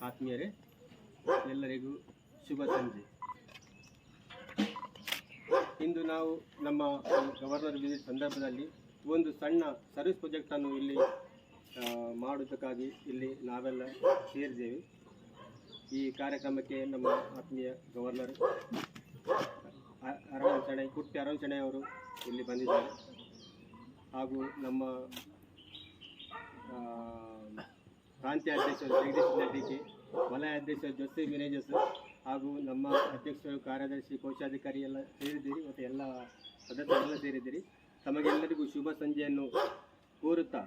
ಆತ್ಮೀಯರೇ, ಎಲ್ಲರಿಗೂ ಶುಭ ಸಂಜೆ. ಇಂದು ನಾವು ನಮ್ಮ ಗವರ್ನರ್ ವಿಸಿಟ್ ಸಂದರ್ಭದಲ್ಲಿ ಒಂದು ಸಣ್ಣ ಸರ್ವಿಸ್ ಪ್ರಾಜೆಕ್ಟನ್ನು ಇಲ್ಲಿ ಮಾಡುವುದಕ್ಕಾಗಿ ಇಲ್ಲಿ ನಾವೆಲ್ಲ ಸೇರಿದ್ದೇವೆ. ಈ ಕಾರ್ಯಕ್ರಮಕ್ಕೆ ನಮ್ಮ ಆತ್ಮೀಯ ಗವರ್ನರ್ ಕುಟ್ಟಿ ಅರವಿಂದ್ ಶೆಣೈ ಅವರು ಇಲ್ಲಿ ಬಂದಿದ್ದಾರೆ. ಹಾಗೂ ನಮ್ಮ ಪ್ರಾಂತ್ಯ ಅಧ್ಯಕ್ಷ ಜಗದೀಶ್ ನಡ್ಡಿಕೆ, ವಲಯ ಅಧ್ಯಕ್ಷ ಜೋಸೆ ಮ್ಯಾನೇಜರ್ಸ್ ಹಾಗೂ ನಮ್ಮ ಅಧ್ಯಕ್ಷರು, ಕಾರ್ಯದರ್ಶಿ, ಕೋಶಾಧಿಕಾರಿ ಎಲ್ಲ ಸೇರಿದ್ದೀರಿ ಮತ್ತು ಎಲ್ಲ ಸದಸ್ಯರೆಲ್ಲ ಸೇರಿದ್ದೀರಿ. ತಮಗೆಲ್ಲರಿಗೂ ಶುಭ ಸಂಜೆಯನ್ನು ಕೋರುತ್ತಾ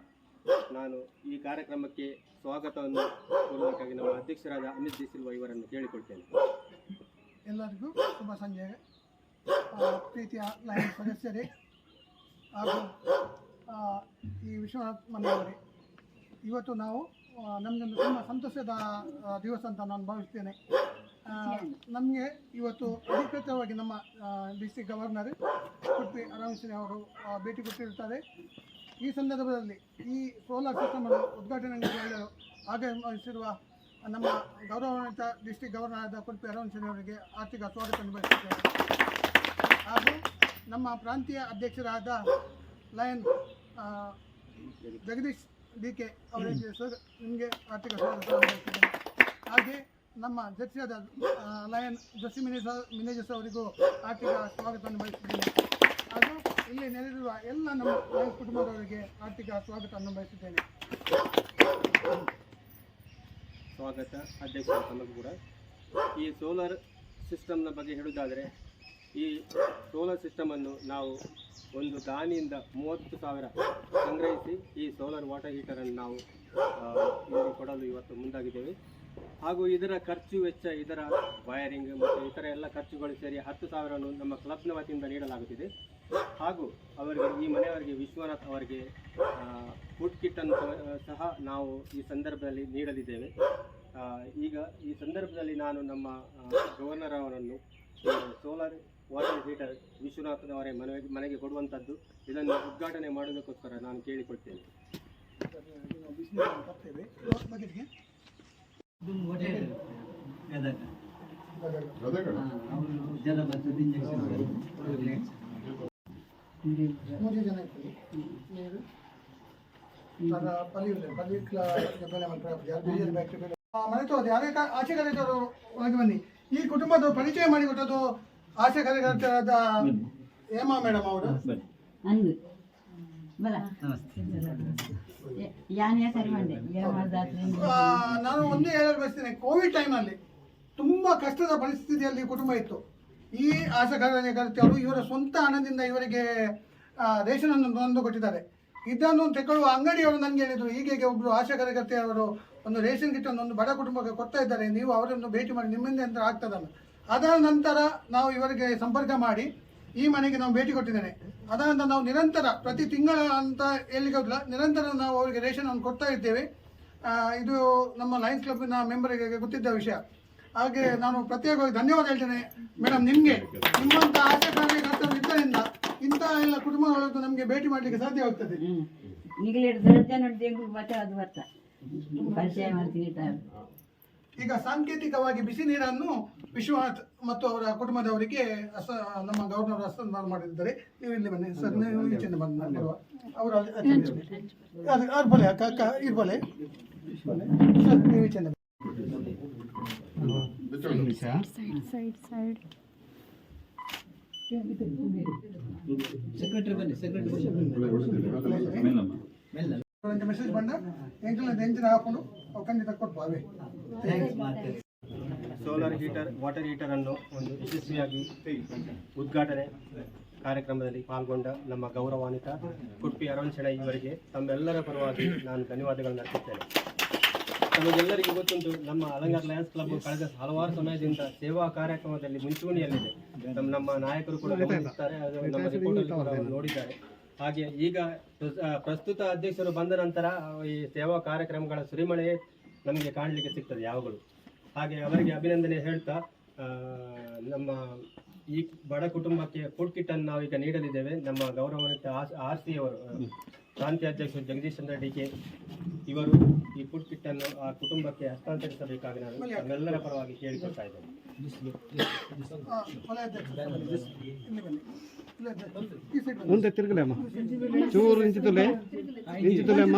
ನಾನು ಈ ಕಾರ್ಯಕ್ರಮಕ್ಕೆ ಸ್ವಾಗತವನ್ನು ಕೋರಬೇಕಾಗಿ ನಮ್ಮ ಅಧ್ಯಕ್ಷರಾದ ಅಮಿತ್ ದೇಸಿಲ್ವ ಇವರನ್ನು ಕೇಳಿಕೊಳ್ತೇನೆ. ಎಲ್ಲರಿಗೂ ಶುಭ ಸಂಜೆ. ಪ್ರೀತಿಯ ಲೈನ್ ಸದಸ್ಯರೇ ಹಾಗೂ ಈ ವಿಶ್ವನಾಥ್ ಮನೆಯವರೇ, ಇವತ್ತು ನಾವು ನಮಗೊಂದು ತುಂಬ ಸಂತೋಷದ ದಿವಸ ಅಂತ ನಾನು ಭಾವಿಸ್ತೇನೆ. ನಮಗೆ ಇವತ್ತು ಅಧಿಕೃತವಾಗಿ ನಮ್ಮ ಡಿಸ್ಟ್ರಿಕ್ಟ್ ಗವರ್ನರ್ ಕುಟ್ಟಿ ಅರವಿಂದ್ ಶೆಣೈ ಅವರು ಭೇಟಿ ಕೊಟ್ಟಿರುತ್ತಾರೆ. ಈ ಸಂದರ್ಭದಲ್ಲಿ ಈ ಸೋಲಾರ್ ಸಿಸ್ಟಮನ್ನು ಉದ್ಘಾಟನೆ ಮಾಡಲು ಆಗಮಿಸಿರುವ ನಮ್ಮ ಗೌರವಾನ್ವಿತ ಡಿಸ್ಟ್ರಿಕ್ಟ್ ಗವರ್ನರ್ ಆದ ಕುಟ್ಟಿ ಅರವಿಂದ್ ಶೆಣೈ ಅವರಿಗೆ ಆರ್ಥಿಕ ಸ್ವಾಗತ ನೀಡುತ್ತೇನೆ. ಹಾಗೂ ನಮ್ಮ ಪ್ರಾಂತೀಯ ಅಧ್ಯಕ್ಷರಾದ ಲಯನ್ ಜಗದೀಶ್ ಡಿ.ಕೆ ಅವರಿಗೆ ನಿಮಗೆ ಆರ್ಥಿಕ ಸ್ವಾಗತ ನೀಡುತ್ತೇನೆ. ಹಾಗೆ ನಮ್ಮ ಜಡ್ಸಿಯಾದ ಲಯನ್ ಜೋಸಿ ಮ್ಯಾನೇಜರ್ಸ್ ಅವರಿಗೂ ಆರ್ಥಿಕ ಸ್ವಾಗತವನ್ನು ಬಯಸಿದ್ದೇನೆ. ಹಾಗೂ ಇಲ್ಲಿ ನೆರೆದಿರುವ ಎಲ್ಲ ನಮ್ಮ ಲಯನ್ಸ್ ಕುಟುಂಬದವರಿಗೆ ಆರ್ಥಿಕ ಸ್ವಾಗತವನ್ನು ಬಯಸಿದ್ದೇನೆ. ಸ್ವಾಗತ ಅಧ್ಯಕ್ಷ ತಮಗೂ ಕೂಡ. ಈ ಸೋಲಾರ್ ಸಿಸ್ಟಮ್ನ ಬಗ್ಗೆ ಹೇಳುವುದಾದರೆ, ಈ ಸೋಲಾರ್ ಸಿಸ್ಟಮನ್ನು ನಾವು ಒಂದು ದಾನಿಯಿಂದ 30,000 ಸಂಗ್ರಹಿಸಿ ಈ ಸೋಲಾರ್ ವಾಟರ್ ಹೀಟರನ್ನು ನಾವು ಕೊಡಲು ಇವತ್ತು ಮುಂದಾಗಿದ್ದೇವೆ. ಹಾಗೂ ಇದರ ಖರ್ಚು ವೆಚ್ಚ, ಇದರ ವೈರಿಂಗ್ ಮತ್ತು ಇತರ ಎಲ್ಲ ಖರ್ಚುಗಳು ಸೇರಿ 10,000 ನಮ್ಮ ಕ್ಲಬ್ನ ವತಿಯಿಂದ ನೀಡಲಾಗುತ್ತಿದೆ. ಹಾಗೂ ಅವರಿಗೆ, ಈ ಮನೆಯವರಿಗೆ, ವಿಶ್ವನಾಥ್ ಅವರಿಗೆ ಫುಡ್ ಕಿಟ್ಟನ್ನು ಸಹ ನಾವು ಈ ಸಂದರ್ಭದಲ್ಲಿ ನೀಡಲಿದ್ದೇವೆ. ಈಗ ಈ ಸಂದರ್ಭದಲ್ಲಿ ನಾನು ನಮ್ಮ ಗವರ್ನರ್ ಅವರನ್ನು ಸೋಲಾರ್ ವಾಟರ್ ಹೀಟರ್ ವಿಶ್ವನಾಥನವರೇ ಮನೆಗೆ ಕೊಡುವಂಥದ್ದು, ಇದನ್ನು ಉದ್ಘಾಟನೆ ಮಾಡುವುದಕ್ಕೋಸ್ಕರ ನಾನು ಕೇಳಿಕೊಳ್ತೇನೆ. ಆಶೆ ಕಾರ್ಯಕರ್ತರು ಒಳಗೆ ಬನ್ನಿ. ಈ ಕುಟುಂಬದ ಪರಿಚಯ ಮಾಡಿಕೊಟ್ಟದ್ದು ಆಶೆ ಕಾರ್ಯಕರ್ತರಾದ ಹೇಮಾ ಮೇಡಮ್ ಅವರು. ನಾನು ಒಂದೇ ಹೇಳಲು ಬಯಸ್ತೇನೆ, ಕೋವಿಡ್ ಟೈಮಲ್ಲಿ ತುಂಬ ಕಷ್ಟದ ಪರಿಸ್ಥಿತಿಯಲ್ಲಿ ಕುಟುಂಬ ಇತ್ತು. ಈ ಆಶಾ ಕಾರ್ಯಕರ್ತರು ಇವರ ಸ್ವಂತ ಹಣದಿಂದ ಇವರಿಗೆ ರೇಷನನ್ನು ತಂದು ಕೊಟ್ಟಿದ್ದಾರೆ. ಇದನ್ನು ತೆಗೊಳ್ಳುವ ಅಂಗಡಿಯವರು ನನಗೆ ಹೇಳಿದರು, ಹೀಗೆ ಒಬ್ಬರು ಆಶಾ ಕಾರ್ಯಕರ್ತೆಯವರು ಒಂದು ರೇಷನ್ ಕಿಟ್ಟನ್ನು ಒಂದು ಬಡ ಕುಟುಂಬಕ್ಕೆ ಕೊಡ್ತಾ ಇದ್ದಾರೆ, ನೀವು ಅವರನ್ನು ಭೇಟಿ ಮಾಡಿ, ನಿಮ್ಮಿಂದ ಅಂತ ಆಗ್ತದಲ್ಲ. ಅದಾದ ನಂತರ ನಾವು ಇವರಿಗೆ ಸಂಪರ್ಕ ಮಾಡಿ ಈ ಮನೆಗೆ ನಾವು ಭೇಟಿ ಕೊಟ್ಟಿದ್ದೇನೆ. ಅದಾದ ನಂತರ ನಾವು ನಿರಂತರ ಪ್ರತಿ ತಿಂಗಳ ಅಂತ ಹೇಳಿಗೋದಿಲ್ಲ, ನಿರಂತರ ನಾವು ಅವರಿಗೆ ರೇಷನನ್ನು ಕೊಡ್ತಾ ಇದ್ದೇವೆ. ಇದು ನಮ್ಮ ಲಯನ್ಸ್ ಕ್ಲಬ್ನ ಮೆಂಬರಿಗೆ ಗೊತ್ತಿದ್ದ ವಿಷಯ. ಹಾಗೆ ನಾನು ಪ್ರತ್ಯೇಕವಾಗಿ ಧನ್ಯವಾದ ಹೇಳ್ತೇನೆ ಮೇಡಮ್. ನಿಮಗೆ ನಿಮ್ಮಂಥ ಆಶಾ ಕಾರ್ಯಕರ್ತರು ಇದ್ದರಿಂದ ಇಂಥ ಎಲ್ಲ ಕುಟುಂಬಗಳದ್ದು ನಮಗೆ ಭೇಟಿ ಮಾಡಲಿಕ್ಕೆ ಸಾಧ್ಯವಾಗ್ತದೆ. ಈಗ ಸಾಂಕೇತಿಕವಾಗಿ ಬಿಸಿ ನೀರನ್ನು ವಿಶ್ವನಾಥ್ ಮತ್ತು ಅವರ ಕುಟುಂಬದವರಿಗೆ ನಮ್ಮ ಗವರ್ನರ್ ಹಸ್ತಾಂತರ ಮಾಡಿದ್ದಾರೆ. ನೀವು ಇಲ್ಲಿ ಬನ್ನಿ ಸರ್, ನೀವು ಈಚೆಯಿಂದ ಬಂದು ಅವರು ಇರ್ಬಲೆ ಅಕ್ಕ ಇರ್ಬಲೆ ಸರ್, ನೀವು ಈಚೆಯಿಂದ ಮೆಸೇಜ್ ಬಂದ ಎಂಜಿನ್ ಹಾಕೊಂಡು ಖಂಡಿತ ಕೊಡ್ಬಾವೆ. ಸೋಲಾರ್ ಹೀಟರ್, ವಾಟರ್ ಹೀಟರನ್ನು ಒಂದು ಯಶಸ್ವಿಯಾಗಿ ಉದ್ಘಾಟನೆ ಕಾರ್ಯಕ್ರಮದಲ್ಲಿ ಪಾಲ್ಗೊಂಡ ನಮ್ಮ ಗೌರವಾನ್ವಿತ ಕುಟ್ಟಿ ಅರವಿಂದ್ ಶೆಣೈ ಇವರಿಗೆ ತಮ್ಮೆಲ್ಲರ ಪರವಾಗಿ ನಾನು ಧನ್ಯವಾದಗಳನ್ನು ಅರ್ಪಿಸುತ್ತೇನೆ. ನಮಗೆಲ್ಲರಿಗೂ ಗೊತ್ತುಂಟು, ನಮ್ಮ ಅಲಂಗಾರ್ ಲಯನ್ಸ್ ಕ್ಲಬ್ ಕಳೆದ ಹಲವಾರು ಸಮಯದಿಂದ ಸೇವಾ ಕಾರ್ಯಕ್ರಮದಲ್ಲಿ ಮುಂಚೂಣಿಯಲ್ಲಿದೆ. ನಮ್ಮ ನಾಯಕರು ಕೂಡ ಗಮನಿಸುತ್ತಾರೆ, ಅದು ನಮ್ಮ ರಿಪೋರ್ಟಲ್ಲಿ ಕೂಡ ನೋಡಿದ್ದಾರೆ. ಹಾಗೆ ಈಗ ಪ್ರಸ್ತುತ ಅಧ್ಯಕ್ಷರು ಬಂದ ನಂತರ ಈ ಸೇವಾ ಕಾರ್ಯಕ್ರಮಗಳ ಸುರಿಮಳೆಯೇ ನಮಗೆ ಕಾಣಲಿಕ್ಕೆ ಸಿಗ್ತದೆ ಯಾವಾಗಲೂ. ಹಾಗೆ ಅವರಿಗೆ ಅಭಿನಂದನೆ ಹೇಳ್ತಾ, ನಮ್ಮ ಈ ಬಡ ಕುಟುಂಬಕ್ಕೆ ಫುಡ್ ಕಿಟ್ಟನ್ನು ನಾವೀಗ ನೀಡಲಿದ್ದೇವೆ. ನಮ್ಮ ಗೌರವಾನ್ವಿತ RC ಅವರು ಪ್ರಾಂತ್ಯ ಅಧ್ಯಕ್ಷರು ಜಗದೀಶ್ ಚಂದ್ರ ಡಿಕೆ ಇವರು ಈ ಫುಡ್ ಕಿಟ್ ಅನ್ನು ಆ ಕುಟುಂಬಕ್ಕೆ ಹಸ್ತಾಂತರಿಸಬೇಕಾಗಿ ನಾನು ನಮ್ಮೆಲ್ಲರ ಪರವಾಗಿ ಕೇಳಿಕೊಳ್ತಾ ಇದ್ದೇನೆ. ಮುಂದೆ ತಿರುಗಲೆ ಅಮ್ಮ, ಚೂರು ಇಂಚಿತಲೆ ಅಮ್ಮ.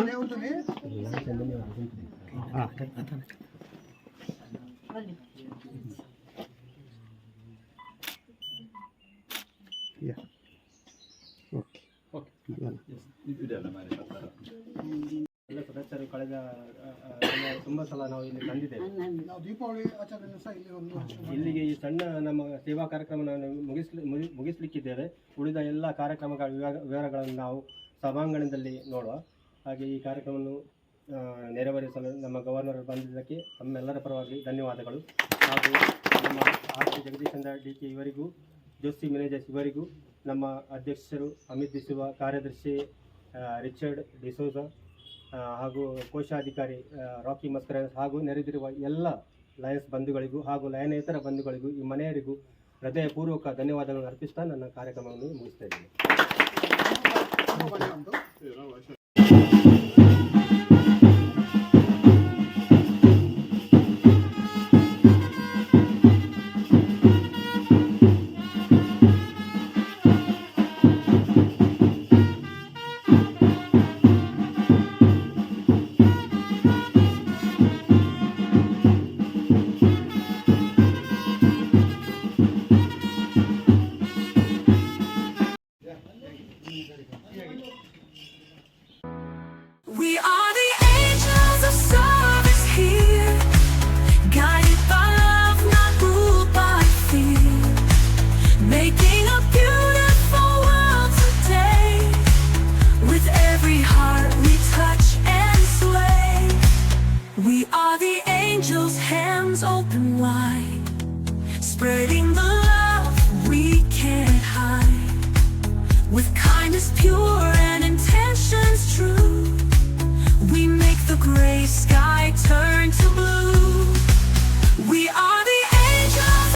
ಎಲ್ಲ ಸದಸ್ಯರು ಕಳೆದ ತುಂಬ ಸಲ ನಾವು ಇಲ್ಲಿ ತಂದಿದ್ದೇವೆ. ದೀಪಾವಳಿ ಆಚರಣೆ ಸಹ ಇಲ್ಲಿಗೆ ಈ ಸಣ್ಣ ನಮ್ಮ ಸೇವಾ ಕಾರ್ಯಕ್ರಮವನ್ನು ಮುಗಿಸ್ಲಿಕ್ಕಿದ್ದೇವೆ. ಉಳಿದ ಎಲ್ಲ ಕಾರ್ಯಕ್ರಮಗಳ ವಿವರಗಳನ್ನು ನಾವು ಸಭಾಂಗಣದಲ್ಲಿ ನೋಡುವ. ಹಾಗೆ ಈ ಕಾರ್ಯಕ್ರಮವನ್ನು ನೆರವೇರಿಸಲು ನಮ್ಮ ಗವರ್ನರ್ ಬಂದಿದ್ದಕ್ಕೆ ನಮ್ಮೆಲ್ಲರ ಪರವಾಗಿ ಧನ್ಯವಾದಗಳು. ಹಾಗೂ ನಮ್ಮ ಆರ್.ಸಿ. ಜಗದೀಶಚಂದ್ರ ಡಿ.ಕೆ ಇವರಿಗೂ, ಜೋಸಿ ಮ್ಯಾನೇಜರ್ಸ್ ಇವರಿಗೂ, ನಮ್ಮ ಅಧ್ಯಕ್ಷರು ಅಮಿತ್ ದಿಸುವ, ಕಾರ್ಯದರ್ಶಿ ರಿಚರ್ಡ್ ಡಿಸೋಜಾ ಹಾಗೂ ಕೋಶಾಧಿಕಾರಿ ರಾಕಿ ಮಸ್ಕರನ್ಸ್ ಹಾಗೂ ನೆರೆದಿರುವ ಎಲ್ಲ ಲಯನ್ಸ್ ಬಂಧುಗಳಿಗೂ ಹಾಗೂ ಲಯನೇತರ ಬಂಧುಗಳಿಗೂ ಈ ಮನೆಯವರಿಗೂ ಹೃದಯಪೂರ್ವಕ ಧನ್ಯವಾದಗಳನ್ನು ಅರ್ಪಿಸ್ತಾ ನನ್ನ ಕಾರ್ಯಕ್ರಮವನ್ನು ಮುಗಿಸ್ತಾ ಇದ್ದೇನೆ. We are the angels of service here, guided by love, not ruled by fear, making a beautiful world today. With every heart we touch and sway. We are the angels, hands open wide, spreading the love we can't hide. With kindness pure and intentions true, we make the gray sky turn to blue. We are the angels.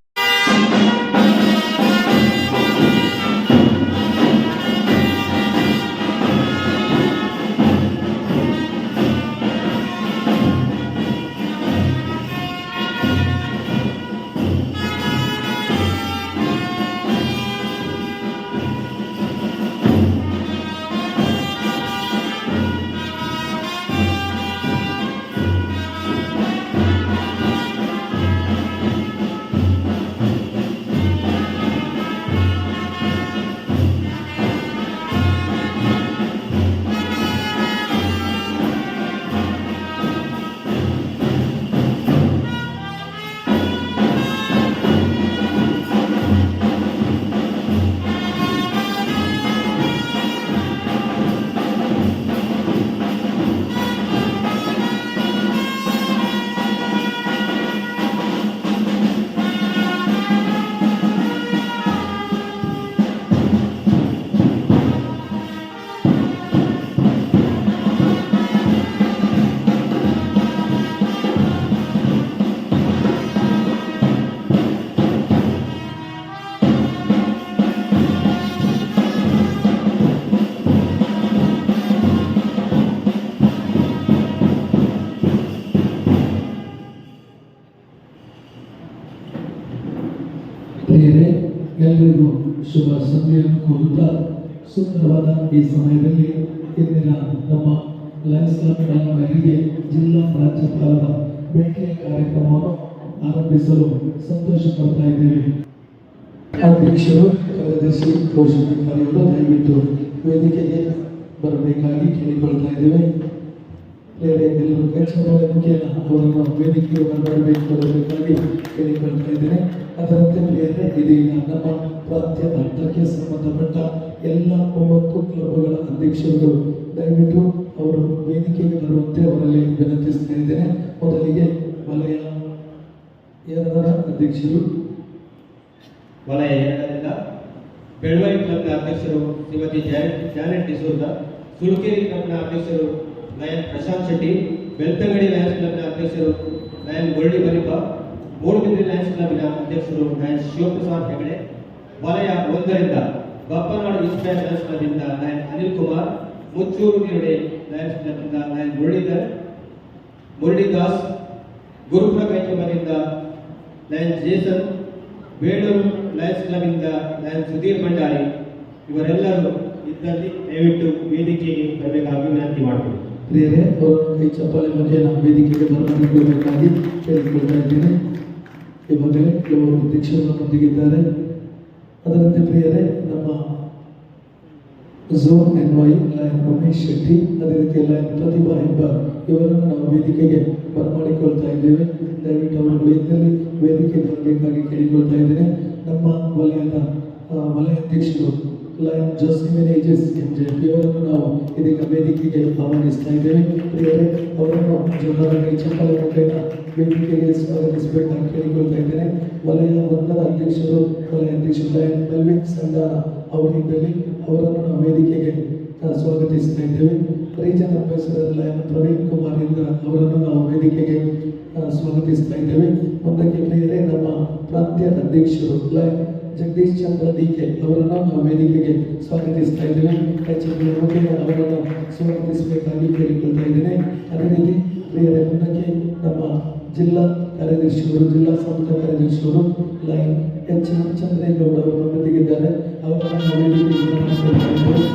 ಎಲ್ಲರಿಗೂ ಶುಭ ಸಂಜೆಯನ್ನು ಕೋರುತ್ತಾ ಸುಂದರವಾದ ಈ ಸಮಯದಲ್ಲಿ ಇಂದಿನ ನಮ್ಮ Lions club ಮೇರೆಗೆ ಜಿಲ್ಲಾ ಪ್ರಾಂಶುಪಾಲರ ಭೇಟಿಯ ಕಾರ್ಯಕ್ರಮವನ್ನು ಆರಂಭಿಸಲು ಸಂತೋಷ ಪಡ್ತಾ ಇದ್ದೇವೆ. ಅಧ್ಯಕ್ಷರು, ಕಾರ್ಯದರ್ಶಿ, ಕೋಶಾಧಿಕಾರಿಗಳು ದಯವಿಟ್ಟು ವೇದಿಕೆಗೆ ಬರಬೇಕಾಗಿ ಕೇಳಿಕೊಳ್ತಾ ಇದ್ದೇವೆ. ಎಲ್ಲರೂ ಮುಖೇನ ಅವರನ್ನು ವೇದಿಕೆಗೆ ಬರಬೇಕಾಗಿ ಕೇಳಿಕೊಳ್ತಾ ಇದ್ದೇನೆ. ಅದರಂತೆ ಬೇರೆ ಇದೀಗ ನಮ್ಮ ಪ್ರಾಂತ್ಯ ಹಂತಕ್ಕೆ ಸಂಬಂಧಪಟ್ಟ ಎಲ್ಲ 9 ಕ್ಲಬ್ಗಳ ಅಧ್ಯಕ್ಷರುಗಳು ದಯವಿಟ್ಟು ಅವರು ವೇದಿಕೆಗೆ ಬರುವಂತೆ ಅವರಲ್ಲಿ ವಿನಂತಿಸ್ತಾ ಇದ್ದೇನೆ. ಮೊದಲಿಗೆ ವಲಯ 2ರ ಅಧ್ಯಕ್ಷರು, ವಲಯ 2ರಿಂದ ಬೆಳವರಿ ಕ್ಲಬ್ನ ಅಧ್ಯಕ್ಷರು ಶ್ರೀಮತಿ ಜಾನೆಟ್ ಡಿಸೋಜಾ, ಸುಳುಕೇರಿ ಕ್ಲಬ್ನ ಅಧ್ಯಕ್ಷರು ಲಯನ್ ಪ್ರಶಾಂತ್ ಶೆಟ್ಟಿ, ಬೆಳ್ತಂಗಡಿ ಲಯನ್ಸ್ ಕ್ಲಬ್ನ ಅಧ್ಯಕ್ಷರು ಲಯನ್ ಗೋಲ್ಡಿ ಮಲಿಪ, ಮೂಡುಬಿದ್ರಿ ಲಯನ್ಸ್ ಕ್ಲಬ್ನ ಅಧ್ಯಕ್ಷರು ಲಯನ್ ಶಿವಪ್ರಸಾದ್ ಹೆಗಡೆ, ವಲಯ 1ರಿಂದ ಬಪ್ಪನಾಡು ಈಸ್ಟ್ ಬ್ಯಾಂಕ್ ಲಯನ್ಸ್ ಕ್ಲಬ್ನಿಂದ ಲಯನ್ ಅನಿಲ್ ಕುಮಾರ್, ಮುಚ್ಚೂರು ಗಿರಡೆ ಲಯನ್ಸ್ ಕ್ಲಬ್ನಿಂದ ಲಯನ್ ಮುರಳೀದಾಸ್, ಗುರುಪುರ ಕೈಚಮರಿಂದ ಲಯನ್ ಜೇಸನ್, ಬೇಡೂರು ಲಯನ್ಸ್ ಕ್ಲಬ್ನಿಂದ ಲಯನ್ ಸುಧೀರ್ ಭಂಡಾರಿ, ಇವರೆಲ್ಲರೂ ಇದ್ದಲ್ಲಿ ದಯವಿಟ್ಟು ವೇದಿಕೆಗೆ ಬರಬೇಕಾಗಿ ವಿನಂತಿ ಮಾಡ್ತೀನಿ. ಪ್ರಿಯರೇ, ಅವರನ್ನು ಕೈ ಚಪ್ಪಾಳೆ ಮಧ್ಯೆ ನಾವು ವೇದಿಕೆಗೆ ಬರಬೇಕಾಗಿ ಕೇಳಿಕೊಳ್ತಾ ಇದ್ದೇನೆ. ಇವಾಗಲೇ ಕೆಲವರು ಅಧ್ಯಕ್ಷರು ನಮ್ಮೊಂದಿಗಿದ್ದಾರೆ. ಅದರಂತೆ ಪ್ರಿಯರೇ, ನಮ್ಮ zone NY lion Ramesh Shetty, ಅದೇ ರೀತಿ ಲಯನ್ ಪ್ರತಿಭಾ ಹೆಬ್ಬಾರ್ ಇವರನ್ನು ನಾವು ವೇದಿಕೆಗೆ ಬರಮಾಡಿಕೊಳ್ತಾ ಇದ್ದೇವೆ. ದಯವಿಟ್ಟು ಅವರುಗಳು ಇದ್ದಲ್ಲಿ ವೇದಿಕೆಗೆ ಬರಬೇಕಾಗಿ ಕೇಳಿಕೊಳ್ತಾ ಇದ್ದೇನೆ. ನಮ್ಮ ವಲಯದ ಅಧ್ಯಕ್ಷರು ಲಯನ್ ಜೋಸಿಮಿನ್ MJF ಇವರನ್ನು ನಾವು ಇದೀಗ ವೇದಿಕೆಗೆ ಆಹ್ವಾನಿಸ್ತಾ ಇದ್ದೇವೆ. ಪ್ರಿಯರೇ, ಅವರನ್ನು ಜೋರಾಗಿ ಚಪ್ಪಾಳೆ ಮುಖೇನ ವೇದಿಕೆಗೆ ಸ್ವಾಗತಿಸಬೇಕಾಗಿ ಕೇಳಿಕೊಳ್ತಾ ಇದ್ದೇನೆ. ವಲಯ 1ರ ಅಧ್ಯಕ್ಷರು ಲಯನ್ ಮೆಲ್ವಿನ್ ಸಂಧಾನ ಅವರಿಂದಲೇ ಅವರನ್ನು ನಾವು ವೇದಿಕೆಗೆ ಸ್ವಾಗತಿಸ್ತಾ ಇದ್ದೇವೆ. Region ambassador lion Praveen Kumar Indra ಅವರನ್ನು ನಾವು ವೇದಿಕೆಗೆ ಸ್ವಾಗತಿಸ್ತಾ ಇದ್ದೇವೆ. ಮುಂದಕ್ಕೆ ಪ್ರಿಯರೇ, ನಮ್ಮ ಪ್ರಾಂತ್ಯ ಅಧ್ಯಕ್ಷರು ಲಯನ್ ಜಗದೀಶ್ ಚಂದ್ರ DK ಅವರನ್ನು ನಾವು ವೇದಿಕೆಗೆ ಸ್ವಾಗತಿಸ್ತಾ ಇದ್ದೇವೆ. ಅವರನ್ನು ಸ್ವಾಗತಿಸಬೇಕಾಗಿ ಕೇಳಿಕೊಳ್ತಾ ಇದ್ದೇನೆ. ಅದೇ ರೀತಿ ಪ್ರಿಯರೇ, ಮುಂದಕ್ಕೆ ನಮ್ಮ ಜಿಲ್ಲಾ ಕಾರ್ಯದರ್ಶಿಗಳು, ಜಿಲ್ಲಾ ಸಂಸ್ಥೆ ಕಾರ್ಯದರ್ಶಿಗಳು ಲಯನ್ HM ಚಂದ್ರೇಗೌಡ ಅವರು ನಮ್ಮೊಂದಿಗಿದ್ದಾರೆ. ಅವರನ್ನು ವೇದಿಕೆಗೆ ಸ್ವಾಗತಿಸ್ತಾ ಇದ್ದೇವೆ.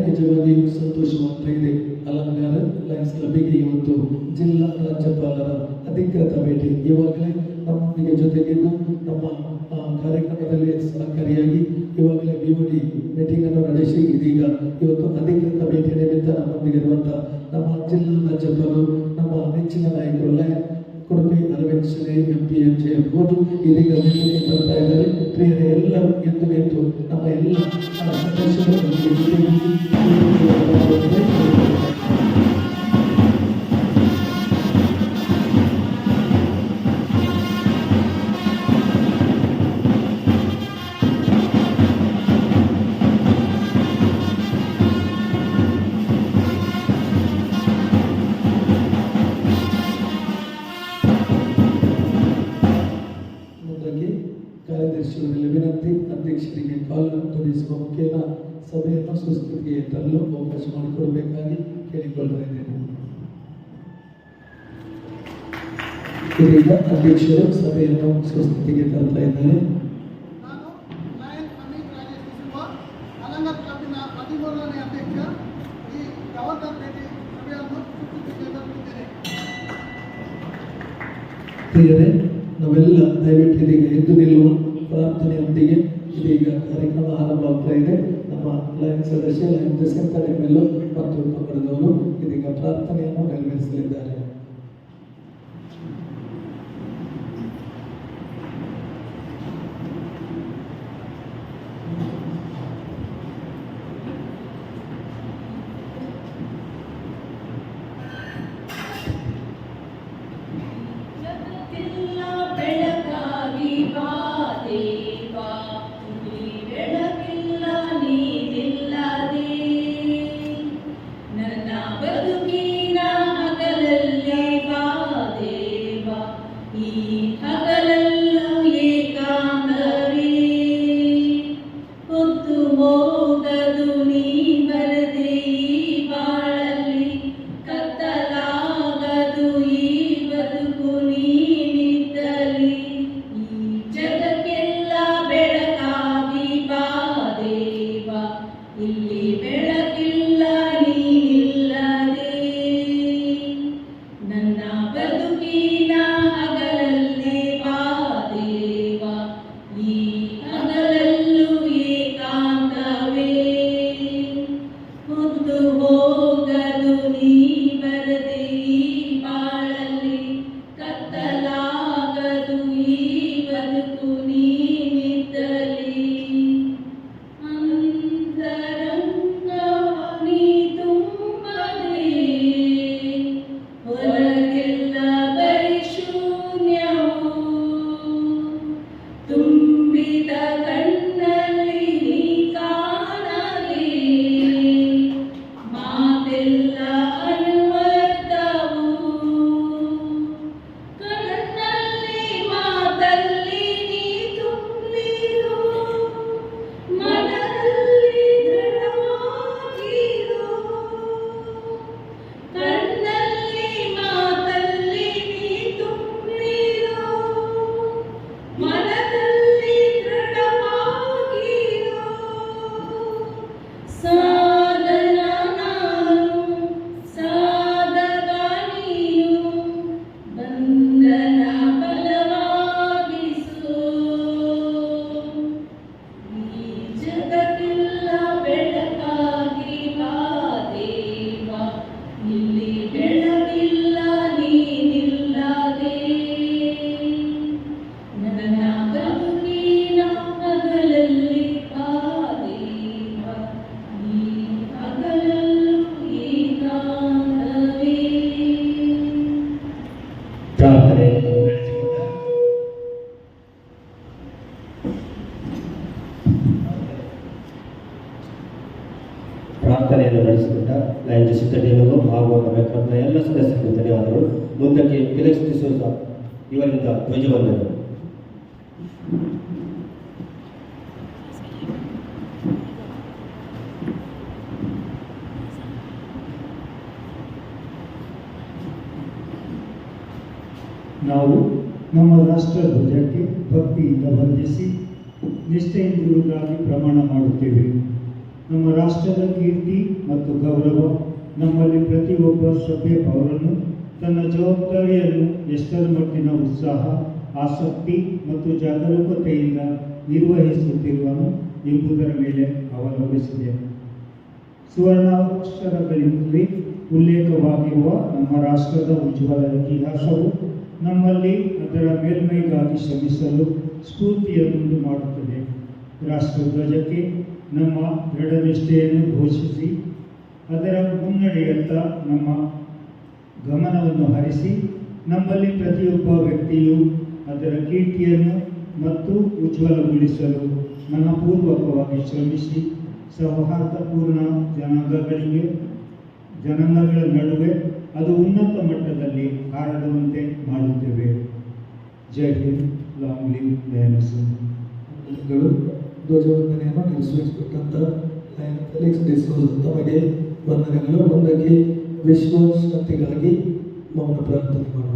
ನಿಜವಾಗಿಯೂ ಸಂತೋಷವಾಗ್ತಾ ಇದೆ. ಅಲಂಕಾರ ಲಯನ್ಸ್ ಕ್ಲಬ್ಗೆ ಇವತ್ತು ಜಿಲ್ಲಾ ರಾಜ್ಯಪಾಲರ ಅಧಿಕೃತ ಭೇಟಿ. ಇವಾಗಲೇ ನಮ್ಮೊಂದಿಗೆ ಜೊತೆಗಿದ್ದು ನಮ್ಮ ಕಾರ್ಯಕ್ರಮದಲ್ಲಿ ಸಹಕಾರಿಯಾಗಿ ಇವಾಗಲೇ BOD ಮೀಟಿಂಗ್ ಅನ್ನು ನಡೆಸಿ ಇದೀಗ ಇವತ್ತು ಅಧಿಕೃತ ಭೇಟಿ ನಿಮಿತ್ತ ನಮ್ಮೊಂದಿಗೆ ಇರುವಂಥ ನಮ್ಮ ಜಿಲ್ಲಾ ರಾಜ್ಯಪಾಲರು, ನಮ್ಮ ನೆಚ್ಚಿನ ನಾಯಕರು ಲಯನ್ ಕೊಡುಗೆ ಅರವಿಂದ್ ಶ್ರೀ MP MJF ಅವರು ಇದೀಗ ಭೇಟಿಗೆ ಬರ್ತಾ ಇದ್ದಾರೆ. ಪ್ರಿಯರೇ, ಎಲ್ಲರೂ ಎದ್ದು ನಿಂತು ನಮ್ಮ ಎಲ್ಲ ಕಾರ್ಯದರ್ಶಿಯವರಲ್ಲಿ ವಿನಂತಿ, ಅಧ್ಯಕ್ಷರಿಗೆ ಕಾಲನ್ನು ತೊಡಿಸುವ ಮುಖೇನ ಸಭೆಯನ್ನು ಸುಸ್ಥಿತಿಗೆ ತರಲು ಅವಕಾಶ ಮಾಡಿಕೊಡಬೇಕಾಗಿ ಕೇಳಿಕೊಳ್ತಾ ಇದ್ದೇನೆ. ಇದೀಗ ಅಧ್ಯಕ್ಷರು ಸಭೆಯನ್ನು ಸುಸ್ಥಿತಿಗೆ ತರ್ತಾ ಇದ್ದಾರೆ. ನಾನು ಲಯನ್ ಅಮಿತ್ ರಾಜೇಶ್ ಕುಸುಮ, ಅಲಂಕಾರ ಕ್ಲಬ್ಬಿನ 13ನೇ ಅಧ್ಯಕ್ಷ. ಈ ಗವರ್ನರ್ ಭೇಟಿ ಸಭೆಯನ್ನು ಸುಸ್ಥಿತಿಗೆ ತರುತ್ತಿದ್ದೇನೆ. ಪ್ರಿಯರೇ, ನಾವೆಲ್ಲ ದಯವಿಟ್ಟು ಇದೀಗ ಎದ್ದು ನಿಲ್ಲುವ ಪ್ರಾರ್ಥನೆಯೊಂದಿಗೆ ಇದೀಗ ಕಾರ್ಯಕ್ರಮ ಆರಂಭವಾಗ್ತಾ ಇದೆ. ನಮ್ಮ ಲಯನ್ ಸದಸ್ಯ ಲಯನ್ ಜಸಂತ ML ಮತ್ತು ಪಂಗಡದವರು ಇದೀಗ ಪ್ರಾರ್ಥನೆಯನ್ನು ನೆರವೇರಿಸಲಿದ್ದಾರೆ. ನನ್ನ ಬದುಕಿನ ಹಗಲ ಧನ್ಯವಾದಗಳು. ಮುಂದಕ್ಕೆ ಫಿಲಿಕ್ಸ್ ಡಿಸೋಜ ಇವರಿಂದ ಧ್ವಜವಂದನೆ. ನಾವು ನಮ್ಮ ರಾಷ್ಟ್ರ ಧ್ವಜಕ್ಕೆ ಭಕ್ತಿಯಿಂದ ವಂದಿಸಿ ನಿಷ್ಠೆಯಿಂದಿರುವುದಾಗಿ ಪ್ರಮಾಣ ಮಾಡುತ್ತೇವೆ. ನಮ್ಮ ರಾಷ್ಟ್ರದ ಕೀರ್ತಿ ಮತ್ತು ಗೌರವ ನಮ್ಮಲ್ಲಿ ಪ್ರತಿಯೊಬ್ಬ ಸಭ್ಯ ಪೌರನು ತನ್ನ ಜವಾಬ್ದಾರಿಯನ್ನು ಎಷ್ಟರ ಮಟ್ಟಿನ ಉತ್ಸಾಹ, ಆಸಕ್ತಿ ಮತ್ತು ಜಾಗರೂಕತೆಯಿಂದ ನಿರ್ವಹಿಸುತ್ತಿರುವನು ಎಂಬುದರ ಮೇಲೆ ಅವಲಂಬಿಸಿದೆ. ಸುವರ್ಣಾಕ್ಷರಗಳಿಂದಲೇ ಉಲ್ಲೇಖವಾಗಿರುವ ನಮ್ಮ ರಾಷ್ಟ್ರದ ಉಜ್ವಲ ಇತಿಹಾಸವು ನಮ್ಮಲ್ಲಿ ಅದರ ಮೇಲ್ಮೈಗಾಗಿ ಶ್ರಮಿಸಲು ಸ್ಫೂರ್ತಿಯನ್ನುಂಟು ಮಾಡುತ್ತದೆ. ರಾಷ್ಟ್ರಧ್ವಜಕ್ಕೆ ನಮ್ಮ ದೃಢನಿಷ್ಠೆಯನ್ನು ಘೋಷಿಸಿ ಅದರ ಮುನ್ನಡೆಯತ್ತ ನಮ್ಮ ಗಮನವನ್ನು ಹರಿಸಿ ನಮ್ಮಲ್ಲಿ ಪ್ರತಿಯೊಬ್ಬ ವ್ಯಕ್ತಿಯು ಅದರ ಕೀರ್ತಿಯನ್ನು ಮತ್ತು ಉಜ್ವಲಗೊಳಿಸಲು ಮನಪೂರ್ವಕವಾಗಿ ಶ್ರಮಿಸಿ ಸೌಹಾರ್ದಪೂರ್ಣ ಜನಾಂಗಗಳ ನಡುವೆ ಅದು ಉನ್ನತ ಮಟ್ಟದಲ್ಲಿ ಹಾರಡುವಂತೆ ಮಾಡುತ್ತೇವೆ. ಜೈ ಹಿಂದ್, ಲಾಂಗ್ ಲಿವ್ ಲಯನ್ಸ್. ಧ್ವಜವಂದನೆಯನ್ನು ನೆರವೇರಿಸಿಕೊಟ್ಟಂತ ಲಯನ್ ಫೆಲಿಕ್ಸ್ ಡಿಸೋಜ ತಮಗೆ ವಂದನೆಗಳು. ಮುಂದಕ್ಕೆ ವಿಶ್ವಶಾಂತಿಗಾಗಿ ಮೌನ ಪ್ರಾರ್ಥನೆ ಮಾಡೋಣ.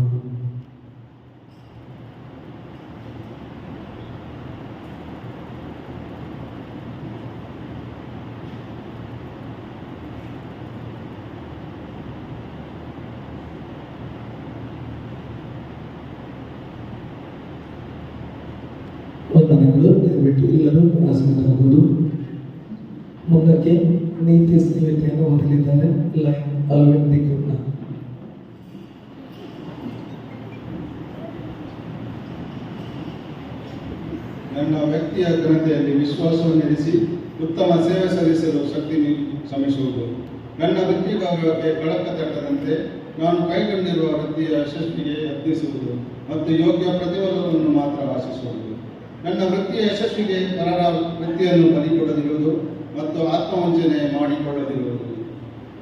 ವಂದನೆಗಳು. ದಯವಿಟ್ಟು ಎಲ್ಲರೂ ಆಸೀನರಾಗುವುದು. ಮುಂದಕ್ಕೆ ನೀತಿ ಸಂಹಿತೆಯನ್ನು ಓದಲಿದ್ದಾರೆ ಲಯನ್ ಅಲ್ವಿನ್ ದಿಕ್ಕುನ್ನ. ನನ್ನ ವ್ಯಕ್ತಿಯ ಘನತೆಯಲ್ಲಿ ವಿಶ್ವಾಸವನ್ನು ಇರಿಸಿ ಉತ್ತಮ ಸೇವೆ ಸಲ್ಲಿಸಲು ಶಕ್ತಿ ಶ್ರಮಿಸುವುದು. ನನ್ನ ವೃತ್ತಿ ಗೌರವಕ್ಕೆ ಕಳಕ ತಟ್ಟದಂತೆ ನಾನು ಕೈಗೊಂಡಿರುವ ವೃತ್ತಿಯ ಯಶಸ್ವಿಗೆ ಯತ್ನಿಸುವುದು ಮತ್ತು ಯೋಗ್ಯ ಪ್ರತಿಫಲವನ್ನು ಮಾತ್ರ ಆಶಿಸುವುದು. ನನ್ನ ವೃತ್ತಿಯ ಯಶಸ್ವಿಗೆ ಪರರ ವೃತ್ತಿಯನ್ನು ಬಲಿಕೊಡದಿರುವುದು ಮತ್ತು ಆತ್ಮವಂಚನೆ ಮಾಡಿಕೊಳ್ಳದಿರುವುದು.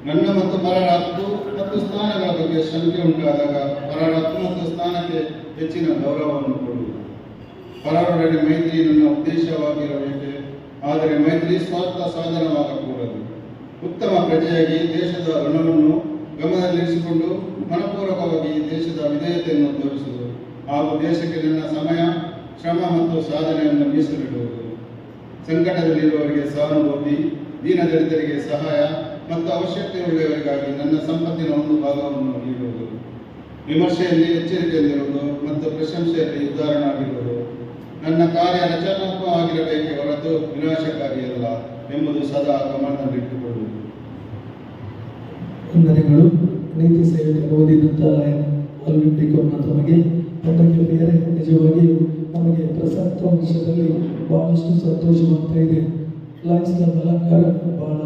ನನ್ನ ಮತ್ತು ಪರರ ಹಕ್ಕು ಮತ್ತು ಸ್ಥಾನಗಳ ಬಗ್ಗೆ ಶಂಕೆ ಉಂಟಾದಾಗ ಪರರ ಹಕ್ಕು ಮತ್ತು ಸ್ಥಾನಕ್ಕೆ ಹೆಚ್ಚಿನ ಗೌರವವನ್ನು ಕೊಡುವುದು. ಪರರೊಡನೆ ಮೈತ್ರಿ ನನ್ನ ಉದ್ದೇಶವಾಗಿರಬೇಕೆ, ಆದರೆ ಮೈತ್ರಿ ಸ್ವಾರ್ಥ ಸಾಧನವಾಗಕೂಡದು. ಉತ್ತಮ ಪ್ರಜೆಯಾಗಿ ದೇಶದ ಋಣವನ್ನು ಗಮನದಲ್ಲಿರಿಸಿಕೊಂಡು ಮನಪೂರ್ವಕವಾಗಿ ದೇಶದ ವಿಧೇಯತೆಯನ್ನು ತೋರಿಸುವುದು ಹಾಗೂ ದೇಶಕ್ಕೆ ನನ್ನ ಸಮಯ, ಶ್ರಮ ಮತ್ತು ಸಾಧನೆಯನ್ನು ಮೀಸಲಿಡುವುದು. ಸಂಕಟದಲ್ಲಿರುವವರಿಗೆ ಸಹಾನುಭೂತಿ, ದೀನದಲಿತರಿಗೆ ಸಹಾಯ ಮತ್ತು ಅವಶ್ಯಕತೆಯುಳ್ಳವರಿಗಾಗಿ ನನ್ನ ಸಂಪತ್ತಿನ ಒಂದು ಭಾಗವನ್ನು ನೀಡುವುದು. ವಿಮರ್ಶೆಯಲ್ಲಿ ಎಚ್ಚರಿಕೆಯಿಂದಿರುವುದು ಮತ್ತು ಪ್ರಶಂಸೆಯಲ್ಲಿ ಉದಾಹರಣವಾಗಿರುವುದು. ನನ್ನ ಕಾರ್ಯ ರಚನಾತ್ಮಕವಾಗಿರಬೇಕೇ ಹೊರತು ವಿನಾಶಕಾರಿಯಲ್ಲ ಎಂಬುದು ಸದಾ ಗಮನದಲ್ಲಿಟ್ಟುಕೊಳ್ಳುವುದು. ವಂದನೆಗಳು. ನೀತಿ ಸಂಹಿತೆ ಓದಿದಂಥ ಲಯನ್ ಅಲ್ವಿನ್ ದಿಕ್ಕುನ್ನ ತಮಗೆ ಒಂದಕ್ಕೆ ಬೇರೆ ನಿಜವಾಗಿ ನಮಗೆ ಪ್ರಸಕ್ತ ವರ್ಷದಲ್ಲಿ ಬಹಳಷ್ಟು ಸಂತೋಷವಾಗ್ತಾ ಇದೆ. ಲಯನ್ಸ್ ಕ್ಲಬ್ ಅಲಂಕಾರ ಬಹಳ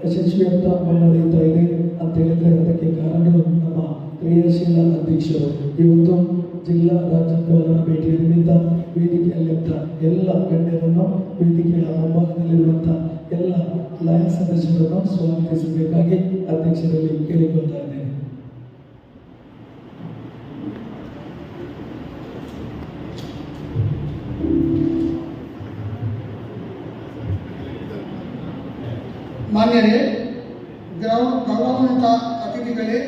ಯಶಸ್ವಿಯಂತ ಮುನ್ನಡೆಯುತ್ತಾ ಇದೆ ಅಂತ ಹೇಳಿದ್ರೆ ಅದಕ್ಕೆ ಕಾರಣ ನಮ್ಮ ಕ್ರಿಯಾಶೀಲ ಅಧ್ಯಕ್ಷರು. ಇವತ್ತು ಜಿಲ್ಲಾ ರಾಜ್ಯಪಾಲರ ಭೇಟಿಯ ನಿಮಿತ್ತ ವೇದಿಕೆಯಲ್ಲಿದ್ದ ಎಲ್ಲ ಗಣ್ಯರನ್ನು, ವೇದಿಕೆಯ ಮುಂಭಾಗದಲ್ಲಿರುವಂಥ ಎಲ್ಲ ಲಯನ್ಸ್ ಸದಸ್ಯರನ್ನು ಸ್ವಾಗತಿಸಬೇಕಾಗಿ ಅಧ್ಯಕ್ಷರಲ್ಲಿ ಕೇಳಿಕೊಳ್ತಾ ಇದ್ದೇನೆ. ಮಾನ್ಯರೇ, ಗೌರವಾನ್ವಿತ ಅತಿಥಿಗಳೇ,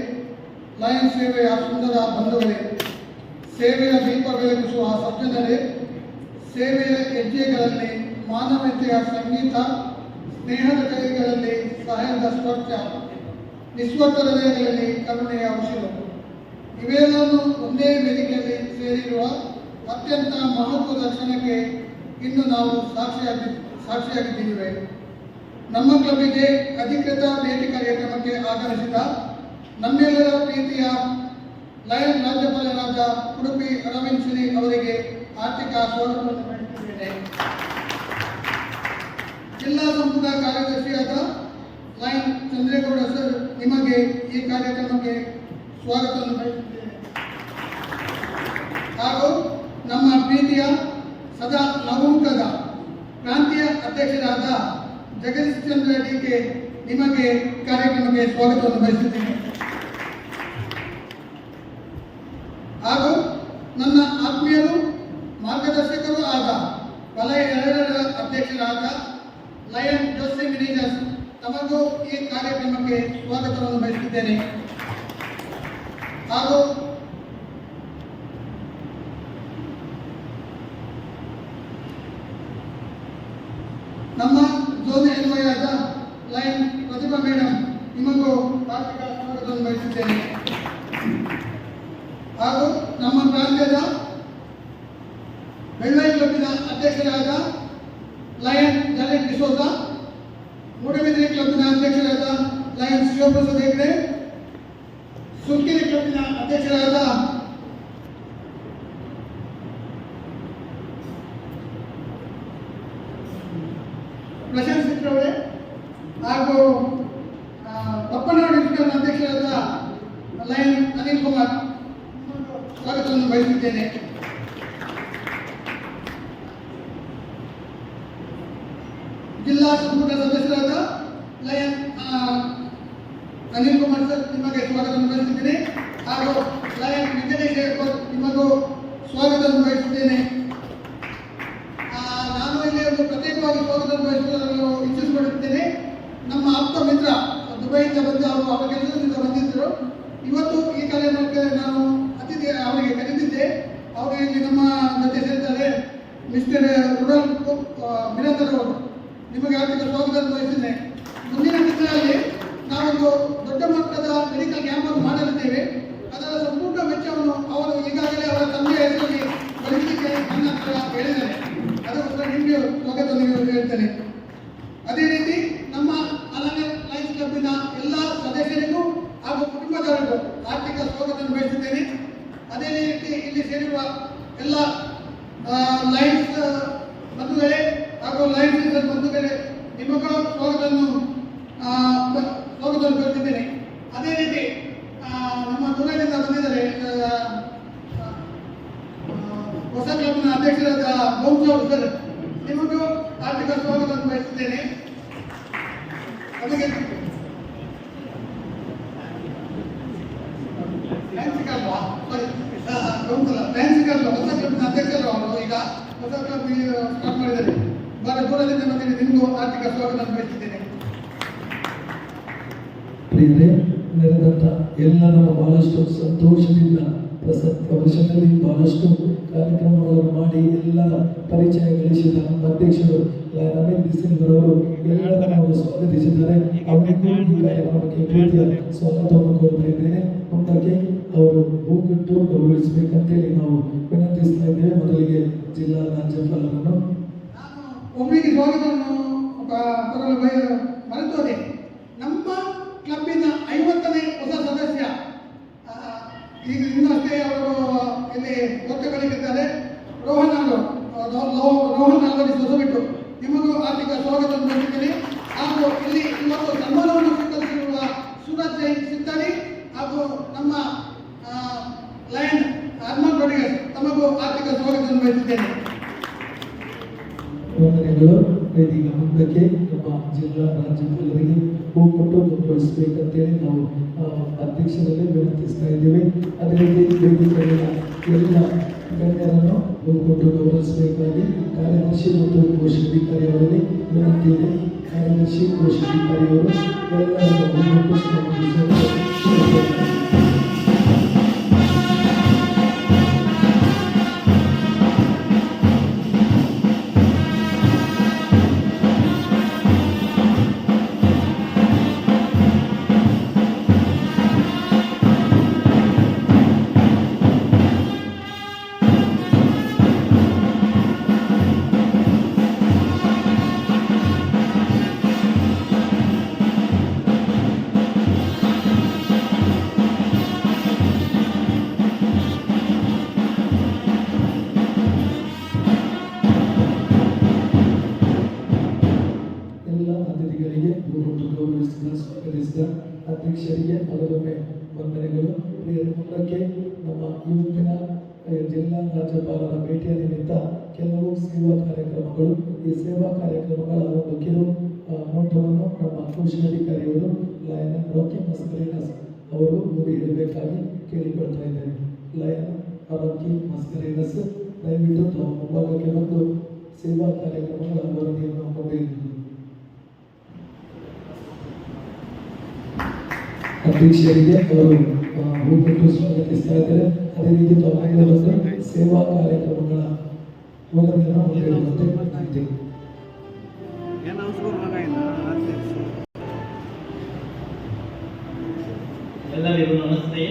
ಲಯನ್ ಸೇವೆಯ ಸುಂದರ ಬಂಧುಗಳೇ, ಸೇವೆಯ ದೀಪ ಬೆಳಗಿಸುವ ಸಜ್ಜನರೇ, ಸೇವೆಯ ಹೆಜ್ಜೆಗಳಲ್ಲಿ ಮಾನವತೆಯ ಸಂಗೀತ, ಸ್ನೇಹದ ಕೈಗಳಲ್ಲಿ ಸಹಾಯದ ಸ್ಪರ್ಶ, ನಿಸ್ವಾರ್ಥ ಹೃದಯಗಳಲ್ಲಿ ಕರುಣೆಯ ಉಸಿರು, ಇವೆಲ್ಲವನ್ನು ಒಂದೇ ವೇದಿಕೆಯಲ್ಲಿ ಸೇರಿರುವ ಅತ್ಯಂತ ಮಹತ್ವದ ಕ್ಷಣಕ್ಕೆ ಇಂದು ನಾವು ಸಾಕ್ಷಿಯಾಗಿದ್ದೇವೆ. ನಮ್ಮ ಕ್ಲಬ್ಬಿಗೆ ಅಧಿಕೃತ ಭೇಟಿ ಕಾರ್ಯಕ್ರಮಕ್ಕೆ ಆಗಮಿಸಿದ ನಮ್ಮೆಲ್ಲರ ಪ್ರೀತಿಯ ಲಯನ್ ರಾಜ್ಯಪಾಲರಾದ ಉಡುಪಿ ಅರವಿಂದ್ ಶ್ರೀ ಅವರಿಗೆ ಆರ್ಥಿಕ ಸ್ವಾಗತವನ್ನು ಬಯಸುತ್ತೇನೆ. ಜಿಲ್ಲಾ ಸಂಪುಟ ಕಾರ್ಯದರ್ಶಿಯಾದ ಲಯನ್ ಚಂದ್ರೇಗೌಡ ಸರ್ ನಿಮಗೆ ಈ ಕಾರ್ಯಕ್ರಮಕ್ಕೆ ಸ್ವಾಗತವನ್ನು ಬಯಸುತ್ತೇನೆ. ಹಾಗೂ ನಮ್ಮ ಪ್ರೀತಿಯ ಸದಾ ನವಮುಖದ ಪ್ರಾಂತೀಯ ಅಧ್ಯಕ್ಷರಾದ ಜಗದೀಶ್ ಚಂದ್ರ ಡಿಕೆ ನಿಮಗೆ ಕಾರ್ಯಕ್ರಮಕ್ಕೆ ಸ್ವಾಗತವನ್ನು ಬಯಸುತ್ತೇನೆ. ಹಾಗೂ ನನ್ನ ಆತ್ಮೀಯರು ಮಾರ್ಗದರ್ಶಕರು ಆದ ವಲಯ 2ರ ಅಧ್ಯಕ್ಷರಾದ ಲಯನ್ ಜೋಸೆ ಮಿನಿಜಸ್ ತಮಗೂ ಈ ಕಾರ್ಯಕ್ರಮಕ್ಕೆ ಸ್ವಾಗತವನ್ನು ಬಯಸುತ್ತಿದ್ದೇನೆ. ಹಾಗೂ ನಮ್ಮ ಝೋನ್ ಎನ್ವೈ ಆದ ಲಯನ್ ಪ್ರತಿಭಾ ಮೇಡಮ್ ನಿಮಗೂ ಹಾರ್ದಿಕ ಸ್ವಾಗತವನ್ನು ಬಯಸುತ್ತೇನೆ. ಹಾಗೂ ನಮ್ಮ ಪ್ರಾಂತ್ಯದ ಬೆಳ್ಳೈ ಕ್ಲಬ್ಬಿನ ಅಧ್ಯಕ್ಷರಾದ ಲಯನ್ ಜಾಲೆಟ್ ಡಿಸೋಜ, ಮೂಡಬಿದಿರೆ ಕ್ಲಬ್ಬಿನ ಅಧ್ಯಕ್ಷರಾದ ಲಯನ್ ಶಿವಪ್ರಸಾದ್ ಹೆಗ್ಡೆ, ಸುರ್ಕೆರೆ ಕ್ಲಬ್ಬಿನ ಅಧ್ಯಕ್ಷರಾದ ಪ್ರಶಾಂತ್ ಸಿಕ್ರವಳೆ ಹಾಗೂ ಪಪ್ಪನಾಡು ಡಿವಿಷನ್ ಅಧ್ಯಕ್ಷರಾದ ಲಯನ್ ಅನಿಲ್ ಕುಮಾರ್ ಸ್ವಾಗತವನ್ನು ಬಯಸುತ್ತೇನೆ. ಜಿಲ್ಲಾ ಸಂಪುಟ ಸದಸ್ಯರಾದ ಲಯನ್ ಅನಿಲ್ ಕುಮಾರ್ ಸರ್ ನಿಮಗೆ ಸ್ವಾಗತವನ್ನು ಬಯಸುತ್ತೇನೆ. ಹಾಗೂ ಲಯನ್ ವೆಂಕಟೇಶ್ ನಿಮಗೂ ಸ್ವಾಗತವನ್ನು ಬಯಸುತ್ತೇನೆ. ನಾನು ಇಲ್ಲಿ ಒಂದು ಪ್ರತ್ಯೇಕವಾಗಿ ಸ್ವಾಗತವನ್ನು ಬಯಸಲು ಇಚ್ಛಿಸಿಕೊಳ್ಳುತ್ತೇನೆ. ನಮ್ಮ ಆಪ್ತ ಮಿತ್ರ ದುಬೈಯಿಂದ ಬಂದು ಅವರು ಅವರ ಕೆಲಸದಿಂದ ಬಂದಿದ್ದರು. ಇವತ್ತು ಈ ಕಾರ್ಯಕ್ರಮಕ್ಕೆ ನಾನು ಅತಿಥಿ ಅವರಿಗೆ ಕರೆದಿದ್ದೆ. ಅವರು ಇಲ್ಲಿ ನಮ್ಮ ಜೊತೆ ಸೇರಿದ್ದಾರೆ. ಮಿಸ್ಟರ್ ರುಡಲ್ ಬಿರಂದರ್ ಅವರು ನಿಮಗೆ ಹಾರ್ದಿಕ ಸ್ವಾಗತವನ್ನು ಬಯಸಿದ್ದೇನೆ. ಮುಂದಿನ ದಿನಗಳಲ್ಲಿ ನಾವೊಂದು ದೊಡ್ಡ ಮಟ್ಟದ ಮೆಡಿಕಲ್ ಕ್ಯಾಂಪ್ ಅನ್ನು ಮಾಡಲಿದ್ದೇವೆ. ಅದರ ಸಂಪೂರ್ಣ ವೆಚ್ಚವನ್ನು ಅವರು ಈಗಾಗಲೇ ಅವರ ತಂದೆಯ ಹೆಸರಲ್ಲಿ ಬಳಸಲಿಕ್ಕೆ ನನ್ನ ಹತ್ರ ಹೇಳಿದ್ದಾರೆ. ಅದಕ್ಕೋಸ್ಕರ ನಿಮಗೆ ಸ್ವಾಗತವನ್ನು ಹೇಳ್ತೇನೆ. ಅದೇ ರೀತಿ ನಮ್ಮ ಲಯನ್ಸ್ ಕ್ಲಬ್ಬಿನ ಎಲ್ಲ ಸದಸ್ಯರಿಗೂ ಹಾಗೂ ಕುಟುಂಬದವರಿಗೂ ಆರ್ಥಿಕ ಸ್ವಾಗತವನ್ನು ಬಯಸುತ್ತೇನೆ. ಅದೇ ರೀತಿ ಇಲ್ಲಿ ಸೇರಿರುವ ಎಲ್ಲ ಲಯನ್ಸ್ ಬಂಧುಗಳೇ ಹಾಗೂ ಲಯನ್ಸ್ ಬಂಧುಗಳೇ ನಿಮಗೂ ಸ್ವಾಗತವನ್ನು ಬಯಸುತ್ತೇನೆ. ಅದೇ ರೀತಿ ನಮ್ಮ ದೂರದಿಂದ ಬಂದಿದ್ದಾರೆ ಹೊಸ ಕ್ಲಬ್ನ ಅಧ್ಯಕ್ಷರಾದ ಬೋಮ್ಸೌಡ್ ಸರ್, ನಿಮಗೂ ಆರ್ಥಿಕ ಸ್ವಾಗತವನ್ನು ಬಯಸುತ್ತೇನೆ. ಅದಕ್ಕೆ ಹೊಸ ಕ್ಲಬ್ನ ಅಧ್ಯಕ್ಷರು ಅವರು ಈಗ ಹೊಸ ಕ್ಲಬ್ ಸ್ಟಾರ್ಟ್ ಮಾಡಿದ್ದಾರೆ. ಬಹಳ ದೂರದಿಂದ ಬಂದಿದೆ. ನಿಮಗೂ ಆರ್ಥಿಕ ಸ್ವಾಗತವನ್ನು ಬಯಸುತ್ತೇನೆ. ಪ್ರಿಯರೇ, ನಡೆದಂಥ ಎಲ್ಲ ನಮ್ಮ ಬಹಳಷ್ಟು ಸಂತೋಷದಿಂದ ಪ್ರಸಕ್ತ ವರ್ಷದಲ್ಲಿ ಬಹಳಷ್ಟು ಕಾರ್ಯಕ್ರಮಗಳನ್ನು ಮಾಡಿ ಎಲ್ಲ ಪರಿಚಯ ಗಳಿಸಿದ ನಮ್ಮ ಅಧ್ಯಕ್ಷರು ರಮೇಶ್ ದಿಸಿಂಗರವರು ಎಲ್ಲರನ್ನು ಸ್ವಾಗತಿಸಿದ್ದಾರೆ. ಅವರಿಗೂ ಈ ಕಾರ್ಯಕ್ರಮಕ್ಕೆ ಪ್ರೀತಿಯ ಸ್ವಾಗತವನ್ನು ಕೋರ್ತಾ ಇದ್ದೇನೆ. ಮುಂದಕ್ಕೆ ಅವರು ಹೂಗಿಟ್ಟು ಗೌರವಿಸಬೇಕಂತೇಳಿ ನಾವು ವಿನಂತಿಸ್ತಾ ಇದ್ದೇವೆ. ಮೊದಲಿಗೆ ಜಿಲ್ಲಾ ರಾಜ್ಯಪಾಲರನ್ನು ನಾನು ಒಬ್ಬರಿಗೆ ಸ್ವಾಗತವನ್ನು ಮರೆತೋದೆ. ನಮ್ಮ ಕ್ಲಬ್ಬಿನ 50ನೇ ಹೊಸ ಸದಸ್ಯ ಈಗ ಇನ್ನಷ್ಟೇ ಅವರು ಇಲ್ಲಿ ಗೊತ್ತುಗಳಿದ್ದಾರೆ. ರೋಹನ್ ಅಲ್ವಡಿ ಹೊಸಬಿಟ್ಟು ನಿಮಗೂ ಆರ್ಥಿಕ ಸ್ವಾಗತವನ್ನು ಬಯಸುತ್ತೇನೆ. ಹಾಗೂ ಇಲ್ಲಿ ಇವತ್ತು ಸನ್ಮಾನವನ್ನು ಸ್ವೀಕರಿಸಿರುವ ಸೂರಜ್ ಜೈನ್ ಸಿದ್ದಡಿ ಹಾಗೂ ನಮ್ಮ ಲಯನ್ ಹನುಮಾನ್ ರೊಡ್ರಿಗಸ್ ತಮಗೂ ಆರ್ಥಿಕ ಸ್ವಾಗತವನ್ನು ಬಯಸುತ್ತೇನೆ. ವಂದನೆಗಳು. ಇದೀಗ ಮುಂದಕ್ಕೆ ನಮ್ಮ ಜಿಲ್ಲಾ ರಾಜ್ಯಪಾಲರಿಗೆ ಹೂ ಕೊಟ್ಟು ಗೌರವಿಸಬೇಕಂತೇಳಿ ನಾವು ಅಧ್ಯಕ್ಷರಲ್ಲಿ ವಿನಂತಿಸ್ತಾ ಇದ್ದೇವೆ. ಅದೇ ರೀತಿ ವೇದಿಕೆಯ ಎಲ್ಲ ಗಣ್ಯರನ್ನು ಹೂ ಕೊಟ್ಟು ಗೌರವಿಸಬೇಕಾಗಿ ಕಾರ್ಯದರ್ಶಿ ಮತ್ತು ಕೋಶಾಧಿಕಾರಿ ಅವರಲ್ಲಿ ವಿನಂತಿ ಇದೆ. ಕಾರ್ಯದರ್ಶಿ ಕೋಶಾಧಿಕಾರಿ ಅವರು ಎಲ್ಲರನ್ನು ಹೂ ಕೊಟ್ಟು ಸ್ವಾಗತಿಸಿದ ಅಧ್ಯಕ್ಷರಿಗೆ ಮತ್ತೊಮ್ಮೆ ವಂದನೆಗಳು. ಮುಂದಕ್ಕೆ ನಮ್ಮ ಯುವಕನ ಜಿಲ್ಲಾ ರಾಜ್ಯಪಾಲರ ಭೇಟಿಯ ನಿಮಿತ್ತ ಕೆಲವು ಸೇವಾ ಕಾರ್ಯಕ್ರಮಗಳು. ಈ ಸೇವಾ ಕಾರ್ಯಕ್ರಮಗಳ ಒಂದು ಕೆಲವು ನೋಟವನ್ನು ನಮ್ಮ ಕೋಶಾಧಿಕಾರಿಯವರು ಲಯನ್ ರಾಕಿ ಮಸ್ಕಲಿನಸ್ ಅವರು ಓದಿ ಹೇಳಬೇಕಾಗಿ ಕೇಳಿಕೊಳ್ತಾ ಇದ್ದೇನೆ. ಲಯನ್ ಅರಕ್ಕಿ ಮಸ್ಕರೇನಸ್ ದಯವಿಟ್ಟು ತಾವು ಮುಂಭಾಗಕ್ಕೆ ಬಂದು ಸೇವಾ ಕಾರ್ಯಕ್ರಮಗಳ ವರದಿಯನ್ನು ಕೊಂಡೊಯ್ಯುವುದು. ಅಧ್ಯಕ್ಷರಿಗೆ ಅವರು ಹೂಕೊಟ್ಟು ಸ್ವಾಗತಿಸ್ತಾ ಇದ್ದಾರೆ. ಅದೇ ರೀತಿ ತಾವು ಬಂದು ಸೇವಾ ಕಾರ್ಯಕ್ರಮಗಳ ವರದಿಯನ್ನು ಕೊಂಡೊಯ್ಯುವಂತೆ ವಿನಂತಿ. ಎಲ್ಲರಿಗೂ ನಮಸ್ತೆ.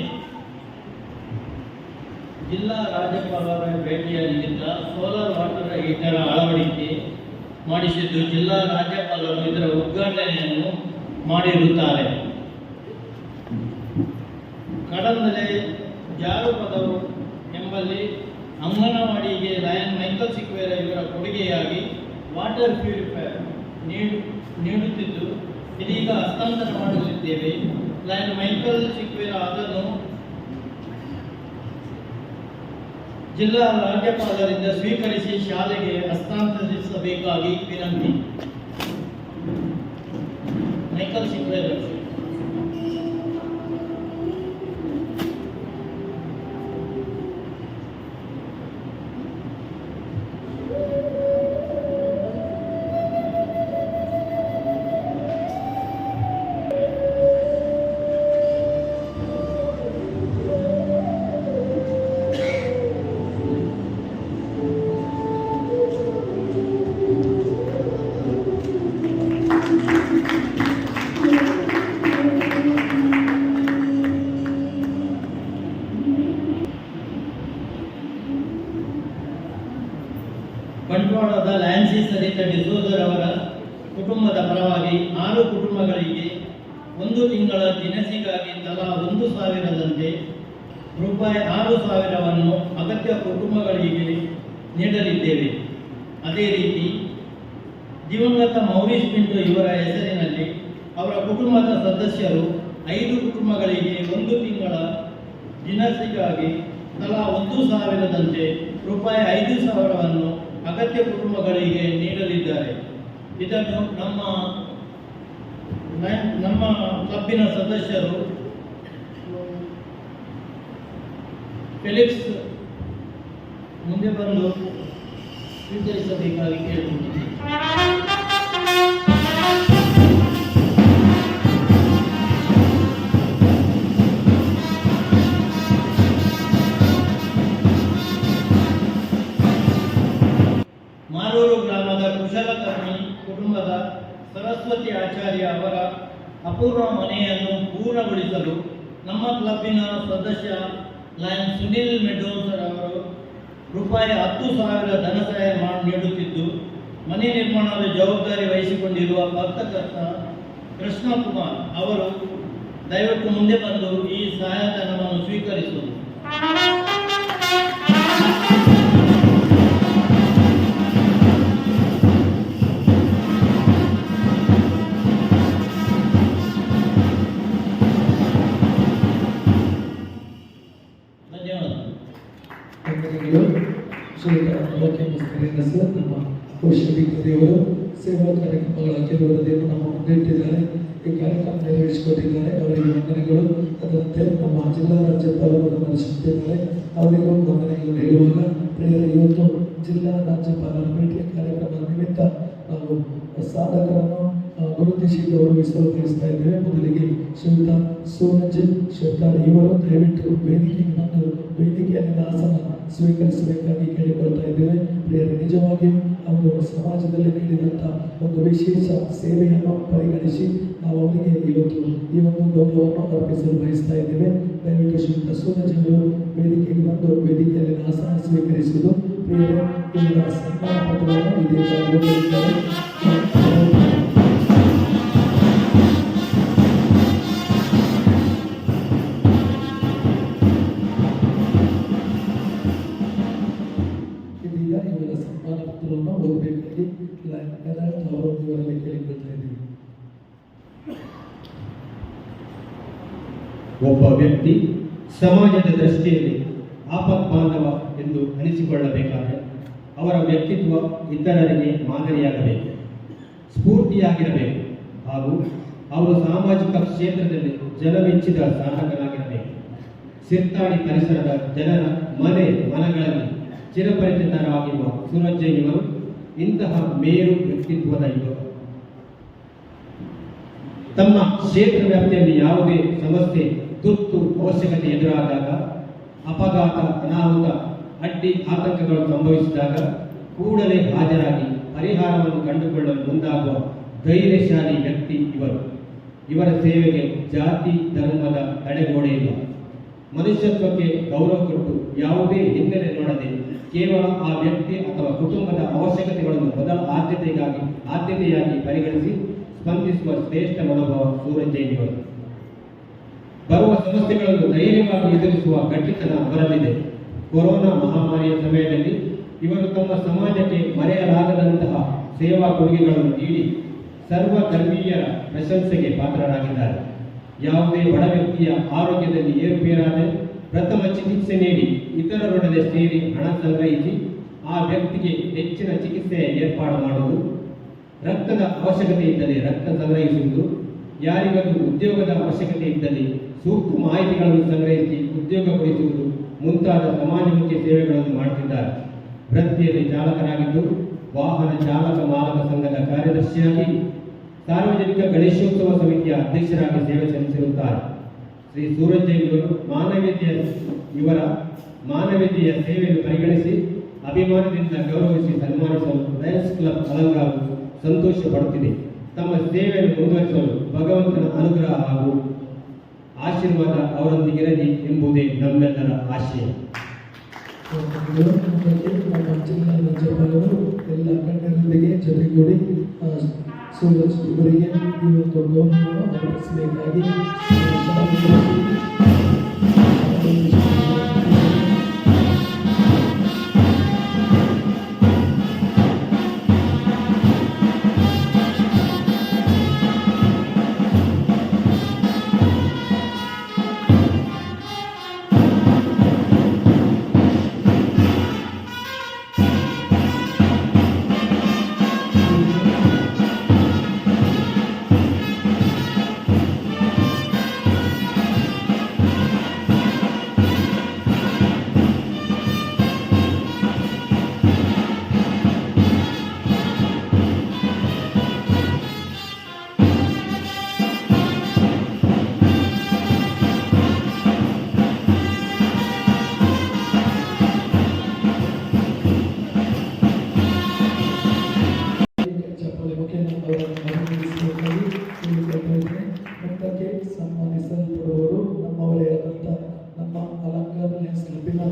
ಜಿಲ್ಲಾ ರಾಜ್ಯಪಾಲರ ಭೇಟಿಯ ನಿಮಿತ್ತ ಸೋಲಾರ್ ವಾಟರ್ ಹೀಟರ್ ಅಳವಡಿಕೆ ಮಾಡಿಸಿದ್ದು ಜಿಲ್ಲಾ ರಾಜ್ಯಪಾಲರು ಇದರ ಉದ್ಘಾಟನೆಯನ್ನು ಮಾಡಿರುತ್ತಾರೆ. ಕಡಂದಲೆ ಜಾರುಪದವು ಎಂಬಲ್ಲಿ ಅಂಗನವಾಡಿಗೆ ಲಯನ್ ಮೈಕಲ್ ಸಿಕ್ವೇರ ಇವರ ಕೊಡುಗೆಯಾಗಿ ವಾಟರ್ ಪ್ಯೂರಿಫೈಯರ್ ನೀಡುತ್ತಿದ್ದು ಇದೀಗ ಹಸ್ತಾಂತರ ಮಾಡಲಿದ್ದೇವೆ. ಲಯನ್ ಮೈಕಲ್ ಸಿಕ್ವೇರ ಅದನ್ನು ಜಿಲ್ಲಾ ರಾಜ್ಯಪಾಲರಿಂದ ಸ್ವೀಕರಿಸಿ ಶಾಲೆಗೆ ಹಸ್ತಾಂತರಿಸಬೇಕಾಗಿ ವಿನಂತಿ. ಮೈಕಲ್ ಸಿಕ್ವೇರ. ಬಂಟ್ವಾಳದ ಲ್ಯಾನ್ಸಿ ಸರಿತಾ ಡಿಸೋಜರ್ ಅವರ ಕುಟುಂಬದ ಪರವಾಗಿ 6 ಕುಟುಂಬಗಳಿಗೆ 1 ತಿಂಗಳ ದಿನಸಿಗಾಗಿ ತಲಾ 1,000ದಂತೆ ರೂಪಾಯಿ 6,000ವನ್ನು ಅಗತ್ಯ ಕುಟುಂಬಗಳಿಗೆ ನೀಡಲಿದ್ದೇವೆ. ಅದೇ ರೀತಿ ದಿವಂಗತ ಮೌರೀಸ್ ಪಿಂಟು ಇವರ ಹೆಸರಿನಲ್ಲಿ ಅವರ ಕುಟುಂಬದ ಸದಸ್ಯರು 5 ಕುಟುಂಬಗಳಿಗೆ 1 ತಿಂಗಳ ದಿನಸಿಗಾಗಿ ತಲಾ 1,000ದಂತೆ ರೂಪಾಯಿ 5,000ವನ್ನು ಅಗತ್ಯ ಕುಟುಂಬಗಳಿಗೆ ನೀಡಲಿದ್ದಾರೆ. ಇದನ್ನು ನಮ್ಮ ಕ್ಲಬ್ಬಿನ ಸದಸ್ಯರು ಫೆಲಿಕ್ಸ್ ಮುಂದೆ ಬಂದು ಸ್ವೀಕರಿಸಬೇಕಾಗಿ ಕೇಳಿಕೊಂಡಿದ್ದೇನೆ. ಮಾರೂರು ಗ್ರಾಮದ ಕುಶಲಕರ್ಮಿ ಕುಟುಂಬದ ಸರಸ್ವತಿ ಆಚಾರ್ಯ ಅವರ ಅಪೂರ್ವ ಮನೆಯನ್ನು ಪೂರ್ಣಗೊಳಿಸಲು ನಮ್ಮ ಕ್ಲಬ್ಬಿನ ಸದಸ್ಯ ಲಯನ್ ಸುನಿಲ್ ಮೆಡೋಸರ್ ಅವರು ರೂಪಾಯಿ 10,000 ಧನ ಸಹಾಯ ನೀಡುತ್ತಿದ್ದು, ಮನೆ ನಿರ್ಮಾಣದ ಜವಾಬ್ದಾರಿ ವಹಿಸಿಕೊಂಡಿರುವ ಪತ್ರಕರ್ತ ಕೃಷ್ಣಕುಮಾರ್ ಅವರು ದಯವಿಟ್ಟು ಮುಂದೆ ಬಂದು ಈ ಸಹಾಯಧನವನ್ನು ಸ್ವೀಕರಿಸುವುದು. ನಮ್ಮ ಕೌಶಲ್ಯವರು ಸೇವಾ ಕಾರ್ಯಕ್ರಮಗಳ ಕೆಲವು ವರದಿಯನ್ನು ನಮ್ಮ ಮುಂದೆ ಇಟ್ಟಿದ್ದಾರೆ. ಈ ಕಾರ್ಯಕ್ರಮ ನೆರವೇರಿಸಿಕೊಟ್ಟಿದ್ದಾರೆ. ಅವರಿಗೆ ವಂದನೆಗಳು. ಅದರಂತೆ ನಮ್ಮ ಜಿಲ್ಲಾ ರಾಜ್ಯಪಾಲರು ನಮ್ಮನ್ನು ಸಿಗ್ತಿದ್ದಾರೆ. ಅವರಿಗೂ ವಂದನೆಗಳನ್ನು ಹೇಳುವಾಗ ಪ್ರಿಯರೇ, ಇವತ್ತು ಜಿಲ್ಲಾ ರಾಜ್ಯಪಾಲರ ಭೇಟಿಯ ಕಾರ್ಯಕ್ರಮದ ನಿಮಿತ್ತ ನಾವು ಸಾಧಕರನ್ನು ಗುರುತಿಸಿ ಗೌರವಿಸಲು ಬಯಸ್ತಾ ಇದ್ದೇವೆ. ಮೊದಲಿಗೆ ಶ್ರೀಯುತ ಸೂರಜ್ ಶೆಟ್ಟಾರ್ ಇವರು ದಯವಿಟ್ಟು ವೇದಿಕೆಗೆ ಬಂದು ವೇದಿಕೆಯಲ್ಲಿ ಆಸನ ಸ್ವೀಕರಿಸಬೇಕಾಗಿ ಕೇಳಿಕೊಳ್ತಾ ಇದ್ದೇವೆ. ಪ್ರಿಯರೇ, ನಿಜವಾಗಿಯೂ ಅವರು ಸಮಾಜದಲ್ಲಿ ನೀಡಿದಂಥ ಒಂದು ವಿಶೇಷ ಸೇವೆಯನ್ನು ಪರಿಗಣಿಸಿ ನಾವು ಅವರಿಗೆ ಇವತ್ತು ಈ ಒಂದು ಗೌರವವನ್ನು ಅರ್ಪಿಸಲು ಬಯಸ್ತಾ ಇದ್ದೇವೆ. ದಯವಿಟ್ಟು ಶ್ರೀಯುತ ಸೂರಜ್ ಅವರು ವೇದಿಕೆಗೆ ಬಂದು ವೇದಿಕೆಯಲ್ಲಿ ಆಸನ ಸ್ವೀಕರಿಸುವುದು. ಪ್ರಿಯರೇ, ಇವರ ಸನ್ಮಾನ ಪತ್ರವನ್ನು ಇದೀಗ ಇವರ ಸನ್ಮಾನ ಪತ್ರವನ್ನು ಓದಬೇಕಾಗಿ ಅವರು ಇವರಲ್ಲಿ ಕೇಳಿಕೊಳ್ತಾ ಇದ್ದೀವಿ. ಒಬ್ಬ ವ್ಯಕ್ತಿ ಸಮಾಜದ ದೃಷ್ಟಿಯಲ್ಲಿ ಆಪತ್ಬಾಂಧವ ಎಂದು ಅನಿಸಿಕೊಳ್ಳಬೇಕಾದರೆ ಅವರ ವ್ಯಕ್ತಿತ್ವ ಇತರರಿಗೆ ಮಾದರಿಯಾಗಬೇಕು, ಸ್ಫೂರ್ತಿಯಾಗಿರಬೇಕು ಹಾಗೂ ಅವರು ಸಾಮಾಜಿಕ ಕ್ಷೇತ್ರದಲ್ಲಿ ಜನಮೆಚ್ಚಿದ ಸಾಧಕರಾಗಿರಬೇಕು. ಸಿರ್ತಾಡಿ ಪರಿಸರದ ಜನರ ಮನಗಳಲ್ಲಿ ಚಿರಪರಿಚಿತರಾಗಿರುವ ಸೂರಜ್ ಜೈನ್ ಇವರು ಇಂತಹ ಮೇರು ವ್ಯಕ್ತಿತ್ವದ ಯುವಕ. ತಮ್ಮ ಕ್ಷೇತ್ರ ವ್ಯಾಪ್ತಿಯಲ್ಲಿ ಯಾವುದೇ ಸಮಸ್ಯೆ, ತುರ್ತು ಅವಶ್ಯಕತೆ ಎದುರಾದಾಗ, ಅಪಘಾತ, ಅನಾಹುತ, ಅಡ್ಡಿ ಆತಂಕಗಳು ಸಂಭವಿಸಿದಾಗ ಕೂಡಲೇ ಹಾಜರಾಗಿ ಪರಿಹಾರವನ್ನು ಕಂಡುಕೊಳ್ಳಲು ಮುಂದಾಗುವ ಧೈರ್ಯಶಾಲಿ ವ್ಯಕ್ತಿ ಇವರು. ಇವರ ಸೇವೆಗೆ ಜಾತಿ ಧರ್ಮದ ತಡೆಗೋಡೆ ಇಲ್ಲ. ಮನುಷ್ಯತ್ವಕ್ಕೆ ಗೌರವ ಕೊಟ್ಟು ಯಾವುದೇ ಹಿನ್ನೆಲೆ ನೋಡದೆ ಕೇವಲ ಆ ವ್ಯಕ್ತಿ ಅಥವಾ ಕುಟುಂಬದ ಅವಶ್ಯಕತೆಗಳನ್ನು ಮೊದಲ ಆದ್ಯತೆಯಾಗಿ ಪರಿಗಣಿಸಿ ಸ್ಪಂದಿಸುವ ಶ್ರೇಷ್ಠ ಮನೋಭಾವ ಸೂರಜ್ ಜೈನ್ ಇವರು. ಬರುವ ಸಮಸ್ಯೆಗಳನ್ನು ಧೈರ್ಯವಾಗಿ ಎದುರಿಸುವ ಗಟ್ಟಿತನ ಅವರಲ್ಲಿದೆ. ಕೊರೋನಾ ಮಹಾಮಾರಿಯ ಸಮಯದಲ್ಲಿ ಇವರು ತಮ್ಮ ಸಮಾಜಕ್ಕೆ ಮರೆಯಲಾಗದಂತಹ ಸೇವಾ ಕೊಡುಗೆಗಳನ್ನು ನೀಡಿ ಸರ್ವ ಧರ್ಮೀಯರ ಪ್ರಶಂಸೆಗೆ ಪಾತ್ರರಾಗಿದ್ದಾರೆ. ಯಾವುದೇ ಬಡ ವ್ಯಕ್ತಿಯ ಆರೋಗ್ಯದಲ್ಲಿ ಏರುಪೇರಾದರೆ ಪ್ರಥಮ ಚಿಕಿತ್ಸೆ ನೀಡಿ ಇತರರೊಡನೆ ಸೇರಿ ಹಣ ಸಂಗ್ರಹಿಸಿ ಆ ವ್ಯಕ್ತಿಗೆ ಹೆಚ್ಚಿನ ಚಿಕಿತ್ಸೆಯ ಏರ್ಪಾಡು ಮಾಡುವುದು, ರಕ್ತದ ಅವಶ್ಯಕತೆ ಇದ್ದಲ್ಲಿ ರಕ್ತ ಸಂಗ್ರಹಿಸುವುದು, ಯಾರಿಗಾದರೂ ಉದ್ಯೋಗದ ಅವಶ್ಯಕತೆ ಇದ್ದಲ್ಲಿ ಸೂಕ್ತ ಮಾಹಿತಿಗಳನ್ನು ಸಂಗ್ರಹಿಸಿ ಉದ್ಯೋಗ ಕೊಡಿಸುವುದು ಮುಂತಾದ ಸಮಾಜಮುಖಿ ಸೇವೆಗಳನ್ನು ಮಾಡುತ್ತಿದ್ದಾರೆ. ವೃತ್ತಿಯಲ್ಲಿ ಚಾಲಕರಾಗಿದ್ದು ವಾಹನ ಚಾಲಕ ಮಾಲಕ ಸಂಘದ ಕಾರ್ಯದರ್ಶಿಯಾಗಿ ಸಾರ್ವಜನಿಕ ಗಣೇಶೋತ್ಸವ ಸಮಿತಿಯ ಅಧ್ಯಕ್ಷರಾಗಿ ಸೇವೆ ಸಲ್ಲಿಸಿರುತ್ತಾರೆ. ಶ್ರೀ ಸೂರಜ್ ಜೈನ್ ಇವರು ಮಾನವೀಯತೆಯ ಸೇವೆಯನ್ನು ಪರಿಗಣಿಸಿ ಅಭಿಮಾನದಿಂದ ಗೌರವಿಸಿ ಸನ್ಮಾನಿಸಲು ಲಯನ್ಸ್ ಕ್ಲಬ್ ಅಲಂಗಾರ ಸಂತೋಷ ಪಡುತ್ತಿದೆ. ತಮ್ಮ ಸೇವೆಯನ್ನು ಮುಂದುವರಿಸಲು ಭಗವಂತನ ಅನುಗ್ರಹ ಹಾಗೂ ಆಶೀರ್ವಾದ ಅವರೊಂದಿಗಿರಲಿ ಎಂಬುದೇ ನಮ್ಮೆಲ್ಲರ ಆಶಯ. ನಮ್ಮ ಜಿಲ್ಲಾ ರಾಜ್ಯಪಾಲರು ಎಲ್ಲ ಗಣ್ಯರೊಂದಿಗೆ ಜೊತೆಗೂಡಿ ಸೂರಜ್ ಇವರಿಗೆ ಈ ಒಂದು ಗೌರವವನ್ನು ಅರ್ಪಿಸಬೇಕಾಗಿ ಮುಂದಕ್ಕೆ ಸನ್ಮಾನಿಸಲ್ಪಡುವರು ನಮ್ಮವರೇ ಆದಂಥ ನಮ್ಮ ಅಲಂಕಾರ ಲಯನ್ಸ್ ಕ್ಲಬ್ಬಿನ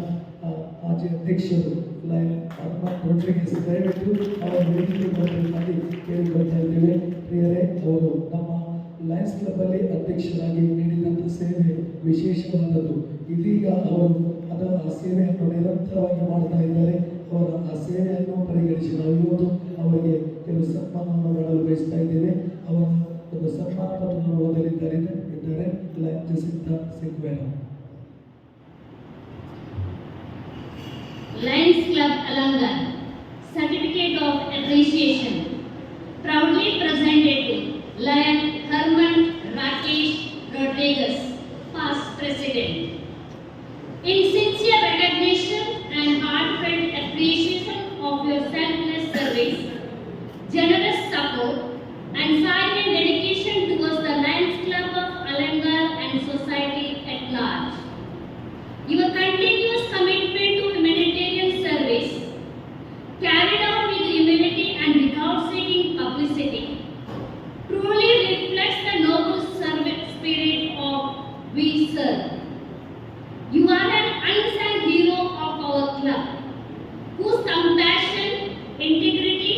ಮಾಜಿ ಅಧ್ಯಕ್ಷರು ಲಯನ್ ಹನುಮಂತ್ ರೊಡ್ರಿಗೇಸ್. ದಯವಿಟ್ಟು ಅವರ ವೇದಿಕೆ ಬರಬೇಕಾಗಿ ಕೇಳಿಕೊಳ್ತಾ ಇದ್ದೇವೆ. ಪ್ರಿಯರೇ, ಅವರು ನಮ್ಮ ಲಯನ್ಸ್ ಕ್ಲಬ್ಬಲ್ಲಿ ಅಧ್ಯಕ್ಷರಾಗಿ ನೀಡಿದಂಥ ಸೇವೆ ವಿಶೇಷವಾದದ್ದು. ಇದೀಗ ಅವರು ಆ ಸೇವೆಯನ್ನು ನಿರಂತರವಾಗಿ ಮಾಡ್ತಾ ಇದ್ದಾರೆ. ಅವರ ಆ ಸೇವೆಯನ್ನು ಪರಿಗಣಿಸಿ ನಾವು ಇವತ್ತು ಅವರಿಗೆ ಕೆಲವು ಸನ್ಮಾನವನ್ನು ಮಾಡಲು ಬಯಸ್ತಾ ಇದ್ದೇವೆ. ಅವರ ಒಂದು ಸನ್ಮಾನ ಪತ್ರವನ್ನು ಓದಲಿದ್ದಾರೆ lion Jacinta Sequeira. Lions Club Alangar Certificate of Appreciation proudly presented to Lion Herman Rakesh Rodriguez, past president. In sincere recognition and heartfelt appreciation of your selfless service, generous support and silent dedication towards the Lions Club of Alangar and society at large. Your continuous commitment to humanitarian service, carried out with humility and without seeking publicity, truly reflects the noble servant spirit of we serve. You are an unsung hero of our club, whose compassion, integrity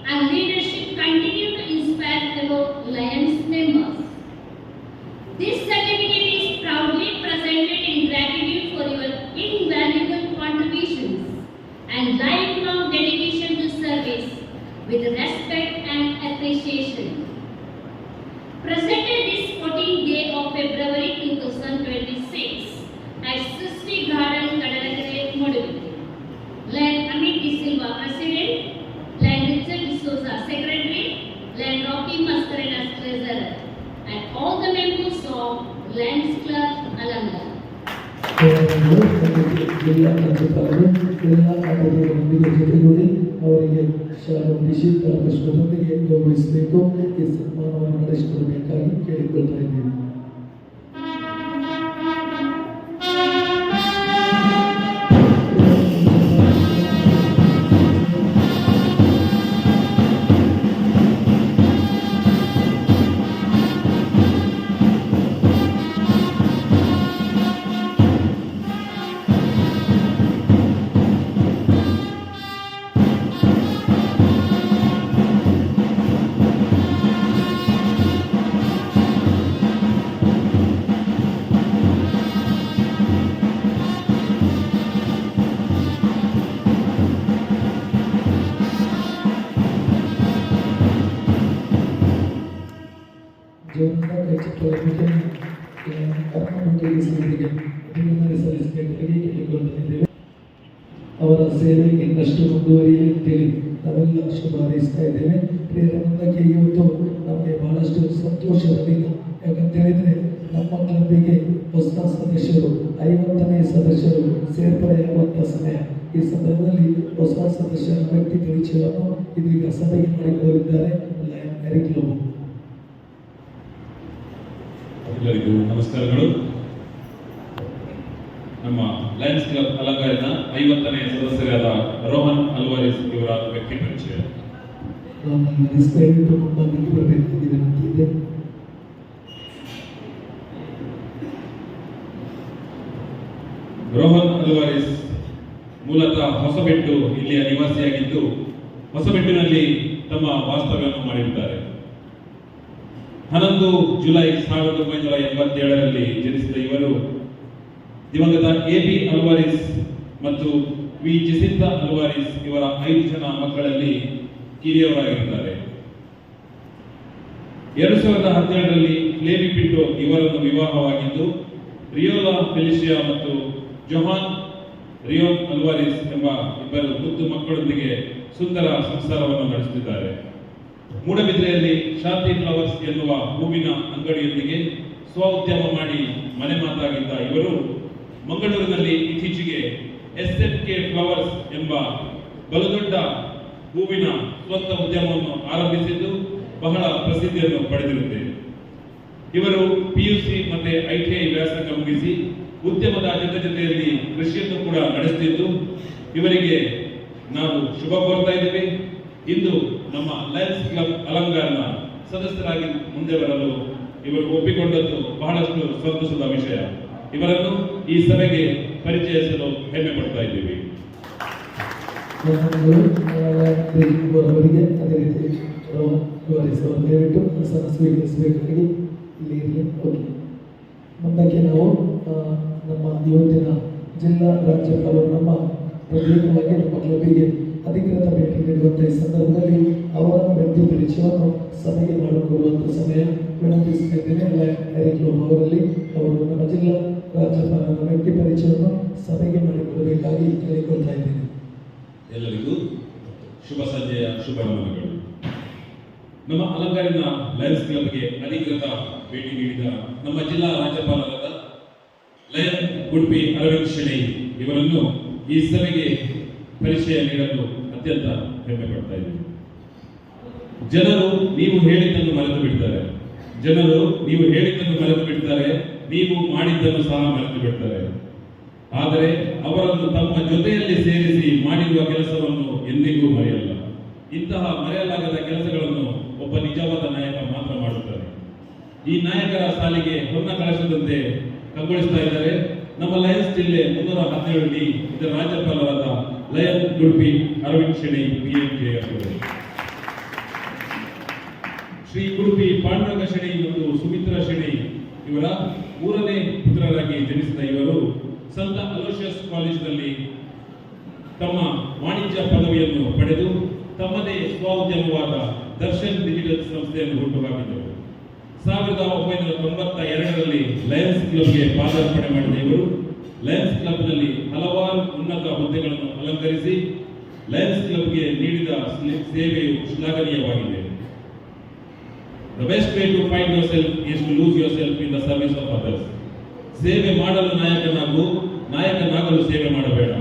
and leadership continue to inspire fellow Lions members. This certificate is proudly presented in gratitude for your invaluable contributions and lifelong dedication to service with respect and appreciation. Presented this 14th day of February 2026 at Srishti Garden, Kadalagere, Modibiti. Lion Amit De Silva, President. Lion Richard D'Souza, Secretary. Lion Rocky Mascarenas, Treasurer. And all the members of Lions Club Alangar. ಜಿಲ್ಲಾಧಿಕಾರಿಗಳು ಮತ್ತು ಜಿಲ್ಲಾ ರಾಜ್ಯಪಾಲರು ಎಲ್ಲ ಅತಿಥಿಗಳೊಂದಿಗೆ ಜೊತೆಗೂಡಿ ಅವರಿಗೆ ಶಾಲಾ ಶೀತಲ ಪುಷ್ಪದೊಂದಿಗೆ ಗೌರವಿಸಬೇಕು. ಈ ಸನ್ಮಾನವನ್ನು ನಡೆಸಿಕೊಡಬೇಕಾಗಿ ಕೇಳಿಕೊಳ್ತಾ ಇದ್ದೇನೆ. ಜೀವನದ ಚಿತ್ರಗಳಿಗೆ ಅರ್ಪಣೆಗೆ ಸೇವೆಗೆ ಅಭಿನಂದನೆ ಸಲ್ಲಿಸಬೇಕಾಗಿ ಕೇಳಿಕೊಳ್ಳುತ್ತಿದ್ದೇವೆ. ಅವರ ಸೇವೆ ಇನ್ನಷ್ಟು ಮುಂದುವರಿಯಲಿ ಅಂತೇಳಿ ನಾವೆಲ್ಲ ಶುಭ ಹಾರೈಸ್ತಾ ಇದ್ದೇವೆ. ಪ್ರೇರಣಕ್ಕೆ ಇವತ್ತು ನಮಗೆ ಬಹಳಷ್ಟು ಸಂತೋಷದ ದಿನ. ಯಾಕಂತ ಹೇಳಿದರೆ ನಮ್ಮ ಕ್ಲಬ್ಬಿಗೆ ಹೊಸ ಸದಸ್ಯರು 50ನೇ ಸದಸ್ಯರು ಸೇರ್ಪಡೆಯಾಗುವಂಥ ಸಮಯ. ಈ ಸಂದರ್ಭದಲ್ಲಿ ಹೊಸ ಸದಸ್ಯರ ವ್ಯಕ್ತಿ ಪರಿಚಯವನ್ನು ಇದೀಗ ಸಭೆಗೆ ಮಾಡಿಕೊಳ್ಳಲಿದ್ದಾರೆ ಮ್ಯಾರಿ ಕ್ಲಬ್. ಎಲ್ಲರಿಗೂ ನಮಸ್ಕಾರಗಳು. ನಮ್ಮ ಲಯನ್ಸ್ ಕ್ಲಬ್ ಅಲಂಕಾರಿನ 50ನೇ ಸದಸ್ಯರಾದ ರೋಹನ್ ಅಲ್ವಾರಿಸ್ ಇವರ ವ್ಯಕ್ತಿ ಪರಿಚಯ. ರೋಹನ್ ಅಲ್ವಾರಿಸ್ ಮೂಲತಃ ಹೊಸಬೆಟ್ಟು ಇಲ್ಲಿಯ ನಿವಾಸಿಯಾಗಿದ್ದು ಹೊಸಬೆಟ್ಟಿನಲ್ಲಿ ತಮ್ಮ ವಾಸ್ತವ್ಯವನ್ನು ಮಾಡಿರುತ್ತಾರೆ. 11 ಜುಲೈ 1987ರಲ್ಲಿ ಜನಿಸಿದ ಇವರು ದಿವಂಗತ ಎ.ಬಿ. ಅಲ್ವಾರಿಸ್ ಮತ್ತು ವಿ. ಜಸಿಂತಾ ಅಲ್ವಾರಿಸ್ ಇವರ 5 ಜನ ಮಕ್ಕಳಲ್ಲಿ ಕಿರಿಯವರಾಗಿರುತ್ತಾರೆ. 2017ರಲ್ಲಿ ಲೇವಿ ಪಿಂಟೋ ಇವರನ್ನು ವಿವಾಹವಾಗಿದ್ದು ರಿಯೋಲಾ ಫೆಲಿಶಿಯಾ ಮತ್ತು ಜೊಹಾನ್ ರಿಯೋನ್ ಅಲ್ವಾರಿಸ್ ಎಂಬ ಇಬ್ಬರು ಮುದ್ದು ಮಕ್ಕಳೊಂದಿಗೆ ಸುಂದರ ಸಂಸಾರವನ್ನು ನಡೆಸುತ್ತಿದ್ದಾರೆ. ಮೂಡಬಿದ್ರೆಯಲ್ಲಿ ಶಾಂತಿ ಫ್ಲವರ್ಸ್ ಎನ್ನುವ ಹೂವಿನ ಅಂಗಡಿಯೊಂದಿಗೆ ಸ್ವ ಉದ್ಯಮ ಮಾಡಿ ಮನೆ ಮಾತಾಗಿದ್ದ ಇವರು ಮಂಗಳೂರಿನಲ್ಲಿ ಇತ್ತೀಚೆಗೆ SMK ಫ್ಲವರ್ಸ್ ಎಂಬ ಬಲುದೊಡ್ಡ ಹೂವಿನ ಸ್ವಂತ ಉದ್ಯಮವನ್ನು ಆರಂಭಿಸಿದ್ದು ಬಹಳ ಪ್ರಸಿದ್ಧಿಯನ್ನು ಪಡೆದಿರುತ್ತದೆ. ಇವರು PUC ಮತ್ತೆ ITI ವ್ಯಾಸಂಗ ಮುಗಿಸಿ ಉದ್ಯಮದ ಜೊತೆಯಲ್ಲಿ ಕೃಷಿಯನ್ನು ಕೂಡ ನಡೆಸುತ್ತಿದ್ದು ಇವರಿಗೆ ನಾವು ಶುಭ ಕೋರ್ತಾ ಇದ್ದೇವೆ. ಇಂದು ನಮ್ಮ ಲಯನ್ಸ್ ಕ್ಲಬ್ ಅಲಂಗಾರ್ನ ಸದಸ್ಯರಾಗಿ ಮುಂದೆ ಬರಲು ಇವರು ಒಪ್ಪಿಕೊಂಡದ್ದು ಬಹಳಷ್ಟು ಸಂತೋಷದ ವಿಷಯ. ಇವರನ್ನು ಈ ಸಭೆಗೆ ಪರಿಚಯಿಸಲು ಹೆಮ್ಮೆ ಪಡ್ತಾ ಇದ್ದೀವಿ. ಅವರಿಗೆ ಅದೇ ರೀತಿ ದಯವಿಟ್ಟು ಸ್ವೀಕರಿಸಬೇಕಾಗಿ ಇಲ್ಲಿ ಇರಲಿ. ಓಕೆ, ಮುಂದಕ್ಕೆ ನಾವು ನಮ್ಮ ಇವತ್ತಿನ ಜಿಲ್ಲಾ ರಾಜ್ಯಪಾಲರು ನಮ್ಮ ಪ್ರತ್ಯೇಕವಾಗಿ ನಮ್ಮ ಕ್ಲಬ್ಬಿಗೆ ಅಧಿಕೃತ ಭೇಟಿ ನೀಡುವಂಥ ಈ ಸಂದರ್ಭದಲ್ಲಿ ಅವರ ವ್ಯಕ್ತಿ ಪರಿಚಯವನ್ನು ಸಭೆಗೆ ಮಾಡಿಕೊಳ್ಳುವಂಥ ಸಮಯ ವಿನಂತಿಸ್ತಾ ಇದ್ದೇನೆ. ಮ್ಯಾರಿ ಕ್ಲಬ್ ಅವರಲ್ಲಿ ಅವರು ನಮ್ಮ ಜಿಲ್ಲಾ ರಾಜ್ಯಪಾಲರ ವ್ಯಕ್ತಿ ಪರಿಚಯವನ್ನು ಸಭೆಗೆ ಮಾಡಿಕೊಳ್ಳಬೇಕಾಗಿ ಕೇಳಿಕೊಳ್ತಾ ಇದ್ದೇನೆ. ಎಲ್ಲರಿಗೂ ಶುಭ ಸಂಜೆಯ ಶುಭ ನಮನಗಳು. ನಮ್ಮ ಅಲಂಕಾರಿನ ಲಯನ್ಸ್ ಕ್ಲಬ್ಗೆ ಅಧಿಕೃತ ಭೇಟಿ ನೀಡಿದ ನಮ್ಮ ಜಿಲ್ಲಾ ರಾಜ್ಯಪಾಲರಾದ ಲಯನ್ ಉಡುಪಿ ಅರವಿಂದ್ ಶೆಣೈ ಇವರನ್ನು ಈ ಸಭೆಗೆ ಪರಿಚಯ ನೀಡಲು ಅತ್ಯಂತ ಹೆಮ್ಮೆ ಪಡ್ತಾ ಇದ್ದೀವಿ. ಜನರು ನೀವು ಹೇಳಿದ್ದನ್ನು ಮರೆತು ಬಿಡ್ತಾರೆ, ನೀವು ಮಾಡಿದ್ದನ್ನು ಸಹ ಮರೆತು ಬಿಡ್ತಾರೆ. ಆದರೆ ಅವರನ್ನು ತಮ್ಮ ಜೊತೆಯಲ್ಲಿ ಸೇರಿಸಿ ಮಾಡಿರುವ ಕೆಲಸವನ್ನು ಎಂದಿಗೂ ಮರೆಯಲ್ಲ. ಇಂತಹ ಮರೆಯಲಾಗದ ಕೆಲಸಗಳನ್ನು ಒಬ್ಬ ನಿಜವಾದ ನಾಯಕ ಮಾತ್ರ ಮಾಡುತ್ತಾರೆ. ಈ ನಾಯಕರ ಸಾಲಿಗೆ ಹೊನ್ನ ಕಳಸದಂತೆ ಕಂಗೊಳಿಸ್ತಾ ಇದ್ದಾರೆ ನಮ್ಮ ಲಯನ್ಸ್ ಜಿಲ್ಲೆ 317D ಇದರ ರಾಜ್ಯಪಾಲರಾದ ಲಯನ್ ಉಡುಪಿ ಅರವಿಂದ್ ಶೆಣೈ PMK ಅವರು. ಶ್ರೀ ಉಡುಪಿ ಪಾಂಡುರಂಗ ಶೆಣೈ ಮತ್ತು ಸುಮಿತ್ರಾ ಶೆಣೈ ಇವರ 3ನೇ ಪುತ್ರರಾಗಿ ಜನಿಸಿದ ಇವರು ಸಂತ ಅಲೋಷಿಯಸ್ ಕಾಲೇಜಿನಲ್ಲಿ ತಮ್ಮ ವಾಣಿಜ್ಯ ಪದವಿಯನ್ನು ಪಡೆದು ತಮ್ಮದೇ ಸ್ವಉದ್ಯಮವಾದ ದರ್ಶನ್ ಡಿಜಿಟಲ್ ಸಂಸ್ಥೆಯನ್ನು ಹುಟ್ಟುಹಾಕಿದರು. 1992ರಲ್ಲಿ ಲಯನ್ಸ್ ಕ್ಲಬ್ಗೆ ಪಾದಾರ್ಪಣೆ ಮಾಡಿದ ಇವರು ಲಯನ್ಸ್ ಕ್ಲಬ್ನಲ್ಲಿ ಹಲವಾರು ಉನ್ನತ ಹುದ್ದೆಗಳನ್ನು ಅಲಂಕರಿಸಿ ಲಯನ್ಸ್ ಕ್ಲಬ್ಗೆ ನೀಡಿದ ಸೇವೆಯು ಶ್ಲಾಘನೀಯವಾಗಿದೆ. The best way to find yourself is to lose yourself in the service of others. ಸೇವೆ ಮಾಡಲು ನಾಯಕನಾಗು, ನಾಯಕನಾಗಲು ಸೇವೆ ಮಾಡಬೇಡ.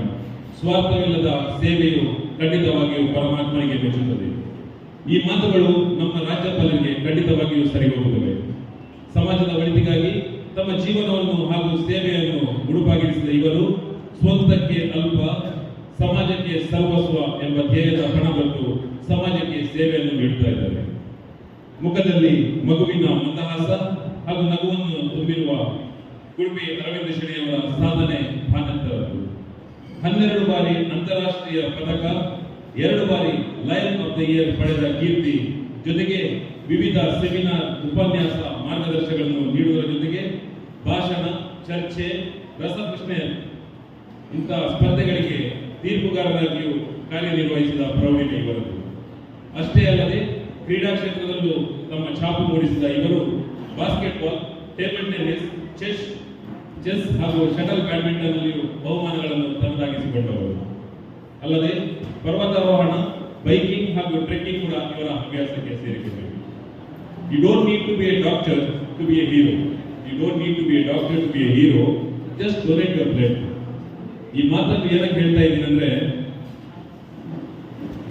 ಸ್ವಾರ್ಥವಿಲ್ಲದ ಸೇವೆಯು ಖಂಡಿತವಾಗಿಯೂ ಪರಮಾತ್ಮನಿಗೆ ಮೆಚ್ಚುತ್ತದೆ. ಈ ಮಾತುಗಳು ನಮ್ಮ ರಾಜ್ಯಪಾಲರಿಗೆ ಖಂಡಿತವಾಗಿಯೂ ಸರಿ ಹೋಗುತ್ತವೆ. ಸಮಾಜದ ಒಳಿತಿಗಾಗಿ ತಮ್ಮ ಜೀವನವನ್ನು ಹಾಗೂ ಸೇವೆಯನ್ನು ಮುಡುಪಾಗಿರಿಸಿದ ಇವರು ಸ್ವಂತಕ್ಕೆ ಅಲ್ಪ, ಸಮಾಜಕ್ಕೆ ಸರ್ವಸ್ವ ಎಂಬ ಧ್ಯೇಯದ ಪಣದೊಟ್ಟು ಸಮಾಜಕ್ಕೆ ಸೇವೆಯನ್ನು ನೀಡುತ್ತಾ ಇದ್ದಾರೆ. ಮುಖದಲ್ಲಿ ಮಗುವಿನ ಮಂದಹಾಸ ಹಾಗೂ ನಗುವನ್ನು ತುಂಬಿರುವ ಉಡುಪಿ ಅರವಿಂದ ಶ್ರೀಯವರ ಸಾಧನೆ ಭಾನಂತರದ್ದು. 12 ಬಾರಿ ಅಂತಾರಾಷ್ಟ್ರೀಯ ಪದಕ, 2 ಬಾರಿ ಲಯನ್ ಆಫ್ ದ ಇಯರ್ ಪಡೆದ ಕೀರ್ತಿ ಜೊತೆಗೆ ವಿವಿಧ ಸೆಮಿನಾರ್, ಉಪನ್ಯಾಸ, ಮಾರ್ಗದರ್ಶನಗಳನ್ನು ನೀಡುವುದರ ಜೊತೆಗೆ ಭಾಷಣ, ಚರ್ಚೆ, ರಸಪ್ರಶ್ನೆ ಇಂತಹ ಸ್ಪರ್ಧೆಗಳಿಗೆ ತೀರ್ಪುಗಾರರಾಗಿಯೂ ಕಾರ್ಯನಿರ್ವಹಿಸಿದ ಪ್ರೌಢಿಮೆ ಇವರದು. ಅಷ್ಟೇ ಅಲ್ಲದೆ ಕ್ರೀಡಾ ಕ್ಷೇತ್ರದಲ್ಲೂ ತಮ್ಮ ಛಾಪು ಮೂಡಿಸಿದ ಇವರು ಬಾಸ್ಕೆಟ್ಬಾಲ್, ಟೇಬಲ್ ಟೆನ್ನಿಸ್, ಚೆಸ್ ಹಾಗೂ ಶಟಲ್ ಬ್ಯಾಡ್ಮಿಂಟನ್ ನಲ್ಲಿಯೂ ಬಹುಮಾನಗಳನ್ನು ತನ್ನದಾಗಿಸಿಕೊಂಡವರು. ಅಲ್ಲದೆ ಪರ್ವತಾರೋಹಣ, ಬೈಕಿಂಗ್ ಹಾಗೂ ಟ್ರೆಕ್ಕಿಂಗ್ ಕೂಡ ಇವರ ಹವ್ಯಾಸಕ್ಕೆ ಸೇರಿಕೊಂಡಿವೆ. You don't need to be a doctor to be a hero. You don't need to be a doctor to be a hero. Just donate your blood. ಈ ಮಾತನ್ನು ಏನಕ್ಕೆ ಹೇಳ್ತಾ ಇದ್ದೀನಿ ಅಂದ್ರೆ,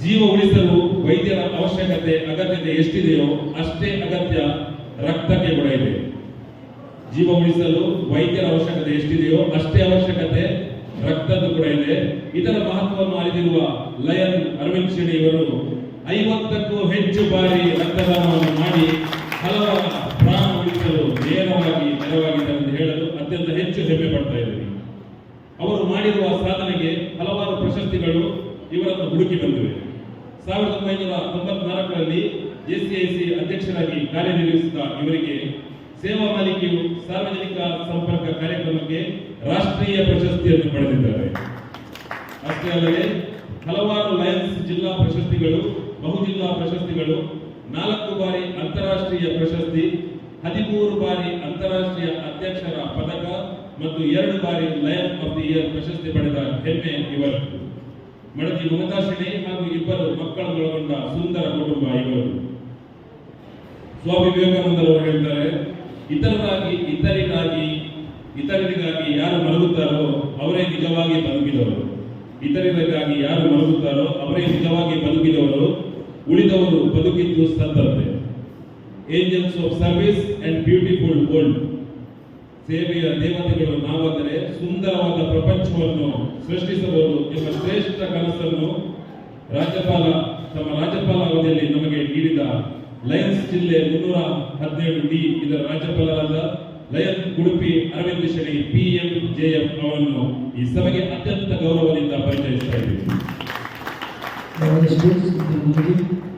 ಜೀವ ಉಳಿಸಲು ವೈದ್ಯರ ಅಗತ್ಯತೆ ಎಷ್ಟಿದೆಯೋ ಅಷ್ಟೇ ಅಗತ್ಯ ರಕ್ತಕ್ಕೆ ಕೂಡ ಇದೆ. ಜೀವ ಉಳಿಸಲು ವೈದ್ಯರ ಅವಶ್ಯಕತೆ ಎಷ್ಟಿದೆಯೋ ಅಷ್ಟೇ ಅವಶ್ಯಕತೆ ರಕ್ತದ್ದು ಕೂಡ ಇದೆ. ಇದರ ಮಹತ್ವವನ್ನು ಅರಿತಿರುವ ಲಯನ್ ಅರವಿಂದ್ ಶ್ರೀ ಇವರು 50ಕ್ಕೂ ಹೆಚ್ಚು ಬಾರಿ ರಕ್ತದಾನವನ್ನು ಮಾಡಿ ಹಲವರ ಪ್ರಾಣ ಉಳಿಸಲು ನೆರವಾಗಿದ್ದಾರೆ ಎಂದು ಹೇಳಲು ಅತ್ಯಂತ ಹೆಚ್ಚು ಹೆಮ್ಮೆ ಪಡ್ತಾ ಇದ್ದಾರೆ. ಅವರು ಮಾಡಿರುವ ಸಾಧನೆಗೆ ಹಲವಾರು ಪ್ರಶಸ್ತಿಗಳು ಇವರನ್ನು ಹುಡುಕಿ ಬಂದಿವೆ. 1994ರಲ್ಲಿ ಎಸಿಐಸಿ ಅಧ್ಯಕ್ಷರಾಗಿ ಕಾರ್ಯನಿರ್ವಹಿಸಿದ ಇವರಿಗೆ ಸೇವಾ ಮಾಲಿಕೆಯು ಸಾರ್ವಜನಿಕ ಸಂಪರ್ಕ ಕಾರ್ಯಕ್ರಮಕ್ಕೆ ರಾಷ್ಟ್ರೀಯ ಪ್ರಶಸ್ತಿಯನ್ನು ಪಡೆದಿದ್ದಾರೆ. ಅಷ್ಟೇ ಅಲ್ಲದೆ ಹಲವಾರು ಲಯನ್ಸ್ ಜಿಲ್ಲಾ ಪ್ರಶಸ್ತಿಗಳು, ಬಹುಜಿಲ್ಲಾ ಪ್ರಶಸ್ತಿಗಳು, 4 ಬಾರಿ ಅಂತಾರಾಷ್ಟ್ರೀಯ ಪ್ರಶಸ್ತಿ, 13 ಬಾರಿ ಅಂತಾರಾಷ್ಟ್ರೀಯ ಅಧ್ಯಕ್ಷರ ಪದಕ ಮತ್ತು 2 ಬಾರಿ ಲಯನ್ ಆಫ್ ದಿ ಇಯರ್ ಪ್ರಶಸ್ತಿ ಪಡೆದ ಹೆಮ್ಮೆ ಇವರು. ಮಡದಿ ಮಮತಾಶ್ರೀ ಹಾಗೂ 2 ಮಕ್ಕಳನ್ನೊಳಗೊಂಡ ಸುಂದರ ಕುಟುಂಬ ಇವರು. ಸ್ವಾಮಿ ವಿವೇಕಾನಂದರವರು ಹೇಳ್ತಾರೆ, ಇತರರಿಗಾಗಿ ಯಾರು ಮಲಗುತ್ತಾರೋ ಅವರೇ ನಿಜವಾಗಿ ಬದುಕಿದವರು. ಇತರರಿಗಾಗಿ ಯಾರು ಮಲಗುತ್ತಾರೋ ಅವರೇ ನಿಜವಾಗಿ ಬದುಕಿದವರು. ಉಳಿದವರು ಬದುಕಿದ್ದು ಸತ್ತಂತೆ. Angels of service and beautiful world. ಸೇವೆಯ ದೇವತೆಗಳು ನಾವಾದರೆ ಸುಂದರವಾದ ಪ್ರಪಂಚವನ್ನು ಸೃಷ್ಟಿಸಬಹುದು ಎಂಬ ಶ್ರೇಷ್ಠ ಕನಸನ್ನು ತಮ್ಮ ರಾಜ್ಯಪಾಲ ಅವಧಿಯಲ್ಲಿ ನಮಗೆ ನೀಡಿದ ಲಯನ್ಸ್ ಜಿಲ್ಲೆ 317D ಇದರ ರಾಜ್ಯಪಾಲರಾದ ಲಯನ್ ಉಡುಪಿ ಅರವಿಂದ ಶ್ರೀ PMJF ಅವರನ್ನು ಈ ಸಭೆಗೆ ಅತ್ಯಂತ ಗೌರವದಿಂದ ಪರಿಚಯಿಸ್ತಾ ಇದ್ದೀವಿ.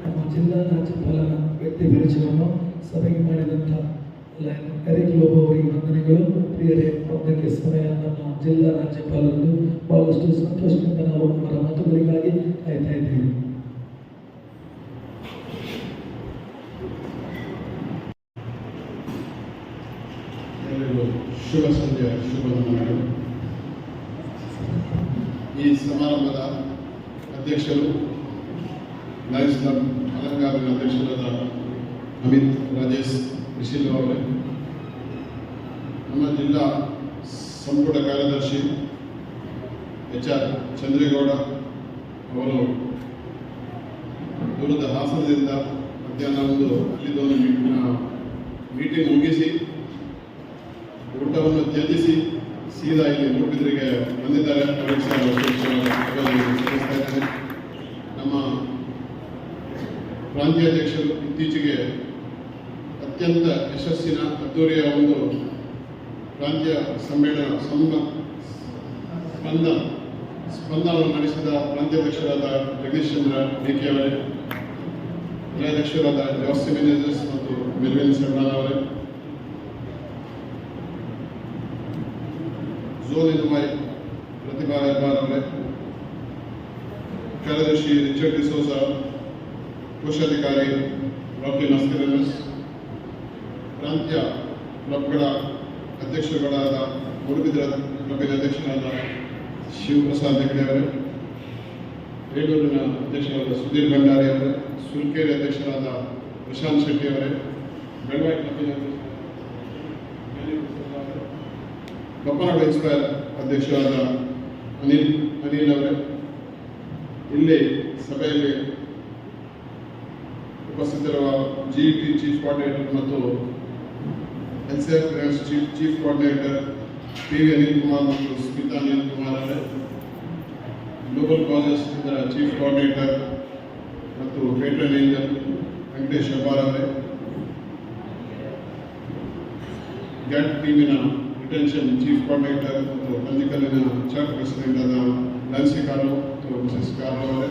ನಮ್ಮ ಜಿಲ್ಲಾ ರಾಜ್ಯಪಾಲರ ವ್ಯಕ್ತಿ ಪರಿಚಯವನ್ನು ಸಭೆಗೆ ಮಾಡಿದಂಥ ಎರಿಕ್ ಲೋಬೋ ಅವರಿಗೆ ವಂದನೆಗಳು. ಪ್ರಿಯರೇ, ಒಂದಕ್ಕೆ ಸಮಯ ನಮ್ಮ ಜಿಲ್ಲಾ ರಾಜ್ಯಪಾಲರದ್ದು ಬಹಳಷ್ಟು ಸಂತೋಷದಿಂದ ನಾವು ಅವರ ಮಾತುಗಳಿಗಾಗಿ ಕಾಯ್ತಾ ಇದ್ದೀವಿ. ಶುಭ ಸಂಜೆ, ಶುಭ ನಮನಗಳು. ಈ ಸಮಾರಂಭದ ಅಧ್ಯಕ್ಷರು ಲಯನ್ಸ್ ಕ್ಲಬ್ ಅಲಂಕಾರದ ಅಧ್ಯಕ್ಷರಾದ ಅಮಿತ್ ರಾಜೇಶ್ ರಿಶಿಲ್ ಅವರೇ, ನಮ್ಮ ಜಿಲ್ಲಾ ಸಂಪುಟ ಕಾರ್ಯದರ್ಶಿ HR ಚಂದ್ರೇಗೌಡ ಅವರು ದೂರದ ಹಾಸನದಿಂದ ಮಧ್ಯಾಹ್ನ ಅಲ್ಲಿದ್ದೊಂದು ಮೀಟಿಂಗ್ ಮುಗಿಸಿ ಊಟವನ್ನು ತ್ಯಜಿಸಿ ಸೀದಾ ಇಲ್ಲಿ ಮೂಡುಬಿದಿರೆಗೆ ಬಂದಿದ್ದಾರೆ. ನಮ್ಮ ಪ್ರಾಂತೀಯ ಅಧ್ಯಕ್ಷರು ಇತ್ತೀಚೆಗೆ ಅತ್ಯಂತ ಯಶಸ್ಸಿನ ಅದ್ದೂರಿಯ ಒಂದು ಪ್ರಾಂತೀಯ ಸಮ್ಮೇಳನ ಸ್ಪಂದನವನ್ನು ನಡೆಸಿದ ಪ್ರಾಂತ್ಯಾಧ್ಯಕ್ಷರಾದ ಜಗದೀಶ್ ಚಂದ್ರ ಡಿಕೆ ಅವರೇ, ಜಿಲ್ಲಾಧ್ಯಕ್ಷರಾದ ಜಾಸ್ತಿ ಮ್ಯಾನೇಜರ್ಸ್ ಮತ್ತು ಮೆಲ್ವಿನ್ ಸರ್ದಾರ್ ಅವರೇ, ಝೋನ್ ಇನ್ವಾಯ್ ಪ್ರತಿಭಾ ಹೆಬ್ಬಾರ್ ಅವರೇ, ಕಾರ್ಯದರ್ಶಿ ರಿಚರ್ಡ್ ಡಿಸೋಸ, ಕೋಶಾಧಿಕಾರಿ ರಾಕಿ ನಾಸ್ಕಿರನಸ್, ಪ್ರಾಂತ್ಯ ಕ್ಲಬ್ಗಳ ಅಧ್ಯಕ್ಷರುಗಳಾದ ಮೂಡುಬಿದಿರೆ ಕ್ಲಬ್ಬಿನ ಅಧ್ಯಕ್ಷರಾದ ಶಿವಪ್ರಸಾದ್ ಹೆಗ್ಡೆ ಅವರೇ, ಬೇಲೂರಿನ ಅಧ್ಯಕ್ಷರಾದ ಸುಧೀರ್ ಭಂಡಾರಿ ಅವರೇ, ಸುಲ್ಕೇರಿ ಅಧ್ಯಕ್ಷರಾದ ಪ್ರಶಾಂತ್ ಶೆಟ್ಟಿ ಅವರೇ, ಬೆಳವಾಯಿ ಕ್ಲಬ್ಬಿನ ಬಪ್ಪನಾಡು ಇನ್ಸ್ಪೈರ್ ಅಧ್ಯಕ್ಷರಾದ ಅನಿಲ್ ಅವರೇ, ಇಲ್ಲಿ ಸಭೆಯಲ್ಲಿ ಉಪಸ್ಥಿತರಿರುವ GET ಚೀಫ್ ಕೋಆರ್ಡಿನೇಟರ್ ಮತ್ತು NCF chief coordinator PV Anil Kumar ಮತ್ತು ಸ್ಮಿತಾ ಅನಿಲ್ ಕುಮಾರ್ ಅವರೇ, ಗ್ಲೋಬಲ್ ಕಾಸಸ್ ಇದರ ಚೀಫ್ ಕೋಆರ್ಡಿನೇಟರ್ ಮತ್ತು ಪೇಟ್ರನ್ ಏಂಜಲ್ ವೆಂಕಟೇಶ್ ಹೆಬ್ಬಾರ್ ಅವರೇ, ಗ್ಯಾಟ್ ಟೀಮಿನ ರಿಟೆನ್ಷನ್ ಚೀಫ್ ಕೋಆರ್ಡಿನೇಟರ್ ಮತ್ತು ಪಂಜಿಕಲ್ಲಿನ ಚರ್ಚ್ ಪ್ರೆಸಿಡೆಂಟ್ ಆದ ನ್ಯಾನ್ಸಿ ಕಾರ್ಲೋ ಮತ್ತು ಮಿಸಸ್ ಕಾರ್ಲೋ ಅವರೇ,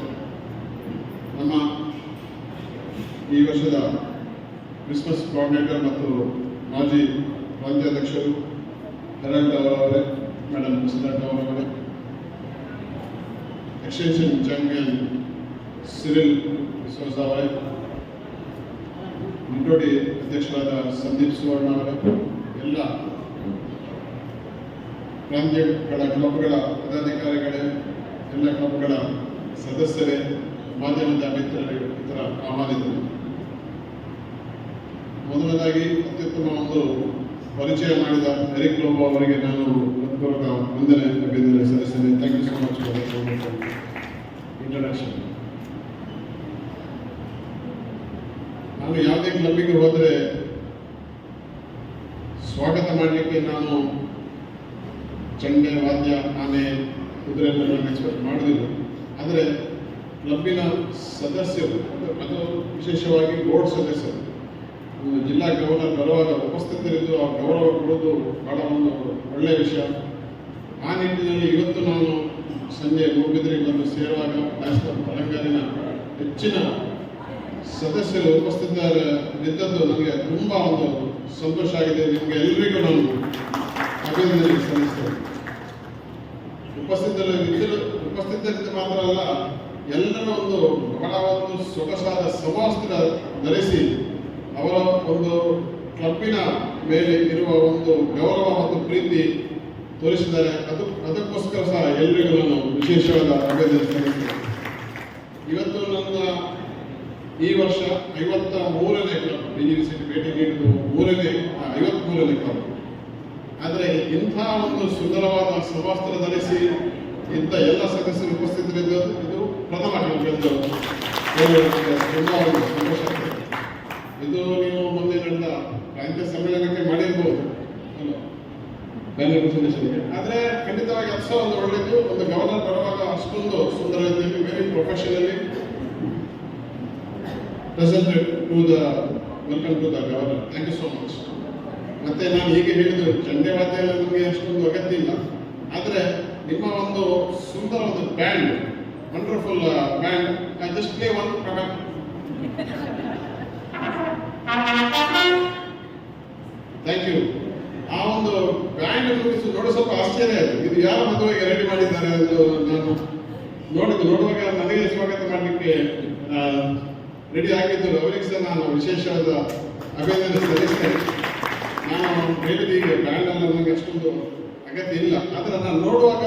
ನಮ್ಮ ಈ ವರ್ಷದ ಕ್ರಿಸ್ಮಸ್ ಕೋಆರ್ಡಿನೇಟರ್ ಮತ್ತು ಮಾಜಿ ರಾಜ್ಯಾಧ್ಯಕ್ಷರು ಹೆರಾಲ್ಡ್ ಅವರವರೇ, ಮೇಡಮ್ ಸಿದ್ಧಾರ್ಥ ಅವರವರೇ, ಎಕ್ಸ್ಟೆನ್ಷನ್ ಚಾಂಪಿಯನ್ ಸಿರಿಲ್ ವಿಶ್ವಾಸ ಅವರೇ, ಮುಂಟೋಡಿ ಅಧ್ಯಕ್ಷರಾದ ಸಂದೀಪ್ ಸುವರ್ಣ ಅವರೇ, ಎಲ್ಲ ಪ್ರಾಂತ್ಯಗಳ ಕ್ಲಬ್ಗಳ ಪದಾಧಿಕಾರಿಗಳೇ, ಎಲ್ಲ ಕ್ಲಬ್ಗಳ ಸದಸ್ಯರೇ, ಮಾಧ್ಯಮದ ಮಿತ್ರರೇ, ಇತರ ಆಹ್ವಾನಿತರು, ಮೊದಲನೇದಾಗಿ ಅತ್ಯುತ್ತಮ ಒಂದು ಪರಿಚಯ ಮಾಡಿದ ಎರಿಕ್ ಲೋಬೋ ಅವರಿಗೆ ನಾನು ಹೃತ್ಪೂರ್ವಕ ಅಭಿನಂದನೆ ಸಲ್ಲಿಸ್ತೇನೆ. Thank you so much for introduction. ನಾನು ಯಾವುದೇ ಕ್ಲಬ್ಬಿಗೆ ಹೋದರೆ ಸ್ವಾಗತ ಮಾಡಲಿಕ್ಕೆ ನಾನು ಚಂಡೆ, ವಾದ್ಯ, ಆನೆ, ಕುದುರೆಯನ್ನು ನಾನು ಎಕ್ಸ್ಪೆಕ್ಟ್ ಮಾಡೋದಿಲ್ಲ. ಆದರೆ ಕ್ಲಬ್ಬಿನ ಸದಸ್ಯರು, ಅದು ವಿಶೇಷವಾಗಿ ಬೋರ್ಡ್ ಸದಸ್ಯರು, ಜಿಲ್ಲಾ ಗವರ್ನರ್ ಬರುವಾಗ ಉಪಸ್ಥಿತರಿದ್ದು ಆ ಗೌರವ ಕೊಡೋದು ಬಹಳ ಒಂದು ಒಳ್ಳೆಯ ವಿಷಯ. ಆ ನಿಟ್ಟಿನಲ್ಲಿ ಇವತ್ತು ನಾನು ಸಂಜೆ ಮೂಡುಬಿದಿರೆಗೆ ಬಂದು ಸೇರುವಾಗ ನ್ಯಾಷನಲ್ ತೆಲಂಗಾಣಿನ ಹೆಚ್ಚಿನ ಸದಸ್ಯರು ಉಪಸ್ಥಿತರಿದ್ದದ್ದು ನನಗೆ ತುಂಬ ಒಂದು ಸಂತೋಷ ಆಗಿದೆ. ನಿಮಗೆ ಎಲ್ಲರಿಗೂ ನಾನು ಅಭಿನಂದನೆ ಸಲ್ಲಿಸ್ತೇನೆ. ಉಪಸ್ಥಿತರಿದ್ದ ಮಾತ್ರ ಅಲ್ಲ, ಎಲ್ಲರ ಒಂದು ಬಹಳ ಒಂದು ಸೊಗಸಾದ ಸಮವಸ್ತ್ರ ಧರಿಸಿ ಅವರ ಒಂದು ಕ್ಲಬ್ಬಿನ ಮೇಲೆ ಇರುವ ಒಂದು ಗೌರವ ಮತ್ತು ಪ್ರೀತಿ ತೋರಿಸಿದ್ದಾರೆ. ಅದಕ್ಕೋಸ್ಕರ ಸಹ ಎಲ್ಲರಿಗೂ ನಾನು ವಿಶೇಷವಾದ ಅಭಿನಂದನೆ ಸಲ್ಲಿಸ್ತೇನೆ. ಇವತ್ತು ನನ್ನ ಈ ವರ್ಷ 53ನೇ ಕ್ಲಬ್, BGVCT ಭೇಟಿ ನೀಡಿದ್ದು 53ನೇ ಕ್ಲಬ್. ಆದರೆ ಇಂಥ ಒಂದು ಸುಂದರವಾದ ಸಮವಸ್ತ್ರ ಧರಿಸಿ ಇಂಥ ಎಲ್ಲ ಸದಸ್ಯರು ಉಪಸ್ಥಿತರಿದ್ದು ಇದು ಪ್ರಥಮ ಕ್ಲಬ್ ಎಂದು ತುಂಬ ಒಂದು ಸಂತೋಷ ಆಗ್ತದೆ. ಇದು ನೀವು ಮುಂದೆ ನಡೆದ ಪ್ರಾಂತ್ಯ ಸಮ್ಮೇಳನಕ್ಕೆ ಮಾಡಿರ್ಬೋದು ಬ್ಯಾಂಗ್ಳೂರು ಪ್ರೆಸೆಂಟೇಷನ್ಗೆ, ಆದರೆ ಖಂಡಿತವಾಗಿ ಅದು ಸಹ ಒಂದು ಒಳ್ಳೆಯದು. ಒಂದು ಗವರ್ನರ್ ಬರುವಾಗ ಅಷ್ಟೊಂದು ಸುಂದರ ರೀತಿಯಲ್ಲಿ very professionally presented to the welcome to the governor. Thank you so much. ಮತ್ತೆ ನಾನು ಹೀಗೆ ಹೇಳಿದ್ದು ಚಂಡೆವಾದ್ಯ ಎಲ್ಲ ನಮಗೆ ಅಷ್ಟೊಂದು ಅಗತ್ಯ ಇಲ್ಲ, ಆದರೆ ನಿಮ್ಮ ಒಂದು ಸುಂದರ ಒಂದು band, wonderful band, I just play one program. Thank you. ಆ ಒಂದು ಬ್ಯಾಂಡ್ ನೋಡಿ ಸ್ವಲ್ಪ ಆಶ್ಚರ್ಯ ಆಯಿತು. ಇದು ಯಾರ ಮದುವೆಗೆ ರೆಡಿ ಮಾಡಿದ್ದಾರೆ ಎಂದು ನಾನು ನೋಡುವಾಗ ನನಗೆ ಸ್ವಾಗತ ಮಾಡಲಿಕ್ಕೆ ರೆಡಿ ಆಗಿದ್ದರು. ಅವರಿಗೆ ಸಹ ನಾನು ವಿಶೇಷವಾದ ಅಭಿನಂದನೆ ಸಲ್ಲಿಸ್ತೇನೆ. ನಾನು ಹೇಳಿದ ಈಗ ಬ್ಯಾಂಡ್ ಅಲ್ಲ ನನಗೆ ಅಷ್ಟೊಂದು ಅಗತ್ಯ ಇಲ್ಲ, ಆದರೆ ನಾನು ನೋಡುವಾಗ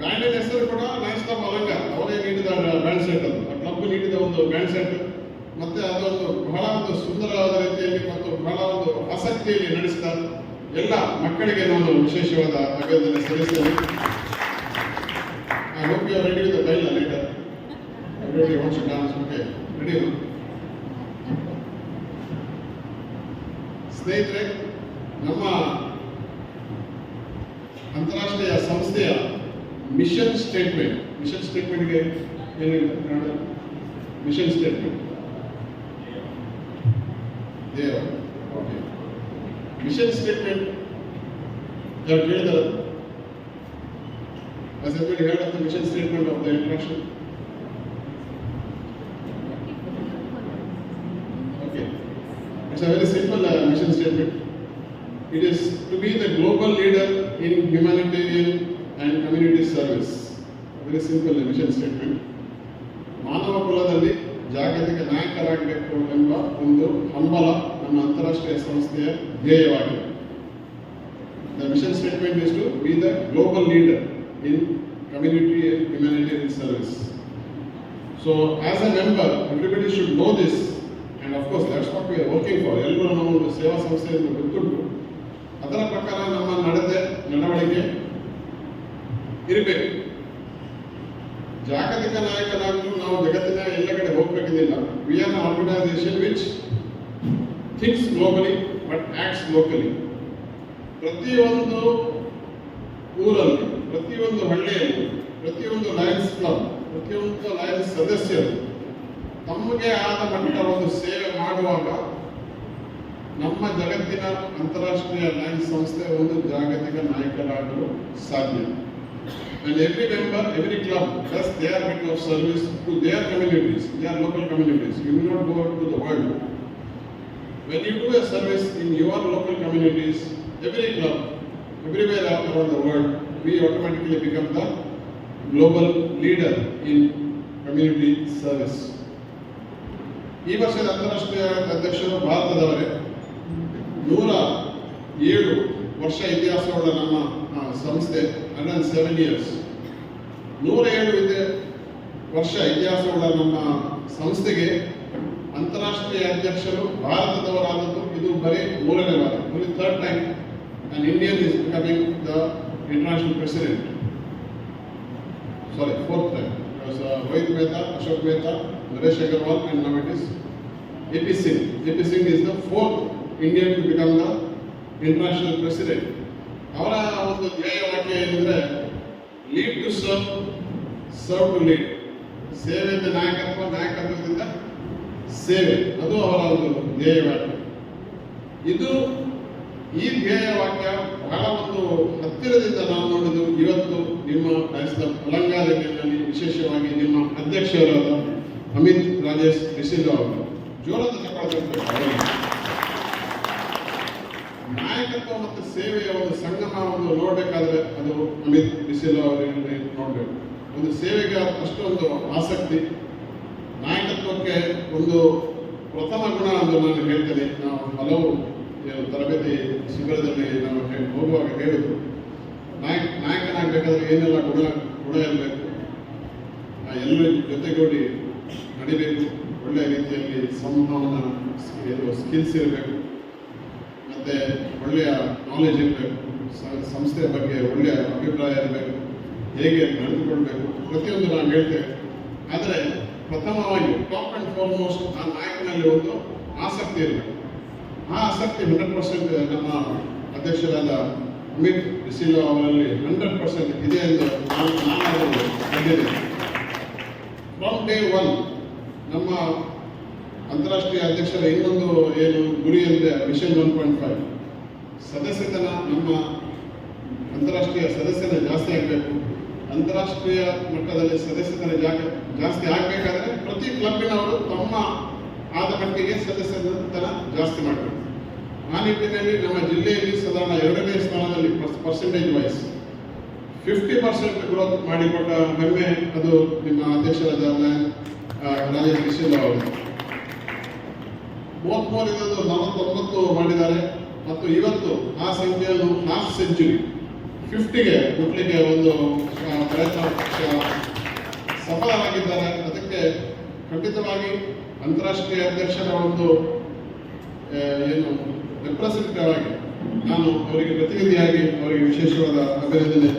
ಬ್ಯಾಂಡಿನ ಹೆಸರು ಕೂಡ ನೈಸ್ ಕ್ಲಬ್ ಅಲಂಕಾರ, ಅವರೇ ನೀಡಿದ ಬ್ಯಾಂಡ್ ಸೆಟ್, ಅದು ಆ ಕ್ಲಬ್ ನೀಡಿದ ಒಂದು ಬ್ಯಾಂಡ್ ಸೆಟ್. ಮತ್ತೆ ಅದೊಂದು ಬಹಳ ಒಂದು ಸುಂದರವಾದ ರೀತಿಯಲ್ಲಿ ಮತ್ತು ಬಹಳ ಒಂದು ಆಸಕ್ತಿಯಲ್ಲಿ ನಡೆಸಿದ ಎಲ್ಲ ಮಕ್ಕಳಿಗೆ ನಾನು ವಿಶೇಷವಾದ ಅಭಿನಂದನೆ ಸಲ್ಲಿಸ್ತೇನೆ. I hope you are ready with the bell later. Everybody wants to dance. Okay, ready? ಸ್ನೇಹಿತರೆ, ನಮ್ಮ ಅಂತಾರಾಷ್ಟ್ರೀಯ ಸಂಸ್ಥೆಯ ಮಿಷನ್ ಸ್ಟೇಟ್ಮೆಂಟ್ಗೆ ಏನಿಲ್ಲ ಕನ್ನಡ ಮಿಷನ್ ಸ್ಟೇಟ್ಮೆಂಟ್ ದೇವ. ಓಕೆ, ಮಿಷನ್ ಸ್ಟೇಟ್ಮೆಂಟ್ ಯಾರು ಕೇಳಿದಾರೆ? Has everybody heard of the mission statement of the introduction? Okay, it's a very simple mission statement. It is to be the global leader in humanitarian and community service. A very simple mission statement. ಮಾನವ ಕುಲದಲ್ಲಿ ಜಾಗತಿಕ ನಾಯಕರಾಗಬೇಕು ಎಂಬ ಒಂದು ಹಂಬಲ ನಮ್ಮ ಅಂತಾರಾಷ್ಟ್ರೀಯ ಸಂಸ್ಥೆಯ ಧ್ಯೇಯವಾಗಿದೆ. The mission statement is to be the global leader in community and humanitarian service. So as a member, everybody should know this, and of course that's what we are working for. ಎಲ್ಲರೂ ನಮ್ಮ ಒಂದು ಸೇವಾ ಸಂಸ್ಥೆಯನ್ನು ಗೊತ್ತುಂಟು. ಅದರ ಪ್ರಕಾರ ನಮ್ಮ ನಡವಳಿಕೆ ಇರಬೇಕು. ಜಾಗತಿಕ ನಾಯಕನಾಗಲು ನಾವು ಜಗತ್ತಿನ ಎಲ್ಲ ಕಡೆ ಹೋಗ್ಬೇಕಿಲ್ಲ. We are an organisation which thinks globally but acts locally. ಪ್ರತಿಯೊಂದು ಊರಲ್ಲಿ, ಪ್ರತಿಯೊಂದು ಹಳ್ಳಿಯಲ್ಲಿ, ಪ್ರತಿಯೊಂದು ಲಯನ್ಸ್ ಕ್ಲಬ್, ಪ್ರತಿಯೊಂದು ಲಯನ್ಸ್ ಸದಸ್ಯರು ತಮಗೆ ಆದ ಮಟ್ಟ ಒಂದು ಸೇವೆ ಮಾಡುವಾಗ ನಮ್ಮ ಜಗತ್ತಿನ ಅಂತಾರಾಷ್ಟ್ರೀಯ ಲಯನ್ಸ್ ಸಂಸ್ಥೆ ಒಂದು ಜಾಗತಿಕ ನಾಯಕರಾಗಲು ಸಾಧ್ಯ. And every member, every club does their bit of service to their communities, their local communities. You will not go out to the world. When you do a service in your local communities, every club, everywhere around the world, we automatically become the global leader in community service. ಈ ವರ್ಷದ ಅಂತಾರಾಷ್ಟ್ರೀಯ ಅಧ್ಯಕ್ಷರು ಭಾರತದವರೇ. 107 ವರ್ಷ ಇತಿಹಾಸವುಳ್ಳ ನಮ್ಮ ಸಂಸ್ಥೆ, 107 years. 107 ವರ್ಷ ಇತಿಹಾಸವುಳ್ಳ ನಮ್ಮ ಸಂಸ್ಥೆಗೆ ಅಂತಾರಾಷ್ಟ್ರೀಯ ಅಧ್ಯಕ್ಷರು ಭಾರತದವರಾದದ್ದು ಇದು ಬರೀ 3ನೇ ಬಾರಿ, only third time an Indian is becoming the international president. Sorry, 4th time. Because Rohit Mehta, Ashok Mehta, Naresh Agarwal, and now it is AP Singh. AP Singh is the 4th Indian to become the international president. ಅವರ ಒಂದು ಧ್ಯೇಯ ವಾಕ್ಯ ಏನಂದ್ರೆ lead to serve, serve to lead. ಸೇವೆಯಿಂದ ನಾಯಕತ್ವ, ನಾಯಕತ್ವದಿಂದ ಸೇವೆ, ಅದು ಅವರ ಒಂದು ಧ್ಯೇಯ ವಾಕ್ಯ. ಈ ಧ್ಯೇಯ ವಾಕ್ಯ ಬಹಳ ಒಂದು ಹತ್ತಿರದಿಂದ ನಾವು ನೋಡಿದ್ದು ಇವತ್ತು ನಿಮ್ಮ ಲಯನ್ಸ್ ಕ್ಲಬ್ ಅಲಂಗಾರದಲ್ಲಿ, ವಿಶೇಷವಾಗಿ ನಿಮ್ಮ ಅಧ್ಯಕ್ಷರಾದ ಅಮಿತ್ ರಾಜೇಶ್ ಡಿಸಿಲ್ವಾ ಅವರು. ಜೋರಾದ ಚಪ್ಪಾಳೆ. ನಾಯಕತ್ವ ಮತ್ತು ಸೇವೆಯ ಒಂದು ಸಂಗಮವನ್ನು ನೋಡಬೇಕಾದ್ರೆ ಅದು ಅಮಿತ್ ಡಿಸಿಲ್ವಾ ಅವರಿಗೆ ನೋಡಬೇಕು. ಒಂದು ಸೇವೆಗೆ ಅಷ್ಟೊಂದು ಆಸಕ್ತಿ, ನಾಯಕತ್ವಕ್ಕೆ ಒಂದು ಪ್ರಥಮ ಗುಣ ಎಂದು ನಾನು ಹೇಳ್ತೇನೆ. ನಾವು ಹಲವು ತರಬೇತಿ ಶಿಬಿರದಲ್ಲಿ ನಾವು ಹೋಗುವಾಗ ಹೇಳಿದ್ರು, ನಾಯಕನಾಗಬೇಕಾದ್ರೆ ಏನೆಲ್ಲ ಗುಣ ಇರಬೇಕು. ಎಲ್ಲರ ಜೊತೆಗೂಡಿ ನಡಿಬೇಕು, ಒಳ್ಳೆಯ ರೀತಿಯಲ್ಲಿ ಸಂವಹನ ಸ್ಕಿಲ್ಸ್ ಇರಬೇಕು, ಮತ್ತು ಒಳ್ಳೆಯ ನಾಲೆಜ್ ಇರಬೇಕು, ಸಂಸ್ಥೆಯ ಬಗ್ಗೆ ಒಳ್ಳೆಯ ಅಭಿಪ್ರಾಯ ಇರಬೇಕು, ಹೇಗೆ ನಡೆದುಕೊಳ್ಬೇಕು, ಪ್ರತಿಯೊಂದು ನಾವು ಹೇಳ್ತೇವೆ. ಆದರೆ ಪ್ರಥಮವಾಗಿ ಟಾಪ್ ಆ್ಯಂಡ್ ಫಾರ್ಮೋಸ್ಟ್ ಆ ನಾಯಕನಲ್ಲಿ ಒಂದು ಆಸಕ್ತಿ ಇರಬೇಕು. ಆ ಆಸಕ್ತಿ 100% ನಮ್ಮ ಅಧ್ಯಕ್ಷರಾದ ಅಮಿತ್ ಡಿಸಿಲ್ವಾ ಅವರಲ್ಲಿ 100% ಇದೆ ಎಂದು ನಾನು ಕಂಡಿದ್ದೇನೆ. ಫ್ರಮ್ ಡೇ 1 ನಮ್ಮ ಅಂತಾರಾಷ್ಟ್ರೀಯ ಅಧ್ಯಕ್ಷರ ಇನ್ನೊಂದು ಏನು ಗುರಿ ಅಂದರೆ ಮಿಷನ್ 1.5 ಸದಸ್ಯತನ. ನಮ್ಮ ಅಂತಾರಾಷ್ಟ್ರೀಯ ಸದಸ್ಯನ ಜಾಸ್ತಿ ಆಗಬೇಕು. ಅಂತಾರಾಷ್ಟ್ರೀಯ ಮಟ್ಟದಲ್ಲಿ ಸದಸ್ಯತನ ಜಾಸ್ತಿ ಆಗಬೇಕಾದ್ರೆ ಪ್ರತಿ ಕ್ಲಬ್ಬಿನವರು ತಮ್ಮ ಆದ ಮಟ್ಟಿಗೆ ಸದಸ್ಯತನ ಜಾಸ್ತಿ ಮಾಡಬೇಕು. ಆ ನಿಟ್ಟಿನಲ್ಲಿ ನಮ್ಮ ಜಿಲ್ಲೆಯಲ್ಲಿ ಸಾಧಾರಣ 2ನೇ ಸ್ಥಾನದಲ್ಲಿ ಪರ್ಸೆಂಟೇಜ್ ವೈಸ್ 50% ಗ್ರೋತ್ ಮಾಡಿಕೊಟ್ಟ ಹೆಮ್ಮೆ ಅದು ನಿಮ್ಮ ಅಧ್ಯಕ್ಷರಾದ ರಾಜೇಶ್ ಡಿಸಿಲ್ವಾ ಅವರು. 49 ಮಾಡಿದ್ದಾರೆ ಮತ್ತು ಇವತ್ತು ಆ ಸಂಖ್ಯೆಯನ್ನು ಹಾಫ್ ಸೆಂಚುರಿ 50ಗೆ ಮುಟ್ಲಿಕ್ಕೆ ಒಂದು ಪ್ರಯತ್ನ ಸಫಲರಾಗಿದ್ದಾರೆ. ಅದಕ್ಕೆ ಖಂಡಿತವಾಗಿ ಅಂತಾರಾಷ್ಟ್ರೀಯ ಅಧ್ಯಕ್ಷರ ಒಂದು ಏನು ರೆಪ್ರೆಸೆಂಟೇಟಿವ್ ಆಗಿ ನಾನು ಅವರಿಗೆ ಪ್ರತಿನಿಧಿಯಾಗಿ ಅವರಿಗೆ ವಿಶೇಷವಾದ ಅಭಿನಂದನೆ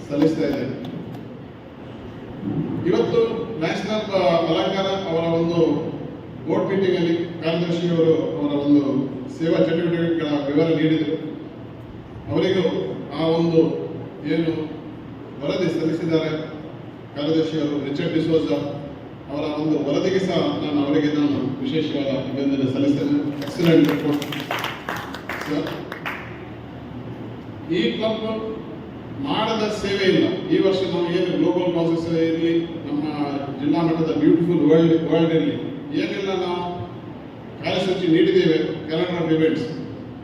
ಸಲ್ಲಿಸ್ತಾ ಇದ್ದೇನೆ. ಇವತ್ತು ಲಯನ್ಸ್ ಕ್ಲಬ್ ಅಲಂಕಾರ ಅವರ ಒಂದು ಬೋರ್ಡ್ ಮೀಟಿಂಗ್ ಅಲ್ಲಿ ಕಾರ್ಯದರ್ಶಿಯವರು ಅವರ ಒಂದು ಸೇವಾ ಚಟುವಟಿಕೆಗಳ ವಿವರ ನೀಡಿದರು. ಅವರಿಗೂ ಆ ಒಂದು ಏನು ವರದಿ ಸಲ್ಲಿಸಿದ್ದಾರೆ ಕಾರ್ಯದರ್ಶಿಯವರು ರಿಚರ್ಡ್ ಡಿಸೋಜ ಅವರ ಒಂದು ವರದಿಗೆ ಸಹ ಅವರಿಗೆ ನಾನು ವಿಶೇಷವಾದ ಅಭಿನಂದನೆ ಸಲ್ಲಿಸ್ತೇನೆ. Excellent report sir. ಈ ಕ್ಲಬ್ ಮಾಡದ ಸೇವೆ ಇಲ್ಲ. ಈ ವರ್ಷ ನಾವು ಏನು ಗ್ಲೋಬಲ್ ಕಾಸಸ್ ಇರಲಿ, ನಮ್ಮ ಜಿಲ್ಲಾ ಮಟ್ಟದ ಬ್ಯೂಟಿಫುಲ್ ವರ್ಲ್ಡ್ ಇರಲಿ, ಏನೆಲ್ಲ ನಾವು ಕಾರ್ಯಸೂಚಿ ನೀಡಿದ್ದೇವೆ, ಕ್ಯಾಲೆಂಡರ್ ಆಫ್ ಇವೆಂಟ್ಸ್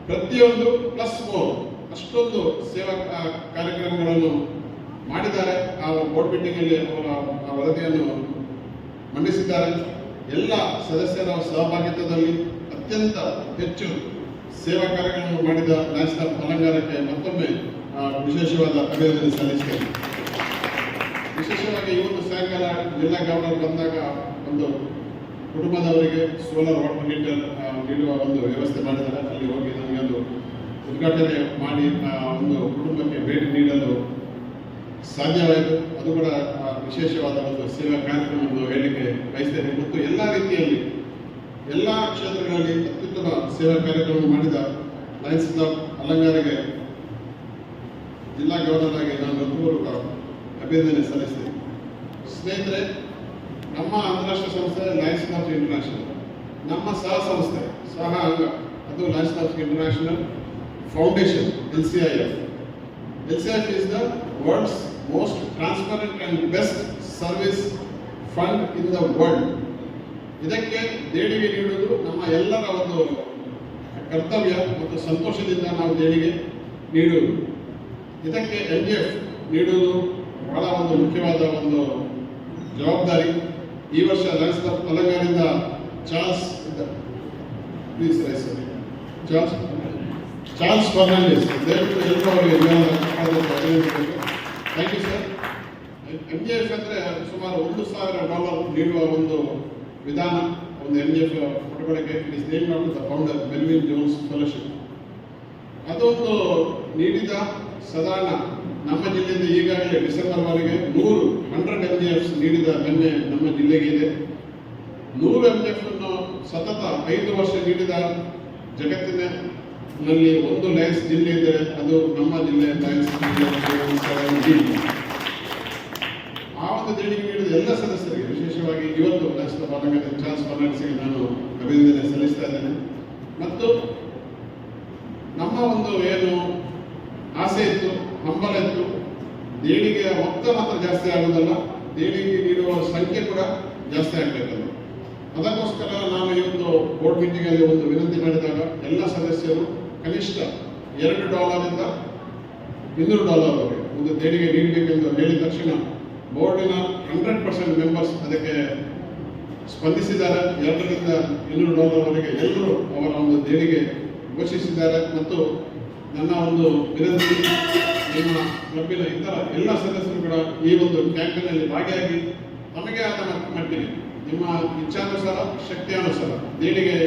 ಪ್ರತಿಯೊಂದು +4 ಅಷ್ಟೊಂದು ಸೇವಾ ಕಾರ್ಯಕ್ರಮಗಳನ್ನು ಮಾಡಿದ್ದಾರೆ. ಆ ಬೋರ್ಡ್ ಮೀಟಿಂಗ್ ಅಲ್ಲಿ ಅವರ ವರದಿಯನ್ನು ಮಂಡಿಸಿದ್ದಾರೆ. ಎಲ್ಲ ಸದಸ್ಯರ ಸಹಭಾಗಿತ್ವದಲ್ಲಿ ಅತ್ಯಂತ ಹೆಚ್ಚು ಸೇವಾ ಕಾರ್ಯಕ್ರಮ ಮಾಡಿದ ಲಯನ್ಸ್ ಕ್ಲಬ್ ಅಲಂಕಾರಕ್ಕೆ ಮತ್ತೊಮ್ಮೆ ವಿಶೇಷವಾದ ಅಭಿನಂದನೆ ಸಲ್ಲಿಸ್ತೇನೆ. ವಿಶೇಷವಾಗಿ ಇವತ್ತು ಸಾಯಂಕಾಲ ಜಿಲ್ಲಾ ಗವರ್ನರ್ ಬಂದಾಗ ಒಂದು ಕುಟುಂಬದವರಿಗೆ ಸೋಲಾರ್ ವಾಟರ್ ಹೀಟರ್ ನೀಡುವ ಒಂದು ವ್ಯವಸ್ಥೆ ಮಾಡಿದ್ದಾರೆ. ಅಲ್ಲಿ ಹೋಗಿ ನನಗೆ ಒಂದು ಉದ್ಘಾಟನೆ ಮಾಡಿ ಒಂದು ಕುಟುಂಬಕ್ಕೆ ಭೇಟಿ ನೀಡಲು ಸಾಧ್ಯವಾಯಿತು. ಅದು ಕೂಡ ವಿಶೇಷವಾದ ಒಂದು ಸೇವಾ ಕಾರ್ಯಕ್ರಮವನ್ನು ಹೇಳಲಿಕ್ಕೆ ಬಯಸ್ತೇನೆ. ಮತ್ತು ಎಲ್ಲ ರೀತಿಯಲ್ಲಿ ಎಲ್ಲ ಕ್ಷೇತ್ರಗಳಲ್ಲಿ ಅತ್ಯುತ್ತಮ ಸೇವಾ ಕಾರ್ಯಕ್ರಮ ಮಾಡಿದ ಲಯನ್ಸ್ ಕ್ಲಬ್ ಅಲಂಗಾರಿಗೆ ಜಿಲ್ಲಾ ಗವರ್ನರ್ ಆಗಿ ನಾನು ಹೃತ್ಪೂರ್ವಕ ಅಭಿನಂದನೆ ಸಲ್ಲಿಸ್ತೇನೆ. ಸ್ನೇಹಿತರೆ, ನಮ್ಮ ಅಂತಾರಾಷ್ಟ್ರೀಯ ಸಂಸ್ಥೆ ಲಯನ್ಸ್ ಕ್ಲಬ್ ಇಂಟರ್ನ್ಯಾಷನಲ್, ನಮ್ಮ ಸಹ ಸಂಸ್ಥೆ ಸಹ ಅಂಗ ಅದು Lions club international foundation LCIF. LCIF is the world's most transparent and best service fund in the world. ಇದಕ್ಕೆ ದೇಣಿಗೆ ನೀಡುವುದು ನಮ್ಮ ಎಲ್ಲರ ಒಂದು ಕರ್ತವ್ಯ ಮತ್ತು ಸಂತೋಷದಿಂದ ನಾವು ದೇಣಿಗೆ ನೀಡುವುದು. ಇದಕ್ಕೆ MGF ನೀಡುವುದು ಬಹಳ ಒಂದು ಮುಖ್ಯವಾದ ಒಂದು ಜವಾಬ್ದಾರಿ. ಈ ವರ್ಷ ಲಯನ್ಸ್ ಕ್ಲಬ್ ಅಲಂಗಾರಿಂದ ಚಾರ್ಲ್ಸ್ ಫರ್ನಾಂಡಿಸ್ ದಯವಿಟ್ಟು ಎಲ್ಲರೂ ಅವರಿಗೆ ಥ್ಯಾಂಕ್ ಯು ಸರ್. MGF ಅಂದರೆ ಸುಮಾರು $1,000 ನೀಡುವ ಒಂದು ವಿಧಾನ, ಒಂದು MGF ಪುಟಬಳಕೆ. It is named after the founder Melvin Jones fellowship. ಅದೊಂದು ನೀಡಿದ ಸಾಧಾರಣ ನಮ್ಮ ಜಿಲ್ಲೆಯಿಂದ ಈಗಾಗಲೇ ಡಿಸೆಂಬರ್ವರೆಗೆ 100 MGFs ನೀಡಿದ ಹೆಮ್ಮೆ ನಮ್ಮ ಜಿಲ್ಲೆಗೆ ಇದೆ. 100 MGF ಅನ್ನು ಸತತ 5 ವರ್ಷ ನೀಡಿದ ಜಗತ್ತಿನಲ್ಲಿ ಒಂದು ಲಯನ್ಸ್ ಜಿಲ್ಲೆ ಇದ್ದರೆ ಅದು ನಮ್ಮ ಜಿಲ್ಲೆ ಲಯನ್ಸ್ ಜಿಲ್ಲೆ. ಆ ಒಂದು ದೇಣಿಗೆ ನೀಡಿದ ಎಲ್ಲ ಸದಸ್ಯರಿಗೆ, ವಿಶೇಷವಾಗಿ ಇವತ್ತು ಲಯನ್ಸ್ ಕ್ಲಬ್ ಅಲಂಗಾರ ಚಾರ್ಲ್ಸ್ ಫರ್ನಾಂಡಿಸ್ಗೆ ನಾನು ಅಭಿನಂದನೆ ಸಲ್ಲಿಸ್ತಾ ಇದ್ದೇನೆ. ಮತ್ತು ನಮ್ಮ ಒಂದು ಏನು ಆಸೆ ಇತ್ತು, ಹಂಬಲ ಇತ್ತು, ದೇಣಿಗೆಯ ಮೊತ್ತ ಮಾತ್ರ ಜಾಸ್ತಿ ಆಗುವುದಲ್ಲ, ದೇಣಿಗೆ ನೀಡುವ ಸಂಖ್ಯೆ ಕೂಡ ಜಾಸ್ತಿ ಆಗಬೇಕಲ್ಲ. ಅದಕ್ಕೋಸ್ಕರ ನಾನು ಇವತ್ತು ಬೋರ್ಡ್ ಮೀಟಿಂಗ್ ಅಲ್ಲಿ ಒಂದು ವಿನಂತಿ ಮಾಡಿದಾಗ ಎಲ್ಲ ಸದಸ್ಯರು ಕನಿಷ್ಠ $2 ಇಂದ $200 ಒಂದು ದೇಣಿಗೆ ನೀಡಬೇಕೆಂದು ಹೇಳಿದ ತಕ್ಷಣ ಬೋರ್ಡಿನ 100% ಮೆಂಬರ್ಸ್ ಅದಕ್ಕೆ ಸ್ಪಂದಿಸಿದ್ದಾರೆ. $2 ರಿಂದ $200 ಎಲ್ಲರೂ ಅವರ ಒಂದು ದೇಣಿಗೆ ಘೋಷಿಸಿದ್ದಾರೆ. ಮತ್ತು ನನ್ನ ಒಂದು ವಿನಂತಿ, ನಿಮ್ಮ ಕ್ಲಬ್ಬಿನ ಇತರ ಎಲ್ಲ ಸದಸ್ಯರು ಕೂಡ ಈ ಒಂದು ಕ್ಯಾಂಪೇನಲ್ಲಿ ಭಾಗಿಯಾಗಿ ತಮಗೆ ಆದ ಮಟ್ಟಿಗೆ ನಿಮ್ಮ ಇಚ್ಛಾನುಸಾರ, ಶಕ್ತಿಯಾನುಸಾರ ದೇಣಿಗೆ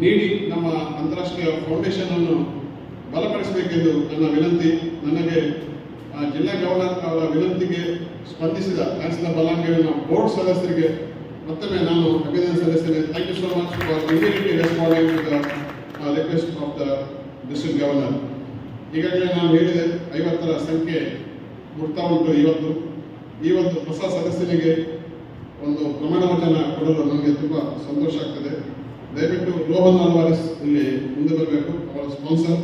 ನೀಡಿ ನಮ್ಮ ಅಂತಾರಾಷ್ಟ್ರೀಯ ಫೌಂಡೇಶನ್ ಅನ್ನು ಬಲಪಡಿಸಬೇಕೆಂದು ನನ್ನ ವಿನಂತಿ. ನನಗೆ ಜಿಲ್ಲಾ ಗವರ್ನರ್ ಅವರ ವಿನಂತಿಗೆ ಸ್ಪಂದಿಸಿದ ಲಯನ್ಸ್ ಕ್ಲಬ್ ಅಲಂಗಾರಿನ ಬೋರ್ಡ್ ಸದಸ್ಯರಿಗೆ ಮತ್ತೊಮ್ಮೆ ನಾನು ಅಭಿನಂದನೆ ಸಲ್ಲಿಸ್ತೇನೆ. Thank you so much for immediately responding to the request of the district governor. ಈಗಾಗಲೇ ನಾನು ಹೇಳಿದೆ 50ರ ಸಂಖ್ಯೆ ಮುಟ್ತಾ ಉಂಟು. ಇವತ್ತು ಹೊಸ ಸದಸ್ಯನಿಗೆ ಒಂದು ಪ್ರಮಾಣ ವಚನ ಕೊಡಲು ನನಗೆ ತುಂಬ ಸಂತೋಷ ಆಗ್ತದೆ. ದಯವಿಟ್ಟು ರೋಹನ್ ಅಲ್ವಾರಿಸ್ ಇಲ್ಲಿ ಮುಂದೆ ಬರಬೇಕು. ಅವರ ಸ್ಪಾನ್ಸರ್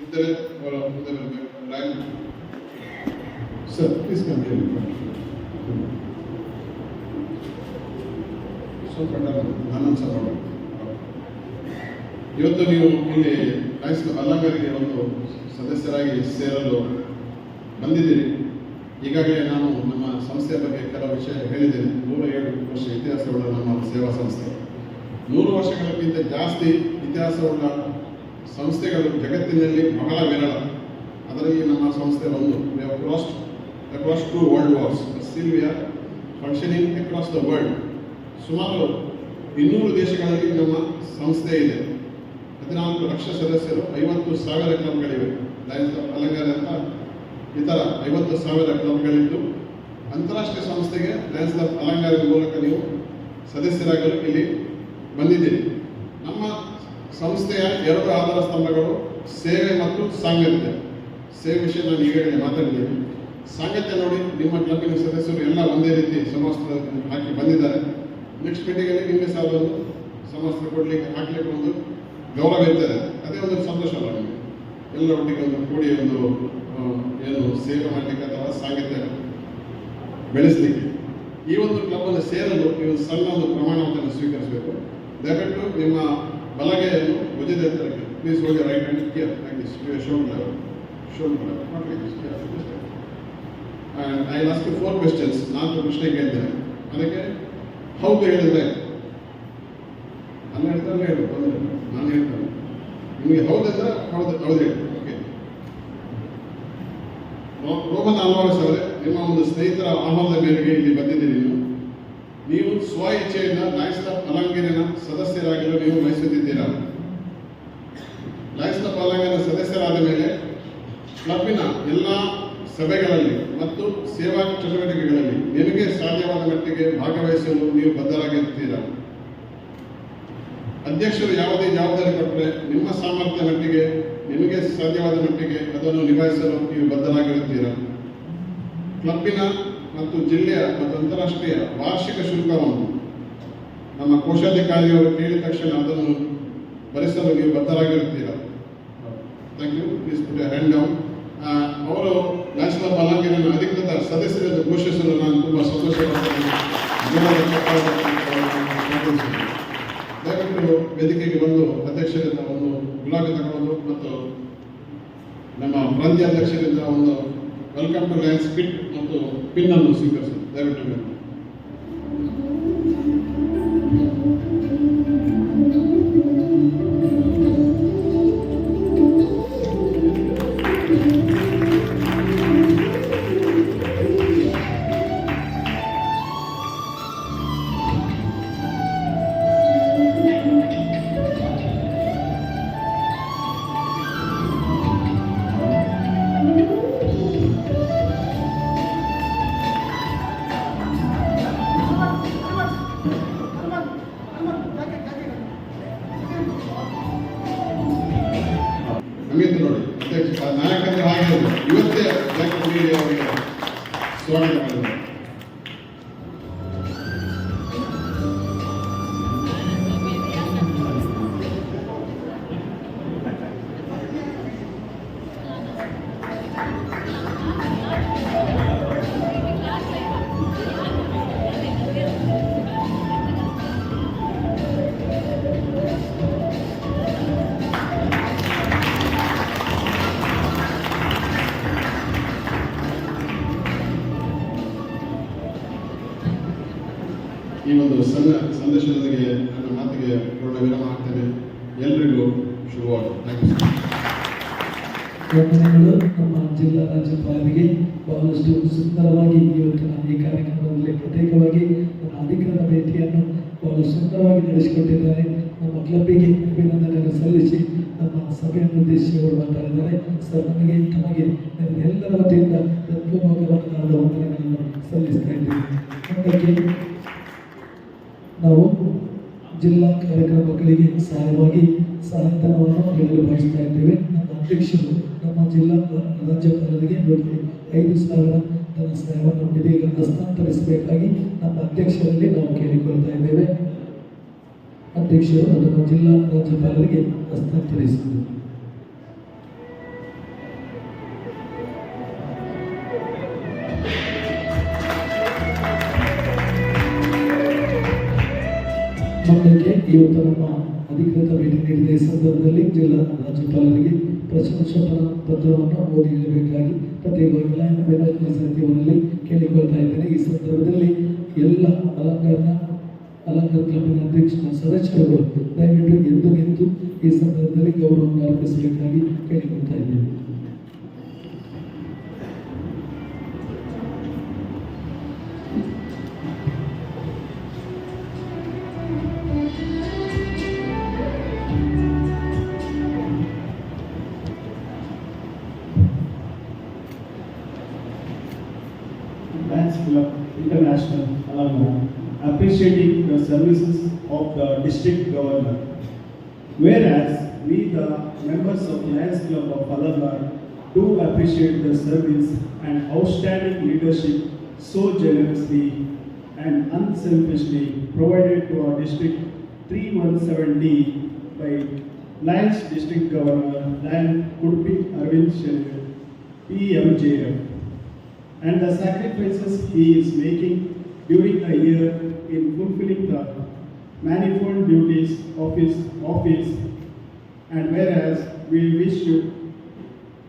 ಇದ್ದರೆ ಅವರ ಮುಂದೆ ಬರಬೇಕು. Sir please come here. Anand sir ಅವರು ಇವತ್ತು ನೀವು ಇಲ್ಲಿ ಲಯನ್ಸ್ ಕ್ಲಬ್ ಅಲಂಗಾರಿಗೆ ಒಂದು ಸದಸ್ಯರಾಗಿ ಸೇರಲು ಬಂದಿದ್ದೀರಿ. ಈಗಾಗಲೇ ನಾನು ನಮ್ಮ ಸಂಸ್ಥೆಯ ಬಗ್ಗೆ ಕೆಲವು ವಿಷಯ ಹೇಳಿದ್ದೇನೆ. 107 ವರ್ಷ ಇತಿಹಾಸವುಳ್ಳ ನಮ್ಮ ಸೇವಾ ಸಂಸ್ಥೆ. 100 ವರ್ಷಗಳಕ್ಕಿಂತ ಜಾಸ್ತಿ ಇತಿಹಾಸವುಳ್ಳ ಸಂಸ್ಥೆಗಳು ಜಗತ್ತಿನಲ್ಲಿ ಬಹಳ ವಿರಳ. ಅದರಲ್ಲಿ ನಮ್ಮ ಸಂಸ್ಥೆ ಒಂದು. We have crossed across 2 world wars. Still we are functioning across the world. ಸುಮಾರು 200 ದೇಶಗಳಲ್ಲಿ ನಮ್ಮ ಸಂಸ್ಥೆ ಇದೆ. 14 ಲಕ್ಷ ಸದಸ್ಯರು, 50,000 ಕ್ಲಬ್ಗಳಿವೆ. ಲಯನ್ಸ್ ಕ್ಲಬ್ ಅಲಂಗಾರ ಅಂತ ಇತರ 50,000 ಕ್ಲಬ್ಗಳಿದ್ದು ಅಂತಾರಾಷ್ಟ್ರೀಯ ಸಂಸ್ಥೆಗೆ ಲಯನ್ಸ್ ಕ್ಲಬ್ ಅಲಂಗಾರದ ಮೂಲಕ ನೀವು ಸದಸ್ಯರಾಗಲು ಇಲ್ಲಿ ಬಂದಿದ್ದೀರಿ. ನಮ್ಮ ಸಂಸ್ಥೆಯ 2 ಆಧಾರ ಸ್ತಂಭಗಳು ಸೇವೆ ಮತ್ತು ಸಾಂಗತ್ಯ. ಸೇವೆ ವಿಷಯ ನಾನು ಈಗಾಗಲೇ ಮಾತಾಡಿದ್ದೇನೆ. ಸಾಂಗತ್ಯ ನೋಡಿ, ನಿಮ್ಮ ಕ್ಲಬ್ಬಿನ ಸದಸ್ಯರು ಎಲ್ಲ ಒಂದೇ ರೀತಿ ಸಮವಸ್ತ್ರ ಹಾಕಿ ಬಂದಿದ್ದಾರೆ. ನೆಕ್ಸ್ಟ್ ಮೀಟಿಂಗಲ್ಲಿ ನಿಮಗೆ ಸಹ ಒಂದು ಸಮವಸ್ತ್ರ ಕೊಡಲಿಕ್ಕೆ ಹಾಕಲಿಕ್ಕೆ ಒಂದು ಗೌರವ ಇರ್ತದೆ. ಅದೇ ಒಂದು ಸಂತೋಷ ಅಲ್ಲ ನಿಮಗೆ. ಎಲ್ಲ ಒಟ್ಟಿಗೆ ಒಂದು ಕೂಡಿ ಒಂದು ಏನು ಸೇವೆ ಮಾಡಲಿಕ್ಕೆ ಅಥವಾ ಸಾಂಗತ್ಯ ಬೆಳೆಸಲಿಕ್ಕೆ ಈ ಒಂದು ಕ್ಲಬ್ಬನ್ನು ಸೇರಲು ನೀವು ಸಣ್ಣ ಒಂದು ಪ್ರಮಾಣವನ್ನು ಸ್ವೀಕರಿಸಬೇಕು. ದಯವಿಟ್ಟು ನಿಮ್ಮ ಬಲಗೈಯನ್ನು ಭುಜದ ಎತ್ತರಕ್ಕೆ ಪ್ಲೀಸ್ ಹೋಗಿ right hand care like this shoulder not like this. I ask you 4 questions. 4 ಪ್ರಶ್ನೆ ಕೇಳ್ತೇನೆ. ಅದಕ್ಕೆ ಹೌದು ಹೇಳಿದ್ರೆ ಅಲ್ಲ ಹೇಳ್ತಾರೆ, ಹೇಳು ತೊಂದರೆ, ನಾನು ಹೇಳ್ತೇನೆ. ನಿಮಗೆ ಹೌದಂದ್ರೆ ಹೌದು ಹೇಳಿ. ಓಕೆ. ರೋಹನ್ ಅಲ್ವಾರಿಸ್ ಅವರೇ, ನಿಮ್ಮ ಒಂದು ಸ್ನೇಹಿತರ ಆಹ್ವಾನದ ಮೇರೆಗೆ ಇಲ್ಲಿ ಬಂದಿದ್ದೀರಿ. ನೀವು ಸ್ವ ಇಚ್ಛೆಯಿಂದ ಲಯನ್ಸ್ ಕ್ಲಬ್ ಅಲಂಗಾರಿನ ಸದಸ್ಯರಾಗಲು ನೀವು ಬಯಸುತ್ತಿದ್ದೀರಾ? ಲಯನ್ಸ್ ಕ್ಲಬ್ ಅಲಂಗಾರಿನ ಸದಸ್ಯರಾದ ಮೇಲೆ ಕ್ಲಬ್ಬಿನ ಎಲ್ಲ ಸಭೆಗಳಲ್ಲಿ ಮತ್ತು ಮತ್ತು ಸೇವಾ ಚಟುವಟಿಕೆಗಳಲ್ಲಿ ನಿಮಗೆ ಸಾಧ್ಯವಾದ ಮಟ್ಟಿಗೆ ಭಾಗವಹಿಸಲು ನೀವು ಬದ್ಧರಾಗಿರುತ್ತೀರಾ? ಅಧ್ಯಕ್ಷರು ಯಾವುದೇ ಜವಾಬ್ದಾರಿ ಕೊಟ್ಟರೆ ನಿಮ್ಮ ಸಾಮರ್ಥ್ಯ ಮಟ್ಟಿಗೆ ನಿಮಗೆ ಸಾಧ್ಯವಾದ ಮಟ್ಟಿಗೆ ಅದನ್ನು ನಿಭಾಯಿಸಲು ನೀವು ಬದ್ಧರಾಗಿರುತ್ತೀರಾ? ಕ್ಲಬ್ಬಿನ ಮತ್ತು ಜಿಲ್ಲೆಯ ಮತ್ತು ಅಂತಾರಾಷ್ಟ್ರೀಯ ವಾರ್ಷಿಕ ಶುಲ್ಕವನ್ನು ನಮ್ಮ ಕೋಶಾಧಿಕಾರಿಯವರು ಕೇಳಿದ ತಕ್ಷಣ ಅದನ್ನು ಭರಿಸಲು ನೀವು ಬದ್ಧರಾಗಿರುತ್ತೀರಾ? Thank you. Please put hand down. ಅವರು ನ್ಯಾಷನಲ್ ಬಲಾಂಗೀರನ ಅಧಿಕೃತ ಸದಸ್ಯರೆಂದು ಘೋಷಿಸಲು ನಾನು ತುಂಬ ಸಂತೋಷಪಡ್ತೇನೆ. ದಯವಿಟ್ಟು ವೇದಿಕೆಗೆ ಬಂದು ಅಧ್ಯಕ್ಷರಿಂದ ಒಂದು ಗುಲಾಬಿ ತಗೊಳ್ಳೋದು ಮತ್ತು ನಮ್ಮ ಪ್ರಾಂತ್ಯ ಅಧ್ಯಕ್ಷರಿಂದ ಒಂದು ವೆಲ್ಕಮ್ ಟು ಲಯನ್ಸ್ ಕಿಟ್ ಮತ್ತು ಪಿನ್ ಅನ್ನು ಸ್ವೀಕರಿಸಲು ದಯವಿಟ್ಟು ಅಮಿತ್ ನೋಡಿ ಅಧ್ಯಕ್ಷ ನಾಯಕರು ಹಾಗೆ ಇವತ್ತೇ ಅವರಿಗೆ ಸ್ವಾಗತ ಮಾಡಿದ್ದಾರೆ. ಈ ಒಂದು ಸಣ್ಣ ಸಂದೇಶದೊಂದಿಗೆ ನನ್ನ ಮಾತಿಗೆ ಪೂರ್ಣ ವಿರಾಮ ಹಾಕ್ತೇನೆ. ಎಲ್ಲರಿಗೂ ಶುಭವಾಗಲಿ. Thank you. ವಂದನೆಗಳು ನಮ್ಮ ಜಿಲ್ಲಾ ರಾಜ್ಯಪಾಲರಿಗೆ. ಬಹಳಷ್ಟು ಸುಂದರವಾಗಿ ಇವತ್ತಿನ ಈ ಕಾರ್ಯಕ್ರಮದಲ್ಲಿ ಪ್ರತ್ಯೇಕವಾಗಿ ನನ್ನ ಅಧಿಕೃತ ಭೇಟಿಯನ್ನು ಬಹಳ ಸುಂದರವಾಗಿ ನಡೆಸಿಕೊಟ್ಟಿದ್ದಾರೆ. ನಮ್ಮ ಕ್ಲಬ್ಬಿಗೆ ಅಭಿನಂದನೆಯನ್ನು ಸಲ್ಲಿಸಿ ನಮ್ಮ ಸಭೆಯನ್ನು ಉದ್ದೇಶಿಸಿ ಅವರು ಮಾತಾಡಿದ್ದಾರೆ. ಸರ್, ನಮಗೆ ತಮಗೆ ಎಲ್ಲರ ವತಿಯಿಂದ ಹೃತ್ಪೂರ್ವಕವಾದ ವಂದನೆಗಳನ್ನು ಸಲ್ಲಿಸ್ತಾ ಇದ್ದೇವೆ. ಮುಂದಕ್ಕೆ ನಾವು ಜಿಲ್ಲಾ ಕಾರ್ಯಕ್ರಮಗಳಿಗೆ ಸಹಾಯಧನವನ್ನು ನೀಡಲು ಬಯಸ್ತಾ ಇದ್ದೇವೆ. ನಮ್ಮ ಅಧ್ಯಕ್ಷರು ನಮ್ಮ ಜಿಲ್ಲಾ ರಾಜ್ಯಪಾಲರಿಗೆ 5,000 ಧನ ಸಹಾಯವನ್ನು ಇದೀಗ ಹಸ್ತಾಂತರಿಸಬೇಕಾಗಿ ನಮ್ಮ ಅಧ್ಯಕ್ಷರಲ್ಲಿ ನಾವು ಕೇಳಿಕೊಳ್ತಾ ಇದ್ದೇವೆ. ಅಧ್ಯಕ್ಷರು ಅದನ್ನು ಜಿಲ್ಲಾ ರಾಜ್ಯಪಾಲರಿಗೆ ಹಸ್ತಾಂತರಿಸಿದರು. ಮುಂದಕ್ಕೆ ಇವತ್ತು ನಮ್ಮ ಅಧಿಕೃತ ಭೇಟಿ ನೀಡಿದ ಈ ಸಂದರ್ಭದಲ್ಲಿ ಜಿಲ್ಲಾ ರಾಜ್ಯಪಾಲರಿಗೆ ಪ್ರಶಂಸಾ ಪತ್ರವನ್ನು ಓದಿರಬೇಕಾಗಿ ಪ್ರತ್ಯೇಕವಾಗಿ ಲಯನ್ ಬೆನರ್ಜಿ ಸಮಿತಿಯವರಲ್ಲಿ ಕೇಳಿಕೊಳ್ತಾ ಇದ್ದೇನೆ. ಈ ಸಂದರ್ಭದಲ್ಲಿ ಎಲ್ಲ ಅಲಂಕಾರ ಕ್ಲಬ್ಬಿನ ಅಧ್ಯಕ್ಷ ಸದಸ್ಯರುಗಳು ದಯವಿಟ್ಟು ಎದ್ದು ನಿಂತು ಈ ಸಂದರ್ಭದಲ್ಲಿ ಗೌರವವನ್ನು ಅರ್ಪಿಸಬೇಕಾಗಿ ಕೇಳಿಕೊಳ್ತಾ ಇದ್ದೇವೆ. Lions Club International, Alangar, appreciating the services of the district governor. Whereas we, the members of Lions Club of Alangar, do appreciate the service and outstanding leadership so generously and unselfishly provided to our district 3170 by Lions District Governor Lion Kudpi Arvind Sharif, PMJF. And the sacrifices he is making during a year in fulfilling the manifold duties of his office. And whereas we wish to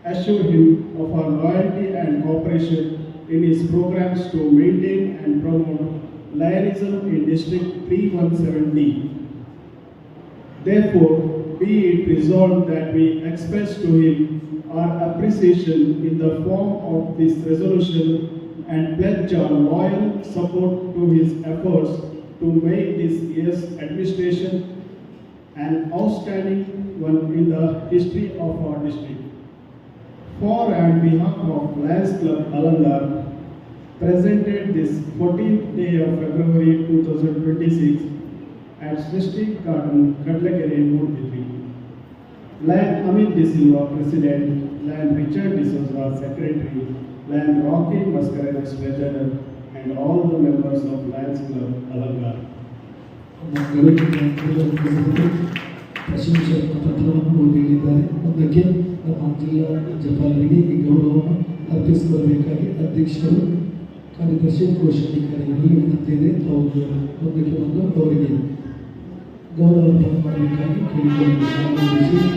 assure him of our loyalty and cooperation in his programs to maintain and promote Lionism in District 3170. Therefore, be it resolved that we express to him our appreciation in the form of this resolution and pledge our loyal support to his efforts to make this year's administration an outstanding one in the history of our district. For and behalf of Lions Club Alangar, presented this 14th day of February 2026 at Srishti Garden, Kadlakere, Murthy. Lion Amit De Silva, President, Lion Richard De Souza, Secretary, Lion Rocky Mascarenas, Treasurer, and all the members of Lions Club, Alangar. ಪ್ರಶಂಸೆ ಪತ್ರವನ್ನು ಓದಿದ್ದಾರೆ. ಅದಕ್ಕೆ ನಮ್ಮ ಜಿಲ್ಲಾ ಜಪಾಲರಿಗೆ ಈ ಗೌರವವನ್ನು ಅರ್ಪಿಸಬರಬೇಕಾಗಿ ಅಧ್ಯಕ್ಷರು ಕಾರ್ಯದರ್ಶಿ ಕೋಶಾಧಿಕಾರಿಗಳಲ್ಲಿ ವಿನಂತಿ ಇದೆ. ತಾವು ಮುಂದಕ್ಕೆ ಬಂದು ಅವರಿಗೆ ಗೌರವ ಮಾಡಬೇಕಾಗಿ ಕೇಳಿಕೊಳ್ಳುತ್ತೇನೆ.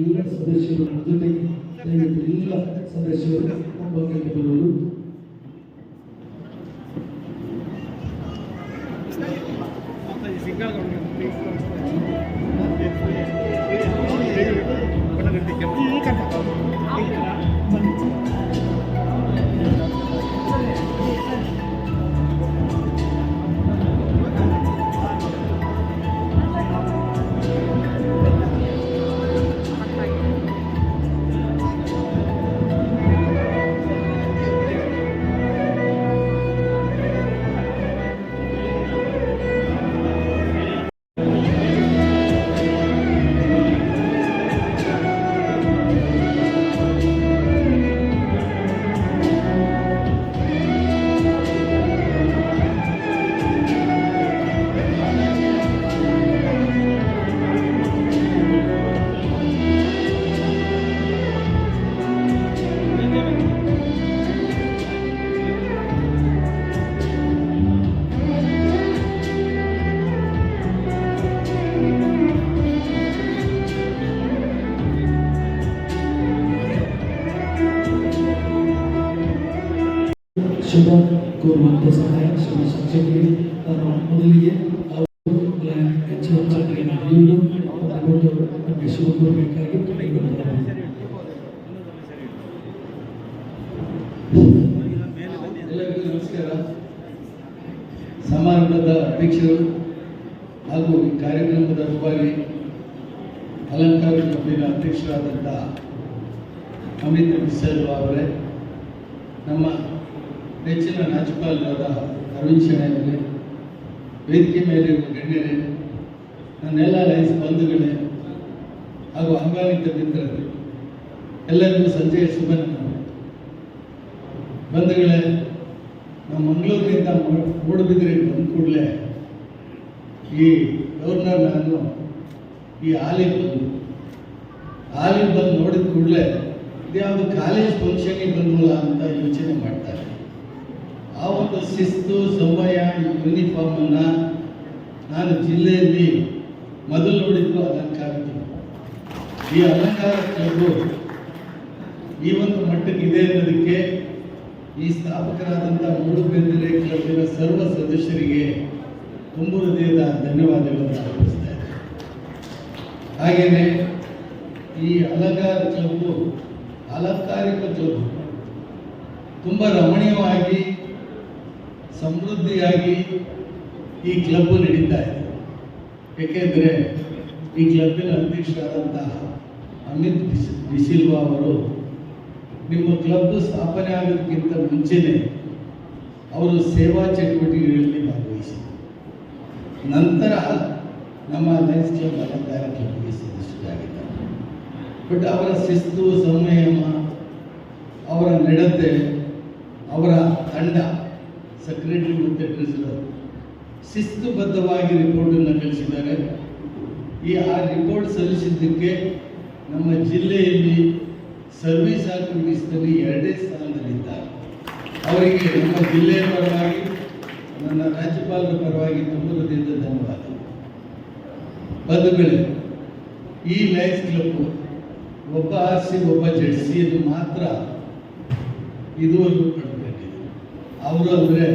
ಎಲ್ಲ ಸದಸ್ಯರು ಜೊತೆಗೆ ದಯವಿಟ್ಟು ಎಲ್ಲ ಸದಸ್ಯರು ಮುಂಭಾಗಕ್ಕೆ ಬರುವುದು. ಶುಭ ಕೋರುವಂಥ ಸಹಾಯ ಶುಭ ಶಿಕ್ಷಕರಿಗೆ ನಾನು ಮೊದಲಿಗೆ ಅವರು ಹೆಚ್ಚು ನಡೆಯುವುದು ಮತ್ತು ನಮಗೆ ಶುಭ ಕೋರಬೇಕಾಗಿ ಕೇಳಿಕೊಳ್ಳುತ್ತೇನೆ. ಎಲ್ಲರಿಗೂ ನಮಸ್ಕಾರ. ಸಮಾರಂಭದ ಅಧ್ಯಕ್ಷರು ಹಾಗೂ ಈ ಕಾರ್ಯಕ್ರಮದ ರೂಪಾಗಿ ಅಲಂಕಾರ ಕ್ಲಬ್ಬಿನ ಅಧ್ಯಕ್ಷರಾದಂಥ ಅಮಿತ್ ಮಿಸಲ್ವಾ ಅವರೇ, ನಮ್ಮ ನೆಚ್ಚಿನ ರಾಜ್ಯಪಾಲರಾದ ಅರವಿಂದ್ ಶೆಣೈ, ವೇದಿಕೆ ಮೇಲಿರುವ ಗಣ್ಯರೇ, ನನ್ನೆಲ್ಲ ಲೈನ್ಸ್ ಬಂಧುಗಳೇ ಹಾಗೂ ಆಹ್ವಾನಿತ ಮಿತ್ರರೇ, ಎಲ್ಲರಿಗೂ ಸಂಜೆಯ ಶುಭ ನಮನ. ಬಂಧುಗಳೇ, ನಾವು ಮಂಗಳೂರಿನಿಂದ ಮೂಡುಬಿದಿರೆಗೆ ಬಂದ ಕೂಡಲೇ ಈ ಗವರ್ನರ್ ನಾನು ಈ ಹಾಲಿಗೆ ಬಂದು ನೋಡಿದ ಕೂಡಲೇ ಇದ್ಯಾವುದು ಕಾಲೇಜ್ ಫಂಕ್ಷನ್ಗೆ ಬಂದಲ್ಲ ಅಂತ ಯೋಚನೆ ಮಾಡ್ತಾರೆ. ಆ ಒಂದು ಶಿಸ್ತು ಸಮಯ ಯೂನಿಫಾರ್ಮನ್ನು ನಾನು ಜಿಲ್ಲೆಯಲ್ಲಿ ಮೊದಲು ನೋಡಿದ್ದು ಅಲಂಕಾರ ಕ್ಲಬ್. ಈ ಅಲಂಕಾರ ಕ್ಲಬ್ಬು ಈ ಒಂದು ಮಟ್ಟಕ್ಕೆ ಇದೆ ಅನ್ನೋದಕ್ಕೆ ಈ ಸ್ಥಾಪಕರಾದಂಥ ಮೂಡುಬಿದಿರೆ ಕ್ಲಬ್ಬಿನ ಸರ್ವ ಸದಸ್ಯರಿಗೆ ತುಂಬ ಹೃದಯದ ಧನ್ಯವಾದಗಳನ್ನು ಅರ್ಪಿಸ್ತಾ ಇದ್ದೇನೆ. ಹಾಗೆಯೇ ಈ ಅಲಂಕಾರ ಕ್ಲಬ್ಬು ಅಲಂಕಾರಿಕ ಕ್ಲಬ್ ತುಂಬ ರಮಣೀಯವಾಗಿ ಸಮೃದ್ಧಿಯಾಗಿ ಈ ಕ್ಲಬ್ ನಡೀತಾ ಇದೆ. ಏಕೆಂದರೆ ಈ ಕ್ಲಬ್ಬಿನ ಅಧ್ಯಕ್ಷರಾದಂತಹ ಅಮಿತ್ ಡಿಸಿಲ್ವಾ ಅವರು ನಿಮ್ಮ ಕ್ಲಬ್ ಸ್ಥಾಪನೆ ಆಗೋದಕ್ಕಿಂತ ಮುಂಚೆನೇ ಅವರು ಸೇವಾ ಚಟುವಟಿಕೆಗಳಲ್ಲಿ ಭಾಗವಹಿಸಿದರು. ನಂತರ ನಮ್ಮ ಲಯನ್ಸ್ ಕ್ಲಬ್ ಅಲಂಕಾರ ಕ್ಲಬ್ಗೆ ಸದಸ್ಯರಾಗಿದ್ದಾರೆ. ಬಟ್ ಅವರ ಶಿಸ್ತು ಸಂಯಮ, ಅವರ ನಡತೆ, ಅವರ ತಂಡ ಸೆಕ್ರೆಟರಿ ಮತ್ತು ಟ್ರೆಸರರ್ ಶಿಸ್ತುಬದ್ಧವಾಗಿ ರಿಪೋರ್ಟನ್ನು ಕಳಿಸಿದ್ದಾರೆ. ಆ ರಿಪೋರ್ಟ್ ಸಲ್ಲಿಸಿದ್ದಕ್ಕೆ ನಮ್ಮ ಜಿಲ್ಲೆಯಲ್ಲಿ ಸರ್ವಿಸ್ ಆಕ್ಟಿವಿಟೀಸ್ನಲ್ಲಿ 2ನೇ ಸ್ಥಾನದಲ್ಲಿದ್ದಾರೆ. ಅವರಿಗೆ ನಮ್ಮ ಜಿಲ್ಲೆಯ ಪರವಾಗಿ, ನನ್ನ ರಾಜ್ಯಪಾಲರ ಪರವಾಗಿ ತುಂಬ ಹೃದಯದ ಧನ್ಯವಾದ. ಬಂಧುಗಳೇ, ಈ ಲಯನ್ಸ್ ಕ್ಲಬ್ ಒಬ್ಬ ಆರ್ಸಿ ಒಬ್ಬ ಜಡ್ಸಿಯನ್ನು ಮಾತ್ರ ಇದುವರೆಗೂ ಪಡ್ಕೊಂಡಿದೆ. ಅವರು ಅಂದರೆ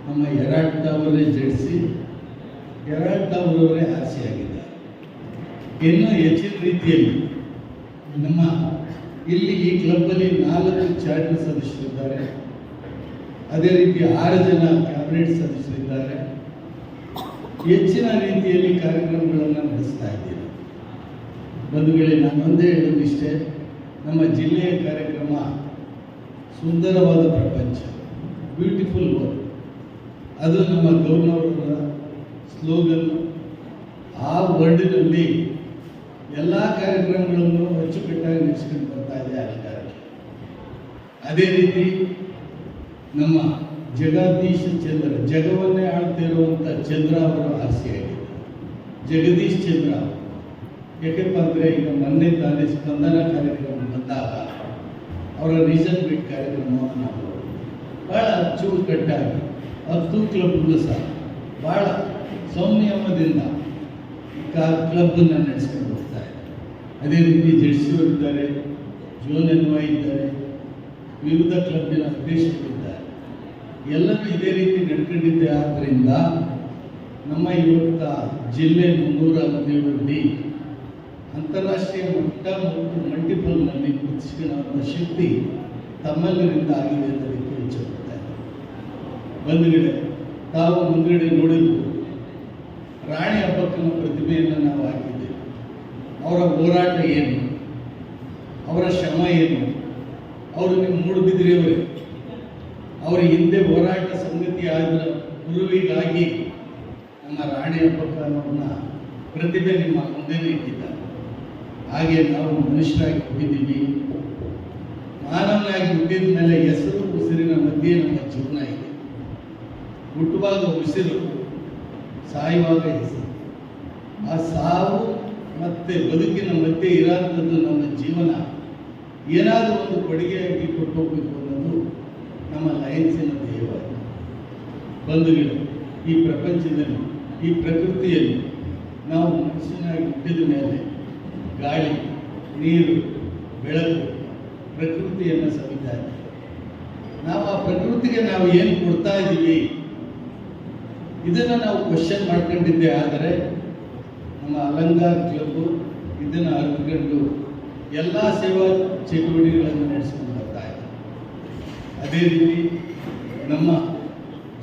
ನಮ್ಮ ಯರಾಟ್ ಅವರೇ ಜಡ್ಸಿ, ಯರಾಟ್ ಅವರವರೇ ಆರ್ಸಿ ಆಗಿದ್ದಾರೆ. ಇನ್ನೂ ಹೆಚ್ಚಿನ ರೀತಿಯಲ್ಲಿ ನಮ್ಮ ಇಲ್ಲಿ ಈ ಕ್ಲಬ್ಬಲ್ಲಿ 4 ಚಾರ್ಟರ್ ಸದಸ್ಯರಿದ್ದಾರೆ. ಅದೇ ರೀತಿ 6 ಜನ ಕ್ಯಾಬಿನೆಟ್ ಸದಸ್ಯರಿದ್ದಾರೆ. ಹೆಚ್ಚಿನ ರೀತಿಯಲ್ಲಿ ಕಾರ್ಯಕ್ರಮಗಳನ್ನು ನಡೆಸ್ತಾ ಇದ್ದೀವಿ. ಬಂಧುಗಳೇ, ನಾನೊಂದೇ ಹೇಳೋದಿಷ್ಟೇ, ನಮ್ಮ ಜಿಲ್ಲೆಯ ಕಾರ್ಯಕ್ರಮ ಸುಂದರವಾದ ಪ್ರಪಂಚ, ಬ್ಯೂಟಿಫುಲ್ ವರ್ಲ್ಡ್. ಅದು ನಮ್ಮ ಗೌರ್ನವರ ಸ್ಲೋಗನ್. ಆ ವರ್ಲ್ಡಿನಲ್ಲಿ ಎಲ್ಲ ಕಾರ್ಯಕ್ರಮಗಳನ್ನು ಅಚ್ಚುಕಟ್ಟಾಗಿ ನಡೆಸ್ಕೊಂಡು ಬರ್ತಾ ಇದೆ ಅಧಿಕಾರಕ್ಕೆ. ಅದೇ ರೀತಿ ನಮ್ಮ ಜಗದೀಶ್ ಚಂದ್ರ, ಜಗವನ್ನೇ ಆಳ್ತಾ ಇರುವಂಥ ಚಂದ್ರ ಅವರು ಆಸೆಯಾಗಿದೆ, ಜಗದೀಶ್ ಚಂದ್ರ. ಯಾಕೆಪ್ಪ ಅಂದರೆ ಈಗ ಮೊನ್ನೆ ತಾನೇ ಸ್ಪಂದನ ಕಾರ್ಯಕ್ರಮ ಬಂದಾಗ ಅವರ ರೀಸನ್ ಬಿಟ್ ಕಾರ್ಯಕ್ರಮವನ್ನು ನಾವು ಭಾಳ ಅಚ್ಚುಕಟ್ಟಾಗಿ 10 ಕ್ಲಬ್ಗಳು ಸಹ ಭಾಳ ಸಂಯಮದಿಂದ ಕ್ಲಬ್ಬನ್ನು ನಡೆಸ್ಕೊಂಡು ಹೋಗ್ತಾ ಇದೆ. ಅದೇ ರೀತಿ ಜಡ್ಸಿಯವರು ಇದ್ದಾರೆ, ಜೋನ್ ಎನ್ವೈ ಇದ್ದಾರೆ, ವಿವಿಧ ಕ್ಲಬ್ಬಿನ ಅಧ್ಯಕ್ಷರಿದ್ದಾರೆ. ಎಲ್ಲರೂ ಇದೇ ರೀತಿ ನಡ್ಕೊಂಡಿದ್ದೆ. ಆದ್ದರಿಂದ ನಮ್ಮ ಇವತ್ತು ಜಿಲ್ಲೆ 317 ಅಂತಾರಾಷ್ಟ್ರೀಯ ಮಟ್ಟ ಮತ್ತು ಮಲ್ಟಿಪಲ್ನಲ್ಲಿ ಗುರುತಿಸಿಕೊಳ್ಳುವ ಶಕ್ತಿ ತಮ್ಮೆಲ್ಲರಿಂದ ಆಗಿದೆ ಅನ್ನೋದಕ್ಕೆ ಇಚ್ಛೆಪಡ್ತಾರೆ. ಬಂಧುಗಳೇ, ತಾವು ಮುಂದುಗಡೆ ನೋಡಿದ್ದು ರಾಣಿ ಅಬ್ಬಕ್ಕನ ಪ್ರತಿಭೆಯನ್ನು ನಾವು ಹಾಕಿದ್ದೇವೆ. ಅವರ ಹೋರಾಟ ಏನು, ಅವರ ಶ್ರಮ ಏನು, ಅವರು ನಿಮ್ಮ ಮೂಡುಬಿದಿರೆಯವರೇ. ಅವರ ಹಿಂದೆ ಹೋರಾಟ ಸಂಗತಿ ಆದ ಗುರುವಿಗಾಗಿ ನಮ್ಮ ರಾಣಿ ಅಬ್ಬಕ್ಕನವ್ರನ್ನ ಪ್ರತಿಭೆ ನಿಮ್ಮ ಮುಂದೆನೇ ಇಟ್ಟಿದ್ದಾರೆ. ಹಾಗೆ ನಾವು ಮನುಷ್ಯರಾಗಿ ಹುಟ್ಟಿದ್ದೀವಿ. ಮಾನವನಾಗಿ ಹುಟ್ಟಿದ ಮೇಲೆ ಹೆಸರು ಉಸಿರಿನ ಮಧ್ಯೆ ನಮ್ಮ ಜೀವನ ಇದೆ. ಹುಟ್ಟುವಾಗ ಉಸಿರು, ಸಾಯುವಾಗ ಹೆಸರು. ಆ ಸಾವು ಮತ್ತು ಬದುಕಿನ ಮಧ್ಯೆ ಇರೋಂಥದ್ದು ನಮ್ಮ ಜೀವನ. ಏನಾದರೂ ಒಂದು ಕೊಡುಗೆಯಾಗಿ ಕೊಟ್ಟು ಹೋಗಬೇಕು ಅನ್ನೋದು ನಮ್ಮ ಲಯನ್ಸಿನ ಧ್ಯೇಯವಾಗಿದೆ. ಬಂಧುಗಳು, ಈ ಪ್ರಪಂಚದಲ್ಲಿ, ಈ ಪ್ರಕೃತಿಯಲ್ಲಿ ನಾವು ಮನುಷ್ಯನಾಗಿ ಹುಟ್ಟಿದ ಮೇಲೆ ಗಾಳಿ, ನೀರು, ಬೆಳಕು, ಪ್ರಕೃತಿಯನ್ನು ಸವಿತಾ ಇದ್ದೀವಿ. ನಾವು ಆ ಪ್ರಕೃತಿಗೆ ನಾವು ಏನು ಕೊಡ್ತಾ ಇದ್ದೀವಿ, ಇದನ್ನು ನಾವು ಕ್ವಶನ್ ಮಾಡ್ಕೊಂಡಿದ್ದೆ. ಆದರೆ ನಮ್ಮ ಅಲಂಗಾರ್ ಕ್ಲಬ್ಬು ಇದನ್ನು ಅರಿತುಕೊಂಡು ಎಲ್ಲ ಸೇವಾ ಚಟುವಟಿಕೆಗಳನ್ನು ನಡೆಸ್ಕೊಂಡು ಬರ್ತಾ ಇದೆ. ಅದೇ ರೀತಿ ನಮ್ಮ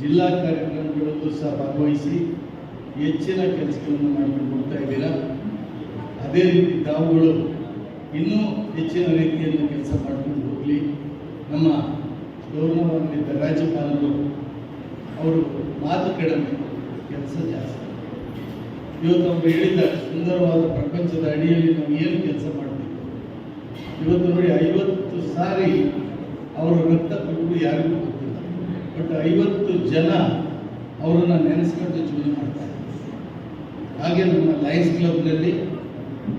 ಜಿಲ್ಲಾ ಕಾರ್ಯಕ್ರಮಗಳಲ್ಲೂ ಸಹ ಭಾಗವಹಿಸಿ ಹೆಚ್ಚಿನ ಕೆಲಸಗಳನ್ನು ಮಾಡ್ಕೊಂಡು ಹೋಗ್ತಾ ಇದ್ದೀರಾ. ಅದೇ ರೀತಿ ತಾವುಗಳು ಇನ್ನೂ ಹೆಚ್ಚಿನ ರೀತಿಯಲ್ಲಿ ಕೆಲಸ ಮಾಡ್ಕೊಂಡು ಹೋಗಲಿ. ನಮ್ಮ ಗೌರವಾನ್ವಿತ ರಾಜ್ಯಪಾಲರು ಅವರು ಮಾತು ಕಡಿಮೆ, ಕೆಲಸ ಜಾಸ್ತಿ. ಇವತ್ತು ಅವರು ಹೇಳಿದ್ದಾರೆ, ಸುಂದರವಾದ ಪ್ರಪಂಚದ ಅಡಿಯಲ್ಲಿ ನಾವು ಏನು ಕೆಲಸ ಮಾಡಬೇಕು. ಇವತ್ತು ನೋಡಿ, 50 ಸಾರಿ ಅವರು ರಕ್ತ ಕೊಟ್ಟು ಯಾರಿಗೂ ಗೊತ್ತಿಲ್ಲ, ಬಟ್ 50 ಜನ ಅವರನ್ನು ನೆನೆಸ್ಕೊಂಡು ಜೀವನ ಮಾಡ್ತಾರೆ. ಹಾಗೆ ನಮ್ಮ ಲಯನ್ಸ್ ಕ್ಲಬ್ನಲ್ಲಿ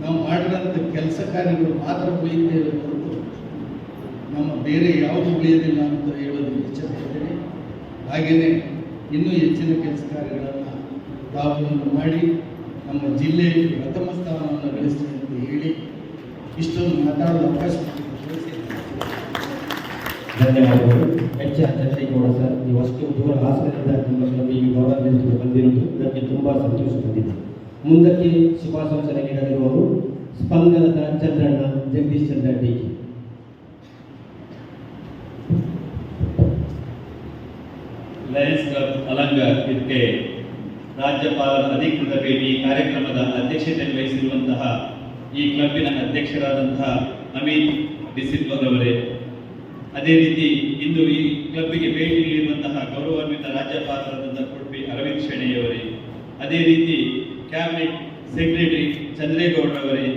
ನಾವು ಮಾಡಿರೋಂಥ ಕೆಲಸ ಕಾರ್ಯಗಳು ಮಾತ್ರ ಉಳಿಯುತ್ತೇವೆ ಹೊರತು ನಮ್ಮ ಬೇರೆ ಯಾವುದು ಉಳಿಯೋದಿಲ್ಲ ಅಂತ ಹೇಳೋದು ಇಚ್ಛೆಪಡ್ತೇನೆ. ಹಾಗೆಯೇ ಇನ್ನೂ ಹೆಚ್ಚಿನ ಕೆಲಸ ಕಾರ್ಯಗಳನ್ನು ತಾವು ಮಾಡಿ ನಮ್ಮ ಜಿಲ್ಲೆಯಲ್ಲಿ ಪ್ರಥಮ ಸ್ಥಾನವನ್ನು ಗಳಿಸ್ತೀವಿ ಅಂತ ಹೇಳಿ ಇಷ್ಟೊಂದು ಮಾತಾಡಲು ಅವಕಾಶ ಧನ್ಯವಾದಗಳು. ಎಚ್ ಆರ್ ಚಂದ್ರೇಗೌಡ ಸರ್, ನೀವು ಅಷ್ಟು ದೂರ ಹಾಸನದಿಂದ ನಮ್ಮ ಕ್ಲಬ್ಬಿಗೆ ಗೌರವ ಬಂದಿರುವುದು ನನಗೆ ತುಂಬ ಸಂತೋಷ ತಂದಿದೆ. ಮುಂದಕ್ಕೆ ಶುಭಾಶಂಸನೆ ನೀಡಲಿರುವವರು ಸ್ಪಂದನದ Chandranna Jagadish Chandra DK. Lions club Alangar ಇದಕ್ಕೆ ರಾಜ್ಯಪಾಲರ ಅಧಿಕೃತ ಭೇಟಿ ಕಾರ್ಯಕ್ರಮದ ಅಧ್ಯಕ್ಷತೆ ವಹಿಸಿರುವಂತಹ ಈ ಕ್ಲಬ್ಬಿನ ಅಧ್ಯಕ್ಷರಾದಂತಹ ಅಮಿತ್ ಡಿಸಿಲ್ವರವರೇ, ಅದೇ ರೀತಿ ಇಂದು ಈ ಕ್ಲಬ್ಬಿಗೆ ಭೇಟಿ ನೀಡಿರುವಂತಹ ಗೌರವಾನ್ವಿತ ರಾಜ್ಯಪಾಲರಾದಂತಹ ಕೊಡ್ಪಿ ಅರವಿಂದ್ ಶೆಣೆಯವರೇ, ಅದೇ ರೀತಿ ಕ್ಯಾಬಿನೆಟ್ ಸೆಕ್ರೆಟರಿ ಚಂದ್ರೇಗೌಡರವರೇ,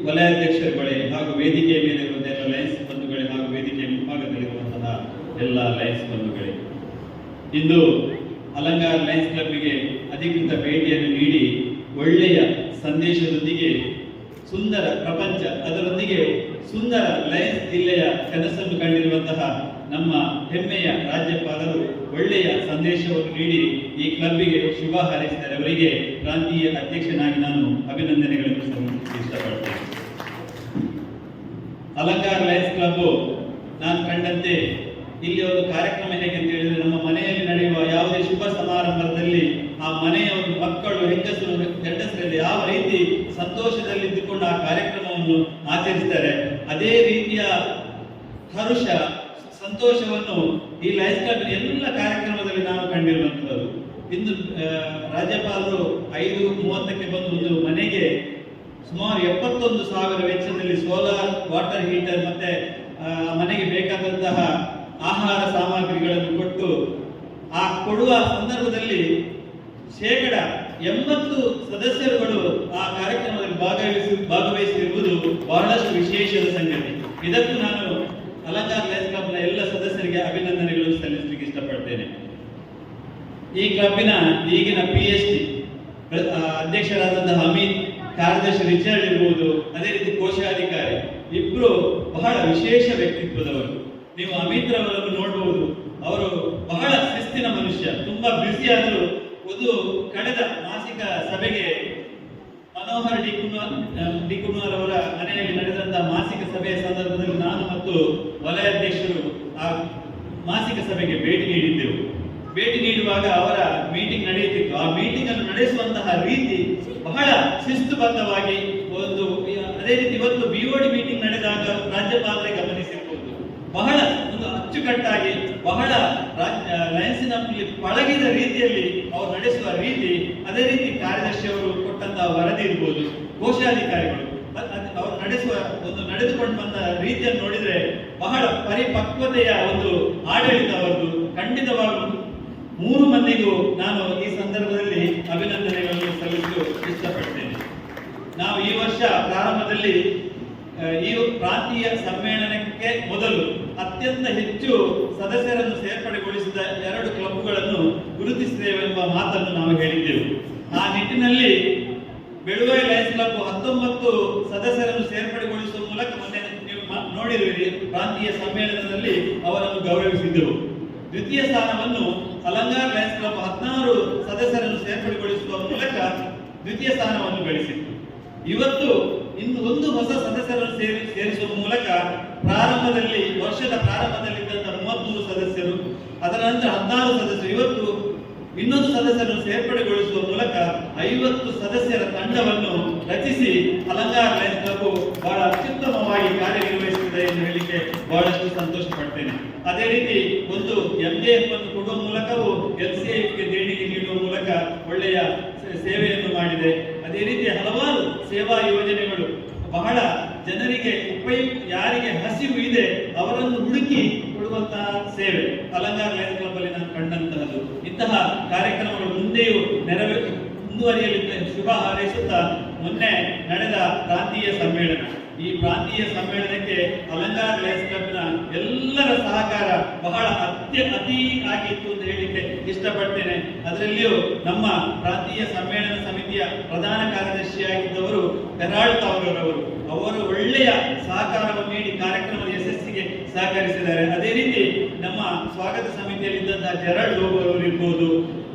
ವಲಯಾಧ್ಯಕ್ಷರುಗಳೇ ಹಾಗೂ ವೇದಿಕೆಯ ಮೇಲಿರುವಂತಹ ಲಯನ್ಸ್ ಬಂಧುಗಳೇ ಹಾಗೂ ವೇದಿಕೆಯ ಮುಂಭಾಗದಲ್ಲಿರುವಂತಹ ಎಲ್ಲ ಲಯನ್ಸ್ ಬಂಧುಗಳೇ, ಇಂದು ಅಲಂಗಾರ್ ಲಯನ್ಸ್ ಕ್ಲಬ್ಗೆ ಅಧಿಕೃತ ಭೇಟಿಯನ್ನು ನೀಡಿ ಒಳ್ಳೆಯ ಸಂದೇಶದೊಂದಿಗೆ ಸುಂದರ ಪ್ರಪಂಚ, ಅದರೊಂದಿಗೆ ಸುಂದರ ಲಯನ್ಸ್ ಜಿಲ್ಲೆಯ ಕನಸನ್ನು ಕಂಡಿರುವಂತಹ ನಮ್ಮ ಹೆಮ್ಮೆಯ ರಾಜ್ಯಪಾಲರು ಒಳ್ಳೆಯ ಸಂದೇಶವನ್ನು ನೀಡಿ ಈ ಕ್ಲಬ್ಗೆ ಶುಭ ಹಾರೈಸಿದರೆ ಅವರಿಗೆ ಪ್ರಾಂತೀಯ ಅಧ್ಯಕ್ಷನಾಗಿ ನಾನು ಅಭಿನಂದನೆಗಳನ್ನು ಸಲ್ಲಿಸಲು ಇಷ್ಟಪಡ್ತೇನೆ. ಅಲಂಗಾರ್ ಲಯನ್ಸ್ ಕ್ಲಬ್ ನಾನು ಕಂಡಂತೆ ಇಲ್ಲಿ ಒಂದು ಕಾರ್ಯಕ್ರಮ ಹೇಗೆ ಅಂತ ಹೇಳಿದ್ರೆ, ನಮ್ಮ ಮನೆಯಲ್ಲಿ ನಡೆಯುವ ಯಾವುದೇ ಶುಭ ಸಮಾರಂಭದಲ್ಲಿ ಆ ಮನೆಯವರು ಮಕ್ಕಳು ಹೆಂಗಸರು ಗಂಡಸರಲ್ಲಿ ಯಾವ ರೀತಿ ಸಂತೋಷದಲ್ಲಿದ್ದುಕೊಂಡು ಆ ಕಾರ್ಯಕ್ರಮವನ್ನು ಆಚರಿಸ್ತಾರೆ, ಅದೇ ರೀತಿಯ ಹರುಷ ಸಂತೋಷವನ್ನು ಈ ಲಯನ್ಸ್ ಕ್ಲಬ್ ಎಲ್ಲ ಕಾರ್ಯಕ್ರಮದಲ್ಲಿ ನಾನು ಕಂಡಿರುವಂತದ್ದು. ಇಂದು ರಾಜ್ಯಪಾಲರು 5:30ಕ್ಕೆ ಬಂದು ಒಂದು ಮನೆಗೆ ಸುಮಾರು 71,000 ವೆಚ್ಚದಲ್ಲಿ ಸೋಲಾರ್ ವಾಟರ್ ಹೀಟರ್ ಮತ್ತೆ ಮನೆಗೆ ಬೇಕಾದಂತಹ ಆಹಾರ ಸಾಮಗ್ರಿಗಳನ್ನು ಕೊಟ್ಟು ಆ ಕೊಡುವ ಸಂದರ್ಭದಲ್ಲಿ 80% ಸದಸ್ಯರುಗಳು ಆ ಕಾರ್ಯಕ್ರಮದಲ್ಲಿ ಭಾಗವಹಿಸಿರುವುದು ಬಹಳಷ್ಟು ವಿಶೇಷದ ಸಂಗತಿ. ಇದಕ್ಕೂ ನಾನು ಅಲಂಗಾರ್ ಲಯನ್ಸ್ ಕ್ಲಬ್ನ ಎಲ್ಲ ಸದಸ್ಯರಿಗೆ ಅಭಿನಂದನೆಗಳನ್ನು ಸಲ್ಲಿಸಲಿಕ್ಕೆ ಇಷ್ಟಪಡ್ತೇನೆ. ಈ ಕ್ಲಬ್ಬಿನ ಈಗಿನ PhD ಅಧ್ಯಕ್ಷರಾದಂತಹ ಅಮಿತ್, ಕಾರ್ಯದರ್ಶಿ ರಿಚರ್ಡ್ ಇರ್ಬೋದು, ಅದೇ ರೀತಿ ಕೋಶಾಧಿಕಾರಿ ಇಬ್ರು ಬಹಳ ವಿಶೇಷ ವ್ಯಕ್ತಿತ್ವದವರು. ನೀವು ಅಮಿತ್ ರವರನ್ನು ನೋಡಬಹುದು. ಅವರು ಬಹಳ ಶಿಸ್ತಿನ ಮನುಷ್ಯ, ತುಂಬಾ ಬ್ಯುಸಿ ಆದರೂ ಒಂದು ಕಳೆದ ಮಾಸಿಕ ಸಭೆಗೆ ಮನೋಹರ್ ಡಿ ಕುಮಾರ್ ಅವರ ಮನೆಯಲ್ಲಿ ನಡೆದಂತಹ ಮಾಸಿಕ ಸಭೆಯ ಸಂದರ್ಭದಲ್ಲಿ ನಾನು ಮತ್ತು ವಲಯಾಧ್ಯಕ್ಷರು ಆ ಮಾಸಿಕ ಸಭೆಗೆ ಭೇಟಿ ನೀಡಿದ್ದೆವು. ಭೇಟಿ ನೀಡುವಾಗ ಅವರ ಮೀಟಿಂಗ್ ನಡೆಯುತ್ತಿತ್ತು. ಆ ಮೀಟಿಂಗ್ ಅನ್ನು ನಡೆಸುವಂತಹ ರೀತಿ ಬಹಳ ಶಿಸ್ತುಬದ್ಧವಾಗಿ ಒಂದು, ಅದೇ ರೀತಿ ಇವತ್ತು BOD ಮೀಟಿಂಗ್ ನಡೆದಾಗ ರಾಜ್ಯಪಾಲರೇ ಗಮನಿಸಿರಬಹುದು, ಬಹಳ ಒಂದು ಅಚ್ಚುಕಟ್ಟಾಗಿ ಬಹಳ ಲಯನ್ಸಿನಲ್ಲಿ ಪಳಗಿದ ರೀತಿಯಲ್ಲಿ ಅವರು ನಡೆಸುವ ರೀತಿ, ಅದೇ ರೀತಿ ಕಾರ್ಯದರ್ಶಿ ಅವರು ಕೊಟ್ಟಂತಹ ವರದಿ ಇರ್ಬೋದು, ಕೋಶಾಧಿಕಾರಿಗಳು ಅವರು ನಡೆಸುವ ಒಂದು ನಡೆದುಕೊಂಡು ಬಂದ ರೀತಿಯನ್ನು ನೋಡಿದ್ರೆ ಬಹಳ ಪರಿಪಕ್ವತೆಯ ಒಂದು ಆಡಳಿತ ಅವರದು. ಖಂಡಿತವಾಗಲೂ 3 ಮಂದಿಗೂ ನಾನು ಈ ಸಂದರ್ಭದಲ್ಲಿ ಅಭಿನಂದನೆಗಳನ್ನು ಸಲ್ಲಿಸಲು ಇಷ್ಟಪಡ್ತೇನೆ. ನಾವು ಈ ವರ್ಷ ಪ್ರಾರಂಭದಲ್ಲಿ ಈ ಪ್ರಾಂತೀಯ ಸಮ್ಮೇಳನಕ್ಕೆ ಮೊದಲು ಅತ್ಯಂತ ಹೆಚ್ಚು ಸದಸ್ಯರನ್ನು ಸೇರ್ಪಡೆಗೊಳಿಸಿದ 2 ಕ್ಲಬ್ಗಳನ್ನು ಗುರುತಿಸಿದ್ದೇವೆಂಬ ಮಾತನ್ನು ನಾವು ಹೇಳಿದ್ದೆವು. ಆ ನಿಟ್ಟಿನಲ್ಲಿ ಬೆಳುವಾಯಿ ಲಯನ್ಸ್ ಕ್ಲಬ್ 19 ಸದಸ್ಯರನ್ನು ಸೇರ್ಪಡೆಗೊಳಿಸುವ ಮೂಲಕ ಮೊನ್ನೆ ನೀವು ನೋಡಿರುವಿರಿ, ಪ್ರಾಂತೀಯ ಸಮ್ಮೇಳನದಲ್ಲಿ ಅವರನ್ನು ಗೌರವಿಸಿದ್ದೆವು. ದ್ವಿತೀಯ ಸ್ಥಾನವನ್ನು ಅಲಂಗಾರ್ ಲಯನ್ಸ್ ಕ್ಲಬ್ 16 ಸದಸ್ಯರನ್ನು ಸೇರ್ಪಡೆಗೊಳಿಸುವ ಮೂಲಕ ದ್ವಿತೀಯ ಸ್ಥಾನವನ್ನು ಗಳಿಸಿತ್ತು. ಇವತ್ತು ಇನ್ನು ಒಂದು ಹೊಸ ಸದಸ್ಯರನ್ನು ಸೇರಿಸುವ ಮೂಲಕ ವರ್ಷದ ಪ್ರಾರಂಭದಲ್ಲಿದ್ದಂತ 33 ಸದಸ್ಯರು, ಅದರ ನಂತರ 16 ಸದಸ್ಯರು, ಇವತ್ತು ಇನ್ನೊಂದು ಸದಸ್ಯರನ್ನು ಸೇರ್ಪಡೆಗೊಳಿಸುವ ಮೂಲಕ 50 ಸದಸ್ಯರ ತಂಡವನ್ನು ರಚಿಸಿ ಅಲಂಗಾರ್ ಲಯನ್ಸ್ ಕ್ಲಬ್ ಬಹಳ ಅತ್ಯುತ್ತಮವಾಗಿ ಕಾರ್ಯನಿರ್ವಹಿಸುತ್ತದೆ ಎಂದು ಹೇಳಿಕ್ಕೆ ಬಹಳಷ್ಟು ಸಂತೋಷ ಪಡ್ತೇನೆ. ಅದೇ ರೀತಿ ಒಂದು MJF ಅನ್ನು ಕೊಡುವ ಮೂಲಕವೂ LCF ಗೆ ದೇಣಿಗೆ ನೀಡುವ ಮೂಲಕ ಒಳ್ಳೆಯ ಸೇವೆಯನ್ನು ಮಾಡಿದೆ. ಅದೇ ರೀತಿ ಹಲವಾರು ಸೇವಾ ಯೋಜನೆಗಳು ಬಹಳ ಜನರಿಗೆ ಯಾರಿಗೆ ಹಸಿವು ಇದೆ ಅವರನ್ನು ಹುಡುಕಿ ಕೊಡುವಂತಹ ಸೇವೆ ಅಲಂಗಾರ್ ಲಯನ್ಸ್ ಕ್ಲಬ್ ಅಲ್ಲಿ ನಾನು ಕಂಡಂತಹದ್ದು. ಇಂತಹ ಕಾರ್ಯಕ್ರಮಗಳು ಮುಂದೆಯೂ ಮುಂದುವರಿಯಲಿದೆ ಶುಭ ಹಾರೈಸುತ್ತಾ, ಮೊನ್ನೆ ನಡೆದ ಪ್ರಾಂತೀಯ ಸಮ್ಮೇಳನ, ಈ ಪ್ರಾಂತೀಯ ಸಮ್ಮೇಳನಕ್ಕೆ ಅಲಂಗಾರ್ ಲಯನ್ಸ್ ಕ್ಲಬ್ನ ಎಲ್ಲರ ಸಹಕಾರ ಬಹಳ ಅತಿ ಆಗಿತ್ತು ಅಂತ ಹೇಳಿಕ್ಕೆ ಇಷ್ಟಪಡ್ತೇನೆ. ಅದರಲ್ಲಿಯೂ ನಮ್ಮ ಪ್ರಾಂತೀಯ ಸಮ್ಮೇಳನ ಸಮಿತಿಯ ಪ್ರಧಾನ ಕಾರ್ಯದರ್ಶಿಯಾಗಿದ್ದವರು ಪೆರಾಳ್ ತಾವೂರವರು, ಅವರು ಒಳ್ಳೆಯ ಸಹಕಾರವನ್ನು ನೀಡಿ ಕಾರ್ಯಕ್ರಮದ ಯಶಸ್ಸಿಗೆ ಸಹಕರಿಸಿದ್ದಾರೆ. ಅದೇ ರೀತಿ ನಮ್ಮ ಸ್ವಾಗತ ಸಮಿತಿಯಲ್ಲಿದ್ದಂತಹ ಜೆರಾಲ್ಡ್ ಲೋಬೋ ಅವರು ಇರ್ಬೋದು,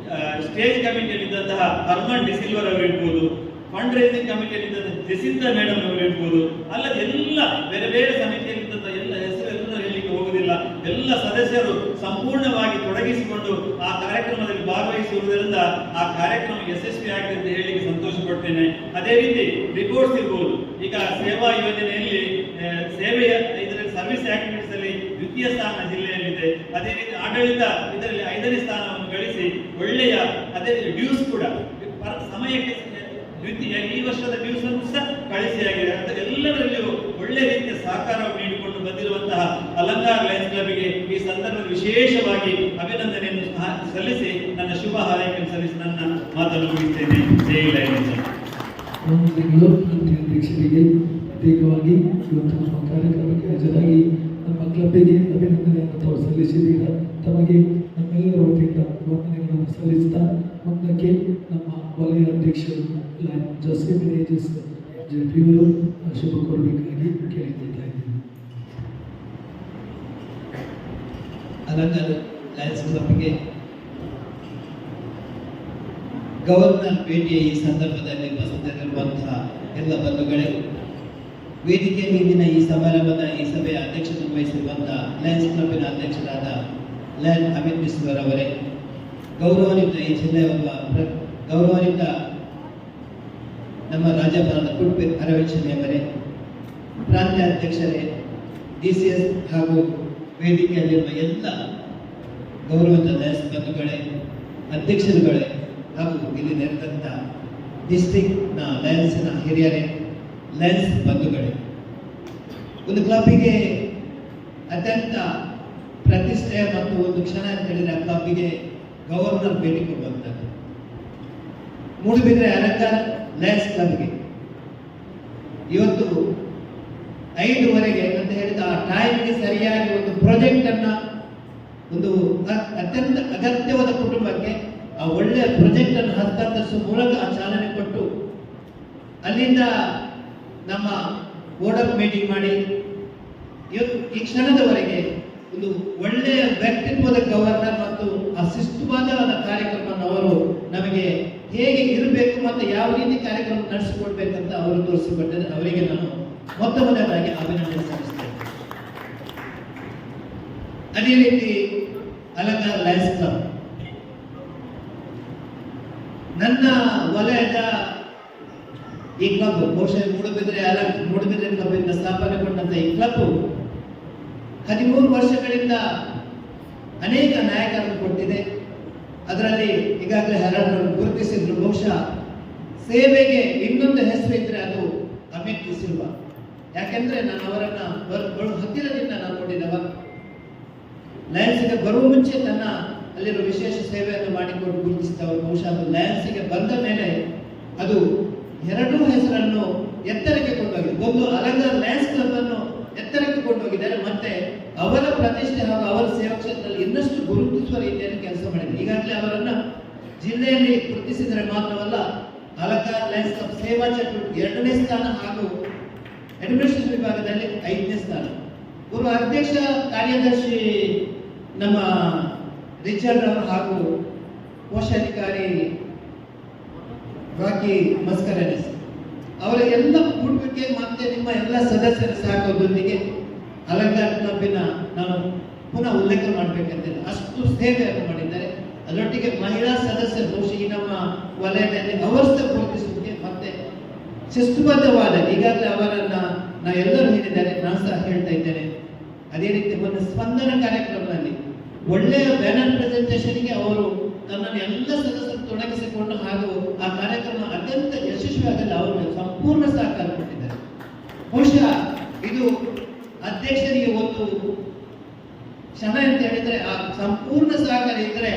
ಸ್ಟೇಜ್ ಕಮಿಟಿಯಲ್ಲಿದ್ದಂತಹ ಹರ್ಮನ್ ಡಿಸಿಲ್ವರ್ ಅವರು ಇರ್ಬೋದು, ಫಂಡ್ ರೈಸಿಂಗ್ ಕಮಿಟಿಯಲ್ಲಿದ್ದಂತಹ ಜೆಸಿಂತಾ ಮೇಡಮ್ ಅವರು ಇರ್ಬೋದು, ಅಲ್ಲದೆ ಎಲ್ಲ ಬೇರೆ ಬೇರೆ ಸಮಿತಿಯಲ್ಲಿದ್ದಂತಹ ಎಲ್ಲ ಹೆಸರು ಹೇಳಲಿಕ್ಕೆ ಹೋಗುವುದಿಲ್ಲ, ಎಲ್ಲ ಸದಸ್ಯರು ಸಂಪೂರ್ಣವಾಗಿ ತೊಡಗಿಸಿಕೊಂಡು ಆ ಕಾರ್ಯಕ್ರಮದಲ್ಲಿ ಭಾಗವಹಿಸುವುದರಿಂದ ಆ ಕಾರ್ಯಕ್ರಮ ಯಶಸ್ವಿಯಾಗಿದೆ ಅಂತ ಹೇಳಲಿಕ್ಕೆ ಸಂತೋಷ ಪಡ್ತೇನೆ. ಅದೇ ರೀತಿ ರಿಪೋರ್ಟ್ಸ್ ಇರ್ಬೋದು, ಈಗ ಸೇವಾ ಯೋಜನೆಯಲ್ಲಿ ಸೇವೆಯ ಇದರಲ್ಲಿ ಸರ್ವಿಸ್ ಆಕ್ಟಿವಿಟೀಸ್ ಅಲ್ಲಿ ದ್ವಿತೀಯ ಸ್ಥಾನ ಜಿಲ್ಲೆಯಲ್ಲಿದೆ. ಅದೇ ರೀತಿ ಆಡಳಿತ ಇದರಲ್ಲಿ 5ನೇ ಸ್ಥಾನವನ್ನು ಗಳಿಸಿ ಒಳ್ಳೆಯ, ಅದೇ ಡ್ಯೂಸ್ ಕೂಡ ಸಮಯಕ್ಕೆ ಈ ವರ್ಷದ ಡ್ಯೂಸ್ ಅನ್ನು ಸಹ ಕಳಿಸಿಯಾಗಿದೆ. ಎಲ್ಲರಲ್ಲಿಯೂ ಒಳ್ಳೆ ರೀತಿಯ ಸಹಕಾರವನ್ನು ನೀಡಿಕೊಂಡು ಬಂದಿರುವಂತಹ ಅಲಂಗಾರ್ ಲಯನ್ಸ್ ಕ್ಲಬ್ಗೆ ಈ ಸಂದರ್ಭದಲ್ಲಿ ವಿಶೇಷವಾಗಿ ಅಭಿನಂದನೆಯನ್ನು ಸಲ್ಲಿಸಿ ನನ್ನ ಶುಭ ಹಾರೈಕೆಯನ್ನು ಸಲ್ಲಿಸಿ ನನ್ನ ಮಾತನ್ನು ಮುಗಿಸ್ತೇನೆ. ಜೈ ಲಯನ್ಸ್. ಅಧ್ಯಕ್ಷರಿಗೆ ಪ್ರತ್ಯೇಕವಾಗಿ ಇವತ್ತು ನಮ್ಮ ಕಾರ್ಯಕ್ರಮಕ್ಕೆ ಹಾಜರಾಗಿ ನಮ್ಮ ನಮ್ಮ ಕ್ಲಬ್ಬಿಗೆ ಅಭಿನಂದನೆಯನ್ನು ತಾವು ಸಲ್ಲಿಸಿದ್ದೀರಾ. ತಮಗೆ ನಮ್ಮೆಲ್ಲರ ವತಿಯಿಂದ ವಂದನೆಗಳನ್ನು ಸಲ್ಲಿಸ್ತಾ ಮುಂದಕ್ಕೆ ನಮ್ಮ ವಲಯ ಅಧ್ಯಕ್ಷರು ಜೋಸೆಫ್ ವಿಲೇಜಸ್ ಜೆಪಿಯವರು ಶುಭ ಕೋರಬೇಕಾಗಿ ಕೇಳಿಕೊಳ್ತಾ ಇದ್ದೀನಿ. ಅಲಂಕಾರ ಲಯನ್ಸ್ ಕ್ಲಬ್ಗೆ ಗವರ್ನರ್ ಭೇಟಿಯ ಈ ಸಂದರ್ಭದಲ್ಲಿ ಉಪಸ್ಥಿತರಿರುವಂತಹ ಎಲ್ಲ ಬಂಧುಗಳೇ, ವೇದಿಕೆಯಲ್ಲಿ ಇಂದಿನ ಈ ಸಮಾರಂಭದ ಈ ಸಭೆಯ ಅಧ್ಯಕ್ಷತೆ ವಹಿಸಿರುವಂತಹ ಲಯನ್ಸ್ ಕ್ಲಬ್ಬಿನ ಅಧ್ಯಕ್ಷರಾದ ಲಯನ್ ಅಮಿತ್ ಬಿಸ್ವರ್ ಅವರೇ, ಗೌರವಾನ್ವಿತ ಈ ಜಿಲ್ಲೆಯ ಗೌರವಾನ್ವಿತ ನಮ್ಮ ರಾಜ್ಯಪಾಲರ ಕುಟ್ಬಿ ಅರವಿಂದ್ ಅವರೇ, ಪ್ರಾಂತ್ಯ ಅಧ್ಯಕ್ಷರೇ, DCS ಹಾಗೂ ವೇದಿಕೆಯಲ್ಲಿರುವ ಎಲ್ಲ ಗೌರವಿತ ಲಯನ್ಸ್ ಬಂಧುಗಳೇ, ಅಧ್ಯಕ್ಷರುಗಳೇ ಹಾಗೂ ಇಲ್ಲಿ ನೆರೆದಂಥ ಡಿಸ್ಟ್ರಿಕ್ಟ್ನ ಲಯನ್ಸ್ನ ಹಿರಿಯರೇ, ಲಯನ್ಸ್ ಬಂಧುಗಳೇ, ಒಂದು ಕ್ಲಬ್ಬಿಗೆ ಅತ್ಯಂತ ಪ್ರತಿಷ್ಠೆ ಮತ್ತು ಒಂದು ಕ್ಷಣ ಅಂತ ಹೇಳಿದರೆ ಆ ಕ್ಲಬ್ಬಿಗೆ ಗವರ್ನರ್ ಭೇಟಿ ಕೊಡುವಂಥದ್ದು. ಮೂಡುಬಿದ್ರೆ ಅಲಂಕಾರ ಲಯನ್ಸ್ ಕ್ಲಬ್ಗೆ ಇವತ್ತು 5:15 ಅಂತ ಹೇಳಿದ ಆ ಟೈಮ್ಗೆ ಸರಿಯಾಗಿ ಒಂದು ಪ್ರಾಜೆಕ್ಟ್ ಅನ್ನ ಒಂದು ಅತ್ಯಂತ ಅಗತ್ಯವಾದ ಕುಟುಂಬಕ್ಕೆ ಆ ಒಳ್ಳೆಯ ಪ್ರಾಜೆಕ್ಟ್ ಅನ್ನು ಹಸ್ತಾಂತರಿಸುವ ಮೂಲಕ ಚಾಲನೆ ಕೊಟ್ಟು ಅಲ್ಲಿಂದ ನಮ್ಮ ಬೋರ್ಡ್ ಆಫ್ ಮೀಟಿಂಗ್ ಮಾಡಿ ಇವತ್ತು ಈ ಕ್ಷಣದವರೆಗೆ ಒಂದು ಒಳ್ಳೆಯ ವ್ಯಕ್ತಿತ್ವದ ಗವರ್ನರ್ ಮತ್ತು ಆ ಶಿಸ್ತುಬದ್ಧವಾದ ಕಾರ್ಯಕ್ರಮವನ್ನು ಅವರು ನಮಗೆ ಹೇಗೆ ಇರಬೇಕು ಮತ್ತು ಯಾವ ರೀತಿ ಕಾರ್ಯಕ್ರಮ ನಡೆಸಿಕೊಡ್ಬೇಕಂತ ಅವರು ತೋರಿಸಿಕೊಟ್ಟಿದ್ದಾರೆ. ಅವರಿಗೆ ನಾನು ಮೊದಲನೇದಾಗಿ ಅಭಿನಂದನೆ ಸಲ್ಲಿಸ್ತೇನೆ. ಅದೇ ರೀತಿ ಅಲಂಕಾರ ಲಯನ್ಸ್ ಕ್ಲಬ್ ನನ್ನ ವಲಯದ ಈ ಕ್ಲಬ್ ಬಹುಶಃ ಮೂಡುಬಿದ್ರೆ ಕ್ಲಬ್ಬಿಂದ ಸ್ಥಾಪನೆಗೊಂಡಂತ ಈ ಕ್ಲಬ್ 13 ವರ್ಷಗಳಿಂದ ಅನೇಕ ನಾಯಕರನ್ನು ಕೊಟ್ಟಿದೆ. ಅದರಲ್ಲಿ ಈಗಾಗಲೇ ಹಲವರನ್ನು ಗುರುತಿಸಿದ್ರು. ಬಹುಶಃ ಸೇವೆಗೆ ಇನ್ನೊಂದು ಹೆಸರು ಇದ್ರೆ ಅದು ಅಮಿತ್ ಸಿಲ್ವ. ಯಾಕೆಂದ್ರೆ ನಾನು ಅವರನ್ನ ಬಹಳ ಹತ್ತಿರದಿಂದ ನಾನು ನೋಡಿದವ. ಲಯನ್ಸ್ಗೆ ಬರುವ ಮುಂಚೆ ತನ್ನ ಅಲ್ಲಿರುವ ವಿಶೇಷ ಸೇವೆಯನ್ನು ಮಾಡಿಕೊಂಡು ಗುರುತಿಸಿದವರು. ಬಹುಶಃ ಅದು ಲಯನ್ಸ್ಗೆ ಬಂದ ಮೇಲೆ ಅದು ಎರಡೂ ಹೆಸರನ್ನು ಎತ್ತರಕ್ಕೆ ಕೊಂಡೋಗಿದೆ. ಒಂದು ಅಲಂಕಾರ ಲಯನ್ಸ್ ಕ್ಲಬ್ ಅನ್ನು ಎತ್ತರಕ್ಕೆ ಕೊಂಡೋಗಿದ್ದಾರೆ, ಮತ್ತೆ ಅವರ ಪ್ರತಿಷ್ಠೆ ಹಾಗೂ ಅವರ ಸೇವಾ ಕ್ಷೇತ್ರದಲ್ಲಿ ಇನ್ನಷ್ಟು ಗುರುತಿಸುವ ರೀತಿಯಲ್ಲಿ ಕೆಲಸ ಮಾಡಿದ್ದಾರೆ. ಈಗಾಗಲೇ ಅವರನ್ನ ಜಿಲ್ಲೆಯಲ್ಲಿ ಗುರುತಿಸಿದರೆ ಮಾತ್ರವಲ್ಲ, ಅಲಂಕಾರ ಲಯನ್ಸ್ ಕ್ಲಬ್ ಸೇವಾ ಚಟುವಟಿಕೆ 2ನೇ ಸ್ಥಾನ ಹಾಗೂ ಅಡ್ಮಿನಿಸ್ಟ್ರೇಷನ್ ವಿಭಾಗದಲ್ಲಿ 5ನೇ ಸ್ಥಾನ. ಪೂರ್ವ ಅಧ್ಯಕ್ಷ ಕಾರ್ಯದರ್ಶಿ ನಮ್ಮ ರಿಚರ್ಡ್ ಅವರು ಹಾಗೂ ಕೋಶಾಧಿಕಾರಿ ರಾಕಿ ಮಸ್ಕರನಿಸ್ ಅವರ ಎಲ್ಲ ಕೂಡುವಿಕೆ ಮತ್ತೆ ನಿಮ್ಮ ಎಲ್ಲ ಸದಸ್ಯರ ಸಹಕಾರದೊಂದಿಗೆ ಅಲಂಕಾರ ಕ್ಲಬ್ಬಿನ ನಾನು ಪುನಃ ಉಲ್ಲೇಖ ಮಾಡಬೇಕಂತಿಲ್ಲ, ಅಷ್ಟು ಸೇವೆಯನ್ನು ಮಾಡಿದ್ದಾರೆ. ಅದರೊಟ್ಟಿಗೆ ಮಹಿಳಾ ಸದಸ್ಯರು ಬಹುಶಃ ಈ ನಮ್ಮ ವಲಯದಲ್ಲಿ ಅವಸ್ಥೆ ಗುರುತಿಸುವಿಕೆ ಮತ್ತೆ ಶಿಸ್ತುಬದ್ಧವಾದ ಈಗಾಗಲೇ ಅವರನ್ನ ಎಲ್ಲರೂ ಹೇಳಿದ್ದಾರೆ, ನಾನು ಸಹ ಹೇಳ್ತಾ ಇದ್ದೇನೆ. ಅದೇ ರೀತಿ ಒಂದು ಸ್ಪಂದನ ಕಾರ್ಯಕ್ರಮದಲ್ಲಿ ಒಳ್ಳೆಯ ಬ್ಯಾನರ್ ಪ್ರೆಸೆಂಟೇಷನ್ಗೆ ಅವರು ತನ್ನನ್ನು ಎಲ್ಲ ಸದಸ್ಯರು ತೊಡಗಿಸಿಕೊಂಡು ಹಾಗೂ ಆ ಕಾರ್ಯಕ್ರಮ ಅತ್ಯಂತ ಯಶಸ್ವಿಯಾಗಲು ಅವರು ಸಂಪೂರ್ಣ ಸಹಕಾರ ಕೊಟ್ಟಿದ್ದಾರೆ. ಬಹುಶಃ ಇದು ಅಧ್ಯಕ್ಷರಿಗೆ ಒಂದು ಕ್ಷಣ ಅಂತ ಹೇಳಿದ್ರೆ ಆ ಸಂಪೂರ್ಣ ಸಹಕಾರ ಇದ್ದರೆ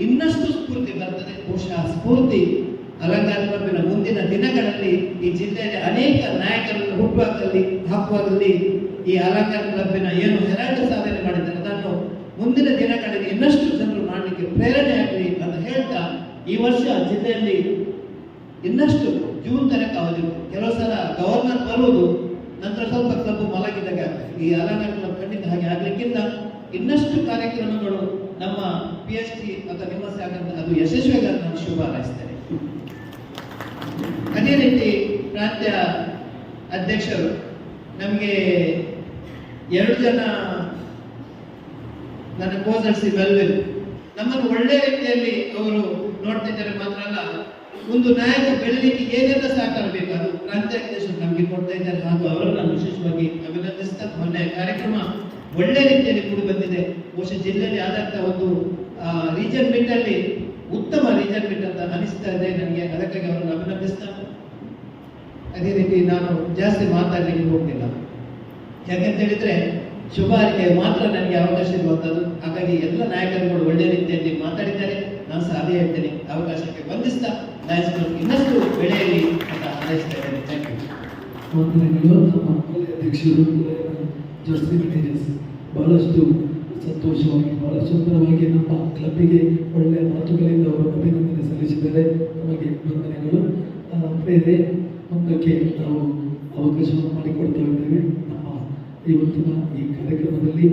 ಇನ್ನಷ್ಟು ಸ್ಫೂರ್ತಿ ಬರ್ತದೆ. ಬಹುಶಃ ಆ ಸ್ಫೂರ್ತಿ ಅಲಂಕಾರ ಕ್ಲಬ್ಬಿನ ಮುಂದಿನ ದಿನಗಳಲ್ಲಿ ಈ ಜಿಲ್ಲೆಯಲ್ಲಿ ಅನೇಕ ನಾಯಕರನ್ನು ಹಾಕುವುದರಲ್ಲಿ ಈ ಅಲಂಕಾರ ಕ್ಲಬ್ಬಿನ ಏನು ಹೆರಾಲ್ಡ್ ಸಾಧನೆ ಮಾಡಿದ್ದಾರೆ ಅದನ್ನು ಮುಂದಿನ ದಿನಗಳಲ್ಲಿ ಇನ್ನಷ್ಟು ಜನರು ಮಾಡಲಿಕ್ಕೆ ಪ್ರೇರಣೆ ಆಗಲಿ ಅಂತ ಹೇಳ್ತಾ, ಈ ವರ್ಷ ಜಿಲ್ಲೆಯಲ್ಲಿ ಇನ್ನಷ್ಟು ಜೂನ್ ತನಕ ಅವಧಿ. ಕೆಲವು ಸಲ ಗವರ್ನರ್ ಬರುವುದು, ನಂತರ ಸ್ವಲ್ಪ ಕ್ಲಬ್ ಮಲಗಿದಾಗ ಆಗ್ತದೆ. ಈ ಅಲಂಕಾರ ಕ್ಲಬ್ ಖಂಡಿತ ಹಾಗೆ ಆಗ್ಲಿಕ್ಕಿಂತ ಇನ್ನಷ್ಟು ಕಾರ್ಯಕ್ರಮಗಳು ನಮ್ಮ PHT ಅಥವಾ ನಿಮ್ಮ ಸಾಗರ ಅದು ಯಶಸ್ವಿಯಾಗಿ ನಾನು ಶುಭ ಹಾರೈಸ್ತೇನೆ. ಅದೇ ರೀತಿ ಪ್ರಾಂತ್ಯ ಅಧ್ಯಕ್ಷರು ನಮಗೆ 2 ಜನ ನನ್ನ ಕೋಸರ್ಸಿ ವೆಲ್ವೆಲ್ ನಮ್ಮನ್ನು ಒಳ್ಳೆಯ ರೀತಿಯಲ್ಲಿ ಅವರು ನೋಡ್ತಿದ್ದಾರೆ. ಮಾತ್ರ ಅಲ್ಲ, ಒಂದು ನಾಯಕ ಬೆಳಲಿಕ್ಕೆ ಏನೆಲ್ಲ ಸಹಕಾರ ಬೇಕು ಅದು ಪ್ರಾಂತ್ಯ ಅಧ್ಯಕ್ಷರು ನಮಗೆ ಕೊಡ್ತಾ ಇದ್ದಾರೆ ಹಾಗೂ ಅವರನ್ನು ವಿಶೇಷವಾಗಿ ಅಭಿನಂದಿಸ್ತಾ ಮೊನ್ನೆ ಕಾರ್ಯಕ್ರಮ ಒಳ್ಳೆ ರೀತಿಯಲ್ಲಿ ಕೂಡಿ ಬಂದಿದೆ. ಬಹುಶಃ ಜಿಲ್ಲೆಯಲ್ಲಿ ಆದಂತ ಒಂದು ರೀಜನ್ ಮೀಟ್ ಅಲ್ಲಿ ಉತ್ತಮ ರೀಜನ್ ಮೀಟ್ ಅಂತ ಅನಿಸ್ತಾ ಇದೆ ನನಗೆ. ಅದಕ್ಕಾಗಿ ಅವರನ್ನು ಅಭಿನಂದಿಸ್ತಾ, ಅದೇ ರೀತಿ ನಾನು ಜಾಸ್ತಿ ಮಾತಾಡಲಿಕ್ಕೆ ಹೋಗ್ತಿಲ್ಲ, ಯಾಕಂತ ಹೇಳಿದ್ರೆ ಶುಭ ಹಾರೈಕೆ ಮಾತ್ರ ನನಗೆ ಅವಕಾಶ ಇರುವಂಥದ್ದು. ಹಾಗಾಗಿ ಎಲ್ಲ ನಾಯಕರುಗಳು ಒಳ್ಳೆ ರೀತಿಯಲ್ಲಿ ಮಾತಾಡಿದ್ದಾರೆ. ನಾನು ಸಹ ಅದೇ ಹೇಳ್ತೇನೆ, ಅವಕಾಶಕ್ಕೆ ವಂದಿಸ್ತಾ ಲಯನ್ಸ್ ಕ್ಲಬ್ ಇನ್ನಷ್ಟು ಬೆಳೆಯಲಿ ಅಂತ ಹಾರೈಸ್ತಾ ಇದ್ದೇನೆ. Thank you. ವಂದನೆಗಳು ನಮ್ಮ ಅಧ್ಯಕ್ಷರು ಜೋಸೆಫ್ ವಿಲೇಜಸ್ ಬಹಳಷ್ಟು ಸಂತೋಷವಾಗಿ ಬಹಳ ಸುಂದರವಾಗಿ ನಮ್ಮ ಕ್ಲಬ್ಬಿಗೆ ಒಳ್ಳೆಯ ಮಾತುಗಳಿಂದ ಅವರು ಅಭಿನಂದನೆ ಸಲ್ಲಿಸಿದ್ದಾರೆ. ನಮಗೆ ವಂದನೆಗಳು. ಬೇರೆ ಮುಂದಕ್ಕೆ ನಾವು ಅವಕಾಶವನ್ನು ಮಾಡಿಕೊಡ್ತಾ ಇದ್ದೇವೆ. ನಮ್ಮ ಇವತ್ತಿನ ಈ ಕಾರ್ಯಕ್ರಮದಲ್ಲಿ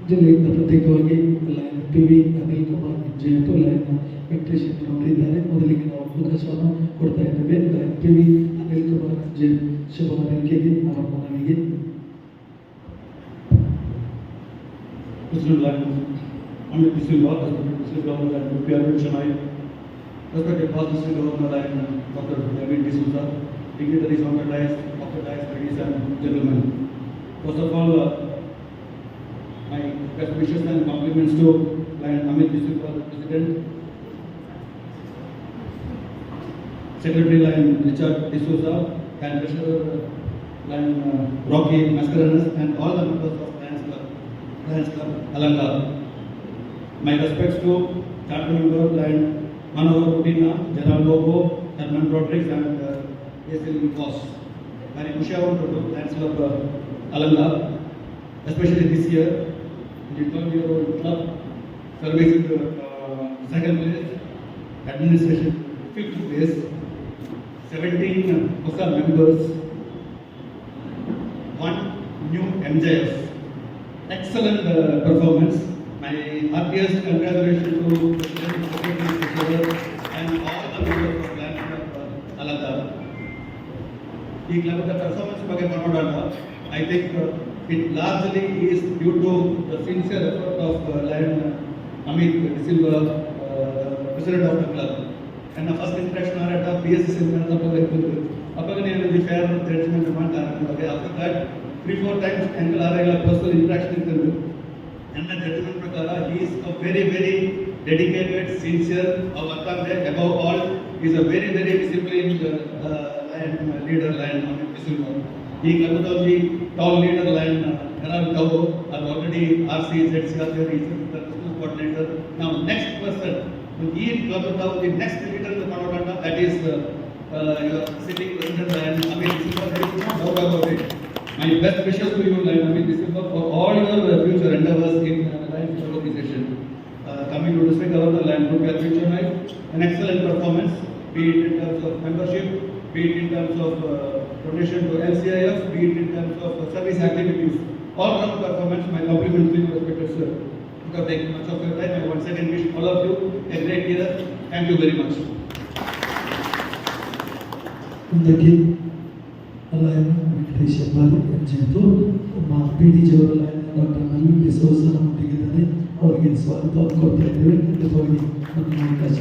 ಜಿಲ್ಲೆಯಿಂದ ಪ್ರತ್ಯೇಕವಾಗಿ lion PV Anil Kumar Jayapura lion Venkatesh ಅವರಿದ್ದಾರೆ. ಮೊದಲಿಗೆ ನಾವು ಅವಕಾಶವನ್ನು ಕೊಡ್ತಾ ಇದ್ದೇವೆ. ಲಯನ್ PV ಅನಿಲ್ ಕುಮಾರ್ ಜಯ ಶುಭ ಹಾರೈಕೆಗೆ ಅವರ ಮನವಿಗೆ. President Lion, Amit Bisilva, District Governor and UP Arvind Chennai, respected past District Governor Lion, Dr. David D'Souza, dignitaries on the dais, ladies and gentlemen. First of all, my best wishes and compliments to Lion Amit Bisilva, President, Secretary Lion Richard D'Souza, and Treasurer Lion Rocky Mascarenas, and all the members of Lions Club Alangar. My respects to Charter Member Lion Manohar Udina, Gerald Bobo, Herman Rodriguez, and ASL Boss. Very Mushawan to Lions Club Alangar, especially this year, the 12-year-old club service in the second place, administration 5th place, 17 Hosa members, 1 new MJF. Excellent performance. My heartiest congratulations to President, Secretary, and all the members of Lions Club Alangar. The club performance I think it largely is due to the sincere effort of Lion Amit Bisilva, President of the club. And the first interaction at the PSC the fair judgment after that 3-4 times personal interaction and the judgment prakara he is a very dedicated, sincere, above all he is a very disciplined leader Lion Amit Bisilva. He Kalpatavji tall leader Lion Herald Kabo are already RC ZCR there, he is the coordinator. Now next person to lead Kalpatav, the next leader in the Panodanda, that is your sitting President Lion Amit Bisilva. There is no doubt about it. My best wishes to you, Lion Amit Bisilva, for all your future endeavors in Lions Club organization. Coming to District Governor Lion Group Arvind Chennai, an excellent performance, be it in terms of membership, be it in terms of donation to LCIF, be it in terms of service activities. All round performance, my compliments to you, respected sir. Without taking much of your time, I once again wish all of you a great year. Thank you very much. Lion Venkatesh Hebbar Jayapura. ನಮ್ಮ PDG ಅವರ lion doctor Naveen D'Souza ನಮ್ಮೊಟ್ಟಿಗಿದ್ದಾರೆ. ಅವರಿಗೆ ಸ್ವಾಗತ ಕೊಡ್ತಾ ಇದ್ದೇವೆ. ಖಂಡಿತವಾಗಿ ನಮ್ಮ ಅವಕಾಶ.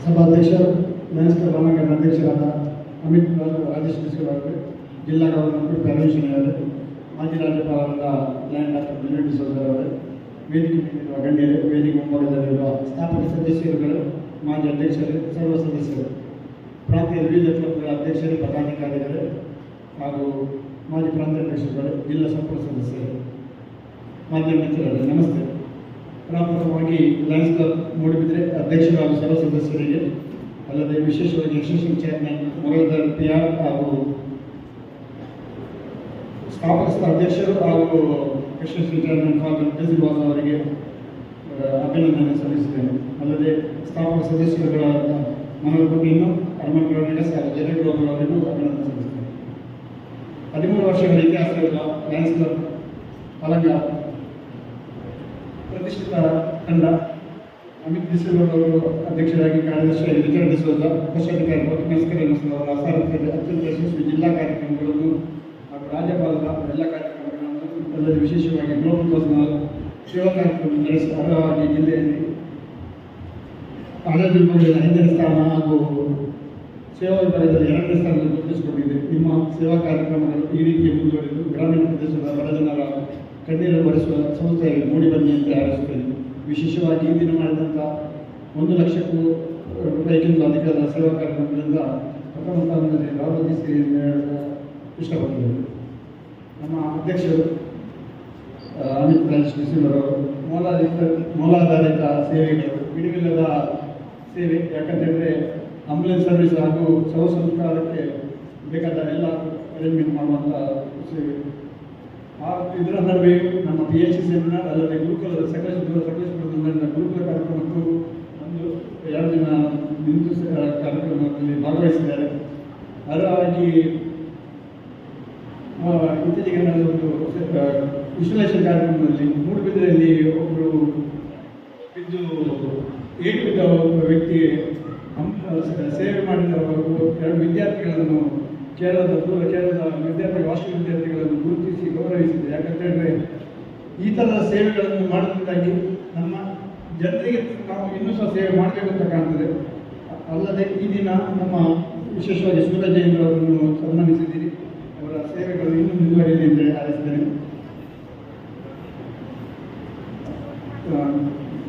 ಸಭಾಧ್ಯಕ್ಷರು, ಲಯನ್ಸ್ ಕ್ಲಬ್ ಅಲಂಕಾರ ಅಧ್ಯಕ್ಷರಾದ ಅಮಿತ್ ರಾಜೇಶ್ ಬಿಸ್ಕರ್ ಅವರೇ, ಜಿಲ್ಲಾ ಗವರ್ನರ್ ಪರಮೇಶ್ವರ ಅವರೇ, ಮಾಜಿ ರಾಜ್ಯಪಾಲರಾದ ಲಯನ್ ಡಾಕ್ಟರ್ ನವೀನ್ ಡಿಸೋಜ ಅವರೇ, ವೇದಿಕೆ ಮೇಲಿರುವ ಗಣ್ಯರೇ, ವೇದಿಕೆ ಮುಂಭಾಗದಲ್ಲಿರುವ ಸ್ಥಾಪಕ ಸದಸ್ಯರುಗಳು, ಮಾಜಿ ಅಧ್ಯಕ್ಷರೇ, ಸರ್ವ ಸದಸ್ಯರು, ಪ್ರಾಂತೀಯ ವಿವಿಧ ಕ್ಲಬ್ಗಳ ಅಧ್ಯಕ್ಷರೇ, ಪದಾಧಿಕಾರಿಗಳೇ ಹಾಗೂ ಮಾಜಿ ಪ್ರಾಂತ್ಯಾಧ್ಯಕ್ಷರುಗಳು, ಜಿಲ್ಲಾ ಸಂಪೂರ್ಣ ಸದಸ್ಯರು, ಮಾಧ್ಯಮ ಮಿತ್ರರೇ, ನಮಸ್ತೆ. ಪ್ರಾಥಮಿಕವಾಗಿ ಲಯನ್ಸ್ ಕ್ಲಬ್ ಮೂಡುಬಿದ್ರೆ ಅಧ್ಯಕ್ಷರು ಹಾಗೂ ಸರ್ವ ಸದಸ್ಯರಿಗೆ, ಅಲ್ಲದೆ ವಿಶೇಷವಾಗಿ ಎಕ್ಸ್ಟೆನ್ಷನ್ ಚೇರ್ಮನ್ ಮುರಳೀಧರ್ PR ಹಾಗೂ ಸ್ಥಾಪಕ ಅಧ್ಯಕ್ಷರು ಹಾಗೂ ಎಕ್ಸ್ಟೆನ್ಷನ್ ಚೇರ್ಮನ್ ಫಾದರ್ ಶ್ರೀನಿವಾಸ ಅವರಿಗೆ ಅಭಿನಂದನೆ ಸಲ್ಲಿಸಿದ್ದೇನೆ. ಅಲ್ಲದೆ ಸ್ಥಾಪಕ ಸದಸ್ಯರುಗಳಾದ ಮನೋಹರ್ ಗುಡ್ಡಿನ್ನು, ಹರ್ಮನ್ ರೋಡ್ರಿಗಸ್ ಹಾಗೂ ಜಯರಾಮ್ ಗೋಪಾಲ್ ಅವರಿಗೂ ಅಭಿನಂದನೆ ಸಲ್ಲಿಸಿದ್ದೇನೆ. 13 ವರ್ಷಗಳ ಇತಿಹಾಸವಿರುವ ಲಯನ್ಸ್ ಕ್ಲಬ್ ಅಲಂಕಾರ ಪ್ರತಿಷ್ಠಿತ ತಂಡ ಅಮಿತ್ ಬಿಸಿಲ್ವ ಅವರು ಅಧ್ಯಕ್ಷರಾಗಿ ಕಾರ್ಯದರ್ಶಿಯಾಗಿ ರಿಚರ್ಡ್ ಡಿಸೋಜ, ಕೋಶಾಧಿಕಾರಿ ಮಸ್ಕರೇನಸ್ ಅವರ ಸಾರಥ್ಯದಲ್ಲಿ ಅತ್ಯಂತ ಯಶಸ್ವಿ ಜಿಲ್ಲಾ ಕಾರ್ಯಕ್ರಮಗಳನ್ನು ಹಾಗೂ ರಾಜ್ಯಪಾಲರ ಎಲ್ಲ ಕಾರ್ಯಕ್ರಮಗಳನ್ನು, ಅಲ್ಲದೆ ವಿಶೇಷವಾಗಿ ಗ್ಲೋಬಲ್ ಕೌನ್ಸಿಲ್ ಸೇವಾ ಕಾರ್ಯಕ್ರಮ ನಡೆಸಿ ಅರ್ಹವಾಗಿ ಜಿಲ್ಲೆಯಲ್ಲಿ ಆಡಳಿತ ವಿಭಾಗದಲ್ಲಿ 5ನೇ ಸ್ಥಾನ ಹಾಗೂ ಸೇವಾ ವಿಭಾಗದಲ್ಲಿ 2ನೇ ಸ್ಥಾನದಲ್ಲಿ ಗುರುತಿಸಿಕೊಂಡಿದೆ. ನಿಮ್ಮ ಸೇವಾ ಕಾರ್ಯಕ್ರಮಗಳು ಈ ರೀತಿಯ ಮುಂದುವರೆದು ಗ್ರಾಮೀಣ ಪ್ರದೇಶದ ಬಡ ಜನರ ಕಣ್ಣೀರು ಬರೆಸುವ ಸಂಸ್ಥೆಯಾಗಿ ಮೂಡಿ ಬನ್ನಿ ಅಂತ ಹಾರೈಸುತ್ತೇನೆ. ವಿಶೇಷವಾಗಿ ಈ ದಿನ ಮಾಡಿದಂಥ 1 ಲಕ್ಷಕ್ಕೂ ರೂಪಾಯಿಗಿಂತ ಅಧಿಕದ ಸೇವಾ ಕಾರ್ಯಕ್ರಮಗಳಿಂದ ಪ್ರಥಮ ಸ್ಥಾನದಲ್ಲಿ ಭಾಗವಹಿಸಿ ಇಷ್ಟಪಡ್ತೇವೆ. ನಮ್ಮ ಅಧ್ಯಕ್ಷರು ಅಮಿತ್ ರಾಜೇಶ್ ಬಿಸಿಲವರು ಮೂಲಾಧಾರಿತ ಸೇವೆಗಳು, ಬಿಡುವಿಲ್ಲದ ಸೇವೆ. ಯಾಕಂತೇಳಿದ್ರೆ ಆಂಬುಲೆನ್ಸ್ ಸರ್ವಿಸ್ ಹಾಗೂ ಶವ ಸಂಸ್ಕಾರಕ್ಕೆ ಬೇಕಾದ ಎಲ್ಲ ಅರೇಂಜ್ಮೆಂಟ್ ಮಾಡುವಂಥ ಸೇವೆ. ಇದರ ನಡುವೆ ನಮ್ಮ PHC ಸೆಮಿನಾರ್ ಅಲ್ಲದೆ ಗುರುಕುಲದ ಸಕಲೇಶ್ವರದ ಗುರುಕುಲ ಕಾರ್ಯಕ್ರಮಕ್ಕೂ ಒಂದು 2 ದಿನ ನಿಂತು ಕಾರ್ಯಕ್ರಮದಲ್ಲಿ ಭಾಗವಹಿಸಿದ್ದಾರೆ. ಅದರಾಗಿ ಇತ್ತೀಚೆಗೆ ನಡೆದ ಒಂದು ವಿಶ್ಲೇಷಣೆ ಕಾರ್ಯಕ್ರಮದಲ್ಲಿ ಮೂಡುಬಿದಿರೆಯಲ್ಲಿ ಒಬ್ಬರು ಬಿದ್ದು ಏಟು ಬಿದ್ದ ಒಬ್ಬ ವ್ಯಕ್ತಿ ಸೇವೆ ಮಾಡಿದ 2 ವಿದ್ಯಾರ್ಥಿಗಳನ್ನು ಕೇರಳದ ವಿದ್ಯಾರ್ಥಿಗಳು ಹಾಸ್ಟೆಲ್ ವಿದ್ಯಾರ್ಥಿಗಳನ್ನು ಗುರುತಿಸಿ ಗೌರವಿಸಿದೆ. ಯಾಕಂತ ಹೇಳಿದ್ರೆ ಈ ಥರದ ಸೇವೆಗಳನ್ನು ಮಾಡೋದ್ರಿಂದಾಗಿ ನಮ್ಮ ಜನರಿಗೆ ನಾವು ಇನ್ನೂ ಸಹ ಸೇವೆ ಮಾಡಬೇಕು ಅಂತ ಕಾಣ್ತದೆ. ಅಲ್ಲದೆ ಈ ದಿನ ನಮ್ಮ ವಿಶೇಷವಾಗಿ ಸೂರಜ್ ಜೈನ್ ಅವರನ್ನು ಸನ್ಮಾನಿಸಿದ್ದೀರಿ. ಅವರ ಸೇವೆಗಳು ಇನ್ನೂ ಮುಂದುವರಿಯಲಿ ಅಂತ ಹಾರೈಸಿದ್ದೇನೆ.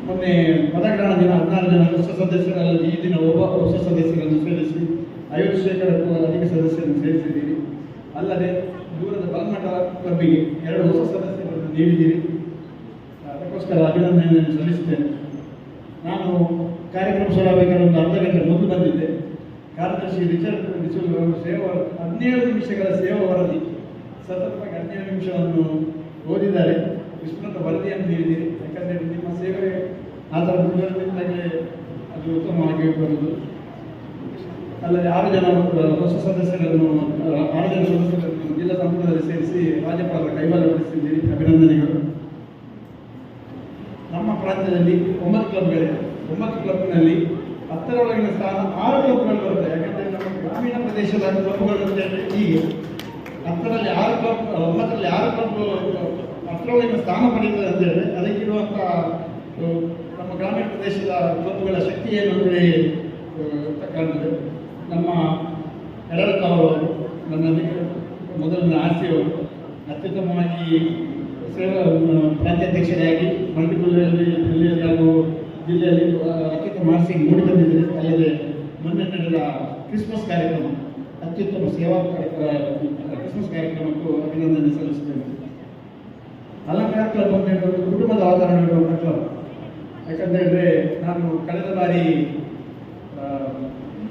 ಮೊನ್ನೆ ಪದಗ್ರಹಣ ದಿನ 16 ಜನ ಹೊಸ ಸದಸ್ಯರಲ್ಲಿ ಈ ದಿನ ಒಬ್ಬ ಹೊಸ ಸದಸ್ಯರನ್ನು ಸೇರಿಸಿ 50% ಅಧಿಕ ಸದಸ್ಯರನ್ನು ಸೇರಿಸಿದ್ದೀರಿ. ಅಲ್ಲದೆ ದೂರದ ಬಲ್ಮಠ ಕ್ಲಬ್ಬಿಗೆ 2 ಹೊಸ ಸದಸ್ಯರನ್ನು ನೀಡಿದ್ದೀರಿ. ಅದಕ್ಕೋಸ್ಕರ ಅಭಿನಂದನೆಯನ್ನು ಸಲ್ಲಿಸುತ್ತೇನೆ. ನಾನು ಕಾರ್ಯಕ್ರಮ ಶುರು ಆಗಬೇಕಾದ್ರೆ ಒಂದು ಅರ್ಧ ಗಂಟೆ ಮೊದಲು ಬಂದಿದ್ದೆ. ಕಾರ್ಯದರ್ಶಿ ರಿಚರ್ಡ್ ಸೇವಾ 17 ನಿಮಿಷಗಳ ಸೇವಾ ವರದಿ ಸತತವಾಗಿ 17 ನಿಮಿಷವನ್ನು ಓದಿದ್ದಾರೆ. ವಿಸ್ತೃತ ವರದಿ ಅಂತ ಹೇಳಿದ್ದೀರಿ. ಯಾಕಂದರೆ ನಿಮ್ಮ ಸೇವೆ ಆ ಥರ ಮುಂದುವರೆದಿದ್ದಾಗಲೇ ಅದು ಉತ್ತಮವಾಗಿ ಬರುವುದು. ಅಲ್ಲದೆ 6 ಜನ ಹೊಸ ಸದಸ್ಯರನ್ನು ಜಿಲ್ಲಾ ಸಂಪುಟದಲ್ಲಿ ಸೇರಿಸಿ ರಾಜ್ಯಪಾಲರ ಕೈವಲ್ಲಪಡಿಸಿದ್ದೀರಿ. ಅಭಿನಂದನೆಗಳು. ನಮ್ಮ ಪ್ರಾಂತ್ಯದಲ್ಲಿ 9 ಕ್ಲಬ್ಗಳಿವೆ. 9 ಕ್ಲಬ್ನಲ್ಲಿ 10ರ ಒಳಗಿನ ಸ್ಥಾನ 6 ಕ್ಲಬ್ಗಳು ಬರುತ್ತೆ. ಯಾಕಂದರೆ ನಮ್ಮ ಗ್ರಾಮೀಣ ಪ್ರದೇಶದ ಕ್ಲಬ್ಗಳು ಅಂತಂದರೆ ಹೀಗೆ 10ರಲ್ಲಿ 6 ಕ್ಲಬ್ 9ರಲ್ಲಿ 6 ಕ್ಲಬ್ 10ರ ಒಳಗಿನ ಸ್ಥಾನ ಪಡೆಯುತ್ತದೆ ಅಂತೇಳಿ ಅದಕ್ಕಿರುವಂಥ ನಮ್ಮ ಗ್ರಾಮೀಣ ಪ್ರದೇಶದ ಕ್ಲಬ್ಗಳ ಶಕ್ತಿ ಏನು ಅಂತೇಳಿ ಕಾಣ್ತದೆ. ನಮ್ಮ ಯಡಳ್ತವರು ನನ್ನ ಮೊದಲನೇ RC ಅವರು ಅತ್ಯುತ್ತಮವಾಗಿ ಸೇವಾ ಪ್ರಾಂತ್ಯಾಧ್ಯಕ್ಷರಾಗಿ ಮಂಡಿಪುರಲ್ಲಿ ಹಾಗೂ ಜಿಲ್ಲೆಯಲ್ಲಿ ಅತ್ಯುತ್ತಮ RC ಮೂಡಿ ಬಂದಿದ್ದಾರೆ. ಅಲ್ಲದೆ ಮೊನ್ನೆ ನಡೆದ ಕ್ರಿಸ್ಮಸ್ ಕಾರ್ಯಕ್ರಮ ಅತ್ಯುತ್ತಮ ಸೇವಾ ಕ್ರಿಸ್ಮಸ್ ಕಾರ್ಯಕ್ರಮಕ್ಕೂ ಅಭಿನಂದನೆ ಸಲ್ಲಿಸುತ್ತೇನೆ. ಅಲಂಕಾರ ಕ್ಲಬ್ ಅಂತ ಹೇಳಿದ್ರೆ ಕುಟುಂಬದ ವಾತಾವರಣ ಇರುವಂಥ ಕ್ಲಬ್. ಯಾಕಂತ ಹೇಳಿದ್ರೆ ನಾನು ಕಳೆದ ಬಾರಿ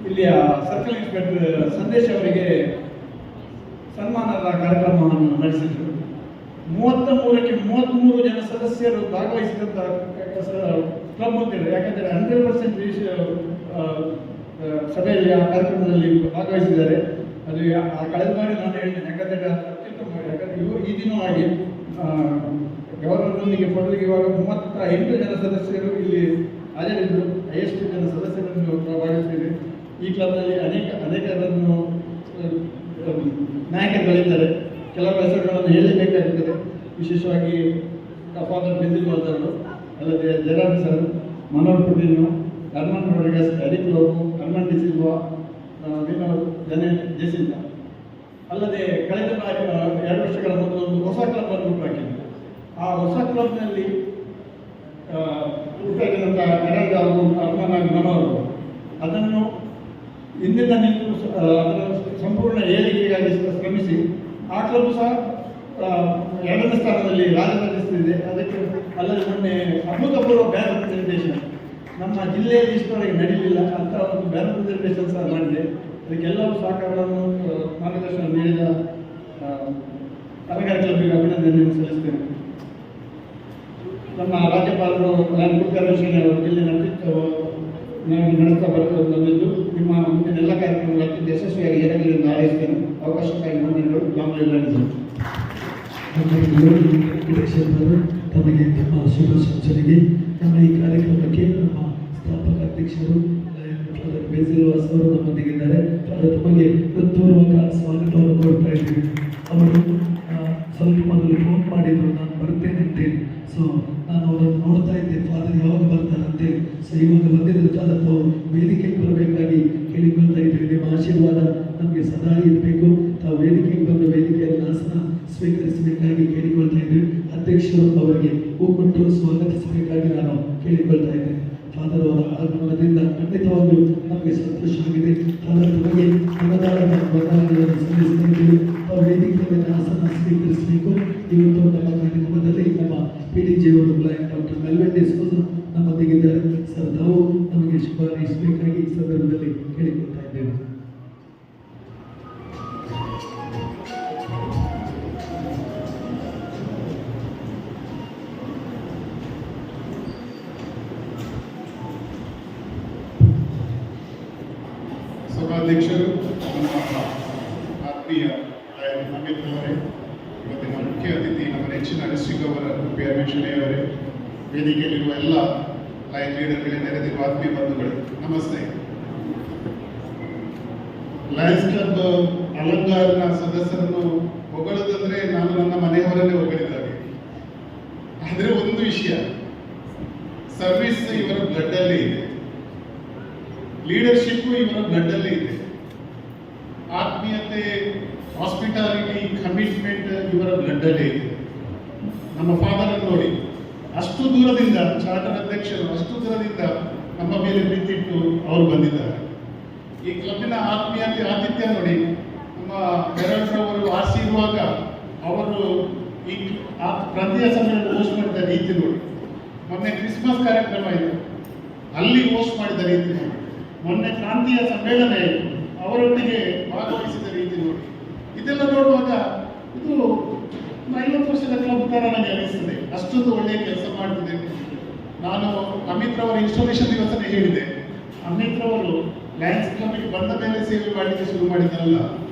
ಇಲ್ಲಿಯ ಸರ್ಕಲ್ ಇನ್ಸ್ಪೆಕ್ಟರ್ ಸಂದೇಶ್ ಅವರಿಗೆ ಸನ್ಮಾನದ ಕಾರ್ಯಕ್ರಮವನ್ನು ನಡೆಸಿದರು. 33ಕ್ಕೆ 33 ಜನ ಸದಸ್ಯರು ಭಾಗವಹಿಸಿದಂಥ ಕ್ಲಬ್ ಅಂತೇಳಿ. ಯಾಕಂದರೆ 100% ಸಭೆಯಲ್ಲಿ ಆ ಕಾರ್ಯಕ್ರಮದಲ್ಲಿ ಭಾಗವಹಿಸಿದ್ದಾರೆ. ಅದು ಕಳೆದ ಬಾರಿ ನಾನು ಹೇಳಿದ್ದೇನೆ. ಯಾಕಂದರೆ ಅತ್ಯುತ್ತಮ. ಯಾಕಂದರೆ ಈ ದಿನವಾಗಿ ಗವರ್ನರ್ನೊಂದಿಗೆ ಪಡೆದಿಗೆ ಇವಾಗ 38 ಜನ ಸದಸ್ಯರು ಇಲ್ಲಿ ಹಾಜರಿದ್ದರು. 50 ಜನ ಸದಸ್ಯರನ್ನು ಭಾಗವಹಿಸಿದ್ದಾರೆ. ಈ ಕ್ಲಬ್ನಲ್ಲಿ ಅನೇಕರನ್ನು ನಾಯಕರುಗಳಿದ್ದಾರೆ. ಕೆಲವು ಹೆಸರುಗಳನ್ನು ಹೇಳಬೇಕಾಗುತ್ತದೆ. ವಿಶೇಷವಾಗಿ ಫಾದರ್ ಬೆಂದಿಲ್ ಮಾತಾಡಲು, ಅಲ್ಲದೆ Gerard sir, Manohar Patel, Armaan Rodrigues, Eric Lobo, Armaan D Silva, Vinod Jacinta. ಅಲ್ಲದೆ ಕಳೆದ ಬಾರಿ 2 ವರ್ಷಗಳ ಮೊದಲು ಒಂದು ಹೊಸ ಕ್ಲಬ್ ಅನ್ನು ಹುಟ್ಟುಹಾಕಿದೆ. ಆ ಹೊಸ ಕ್ಲಬ್ನಲ್ಲಿ ಹುಟ್ಟಾಕಿದಂಥ ಜೆರಾರ್ಡ್ ಹಾಗೂ ಅರ್ಮನ್ ಮನೋಹರ್ ಅದನ್ನು ಹಿಂದಿನ ನಿಂತು ಅದರ ಸಂಪೂರ್ಣ ಏಳಿಗೆಗಾಗಿ ಶ್ರಮಿಸಿ ಆ ಕ್ಲಬ್ ಸಹ 2ನೇ ಸ್ಥಾನದಲ್ಲಿ ರಾಜ್ಯದಲ್ಲಿದೆ. ಅದಕ್ಕೆ ಅಲ್ಲದೆ ಮೊನ್ನೆ ಅಭೂತಪೂರ್ವ ಬ್ಯಾನರ್ ಪ್ರೆಸೆಂಟೇಷನ್ ನಮ್ಮ ಜಿಲ್ಲೆಯಲ್ಲಿ ಇಷ್ಟವರೆಗೆ ನಡೆಯಲಿಲ್ಲ ಅಂತ ಒಂದು ಬ್ಯಾನರ್ ಪ್ರೆಸೆಂಟೇಷನ್ ಸಹ ಮಾಡಿದೆ. ಅದಕ್ಕೆಲ್ಲವೂ ಸಹಕಾರವನ್ನು ಮಾರ್ಗದರ್ಶನ ನೀಡಿದ ಅಲಂಕಾರ ಕ್ಲಬ್ಗೆ ಅಭಿನಂದನೆಯನ್ನು ಸಲ್ಲಿಸ್ತೇನೆ. ನಮ್ಮ ರಾಜ್ಯಪಾಲರು ಕುಲಕರ್ಣಿ ಅವರು ಜಿಲ್ಲೆ ನಡೆಸ್ತಾ ಬಂದಿದ್ದು ನಿಮ್ಮ ಮುಂದಿನ ಎಲ್ಲ ಕಾರ್ಯಕ್ರಮಗಳು ಅತ್ಯಂತ ಯಶಸ್ವಿಯಾಗಿ ಏರಲಿ ಎಂದು ಹಾರೈಸುತ್ತೇನೆ. ಅವಕಾಶಕ್ಕಾಗಿ ವಂದನೆಗಳು. ತಮಗೆ ತಮ್ಮ ಶುಭ ಸೂಚನೆಗೆ ನಮ್ಮ ಈ ಕಾರ್ಯಕ್ರಮಕ್ಕೆ ನಮ್ಮ ಸ್ಥಾಪಕ ಅಧ್ಯಕ್ಷರು ಬೇಸಿಲ್ವಾಸ್ ಅವರು ನಮ್ಮೊಂದಿಗಿದ್ದಾರೆ. ತಮಗೆ ಹೃತ್ಪೂರ್ವಕ ಸ್ವಾಗತವನ್ನು ಕೊಡ್ತಾ ಇದ್ದೀವಿ. ಅವರು ಸ್ವಲ್ಪ ಮೊದಲು ಫೋನ್ ಮಾಡಿದ್ರು, ನಾನು ಬರ್ತೇನೆ ಅಂತೇಳಿ. ಸೊ ನಾನು ಅವರನ್ನು ನೋಡ್ತಾ ಇದ್ದೆ, ಫಾದರ್ ಯಾವಾಗ ಬರ್ತಾರಂತೆ. ಸೊ ಇವಾಗ ಬಂದಿದ್ದ ತಾವು ವೇದಿಕೆಗೆ ಬರಬೇಕಾಗಿ ಕೇಳಿಕೊಳ್ತಾ ಇದ್ದೀವಿ. ನಿಮ್ಮ ಆಶೀರ್ವಾದ ನಮಗೆ ಸದಾ ಇರಬೇಕು. ತಾವು ವೇದಿಕೆಗೆ ಬಂದು ವೇದಿಕೆಯಲ್ಲಿ ಆಸನ ಸ್ವೀಕರಿಸಬೇಕಾಗಿ ಕೇಳಿಕೊಳ್ತಾ ಇದ್ದೀವಿ. ಅಧ್ಯಕ್ಷರು ಅವರಿಗೆ ಹೂ ಕೊಟ್ಟು ಸ್ವಾಗತಿಸಬೇಕಾಗಿ ನಾನು ಕೇಳಿಕೊಳ್ತಾ ಇದ್ದೇನೆ. ಫಾದರ್ ಅವರ ಆಗಮನದಿಂದ ಖಂಡಿತವಾಗಿಯೂ ನಮಗೆ ಸಂತೋಷವಾಗಿದೆ. ಫಾದರ್ ನಮಗೆ ವಂದನೆಗಳನ್ನು ಸಲ್ಲಿಸ್ತಾ ಇದ್ದೀವಿ. ತಾವು ವೇದಿಕೆಯಲ್ಲಿ ಆಸನ ಸ್ವೀಕರಿಸಬೇಕು. ಇವತ್ತು ನಮ್ಮ ಕಾರ್ಯಕ್ರಮದಲ್ಲಿ ನಮ್ಮ PDG ಅವರು ಡಾಕ್ಟರ್ ಮೆಲ್ವಿನ್ ಡಿಸೋಜ ನಮ್ಮೊಂದಿಗಿದ್ದಾರೆ. ಸರ್ ತಾವು ನಮಗೆ ಶುಭ ಹಾರೈಸಬೇಕಾಗಿ ಈ ಸಂದರ್ಭದಲ್ಲಿ ಕೇಳಿಕೊಳ್ಳಿ. ಮುಖ್ಯ ಅತಿಥಿ ನಮ್ಮ ನೆಚ್ಚಿನ ಡಿಸ್ಟ್ರಿಕ್ಟ್ ಗವರ್ನರ್ ಪಿ ಆರ್ ವೆಂಕಟೇಶ್ವರಯ್ಯ ಅವರೇ, ವೇದಿಕೆಯಲ್ಲಿರುವ ಎಲ್ಲ ಲೈನ್ ಲೀಡರ್ಗಳೇ, ನೆರೆದಿರುವ ಆತ್ಮೀಯ ಬಂಧುಗಳು, ನಮಸ್ತೆ. ಲಯನ್ಸ್ ಕ್ಲಬ್ ಅಲಂಕಾರನ ಸದಸ್ಯರನ್ನು ಹೊಗಳೋದಂದ್ರೆ ನಾನು ನನ್ನ ಮನೆಯವರನ್ನೇ ಹೊಗಳಿದ್ದಾಗೆ. ಆದರೆ ಒಂದು ವಿಷಯ, ಸರ್ವಿಸ್ ಇವರ ಬ್ಲಡ್ ಅಲ್ಲೇ ಇದೆ, ಲೀಡರ್ಶಿಪ್ ಇವರ ಬ್ಲಡ್ ಅಲ್ಲೇ ಇದೆ, ಆತ್ಮೀಯತೆ, ಹಾಸ್ಪಿಟಾಲಿಟಿ, ಕಮಿಟ್ಮೆಂಟ್ ಇವರ ಬ್ಲಡ್ ಅಲ್ಲೇ ಇದೆ. ನಮ್ಮ ಫಾದರ್ ನೋಡಿ, ಅಷ್ಟು ದೂರದಿಂದ ಚಾರ್ಟರ್ ಅಧ್ಯಕ್ಷರು ಅಷ್ಟು ದೂರದಿಂದ ನಮ್ಮ ಮೇಲೆ ಪ್ರೀತಿಟ್ಟು ಅವರು ಬಂದಿದ್ದಾರೆ. ಈ ಕ್ಲಬ್ಬಿನ ಆತ್ಮೀಯತೆ, ಆತಿಥ್ಯ ನೋಡಿ, ನಮ್ಮ ಬೆರಳರವರು ಆರ್ಸಿ ಇರುವಾಗ ಅವರು ಈ ಪ್ರಾಂತೀಯ ಸಮ್ಮೇಳನ ಹೋಸ್ಟ್ ಮಾಡಿದ ರೀತಿ ನೋಡಿ, ಮೊನ್ನೆ ಕ್ರಿಸ್ಮಸ್ ಕಾರ್ಯಕ್ರಮ ಇತ್ತು ಅಲ್ಲಿ ಹೋಸ್ಟ್ ಮಾಡಿದ ರೀತಿ ನೋಡಿ, ಮೊನ್ನೆ ಪ್ರಾಂತೀಯ ಸಮ್ಮೇಳನ ಇತ್ತು ಅವರೊಟ್ಟಿಗೆ ಭಾಗವಹಿಸಿದ ರೀತಿ ನೋಡಿ, ಇದೆಲ್ಲ ನೋಡುವಾಗ ಇದು 50 ವರ್ಷದ ಕ್ಲಬ್ ತರ ನನಗೆ ಅನಿಸ್ತದೆ. ಅಷ್ಟೊಂದು ಒಳ್ಳೆಯ ಕೆಲಸ ಮಾಡ್ತಿದೆ. ನಾನು ಅಮಿತ್ ರವರ ಇನ್ಸ್ಟಾಲೇಷನ್ ದಿವಸನೇ ಹೇಳಿದೆ, ಅಮಿತ್ ರವರು ಲಯನ್ಸ್ ಕ್ಲಬ್ಗೆ ಬಂದ ಮೇಲೆ ಸೇವೆ ಮಾಡಲಿಕ್ಕೆ ಶುರು ಮಾಡಿದ್ದಾರಲ್ಲ,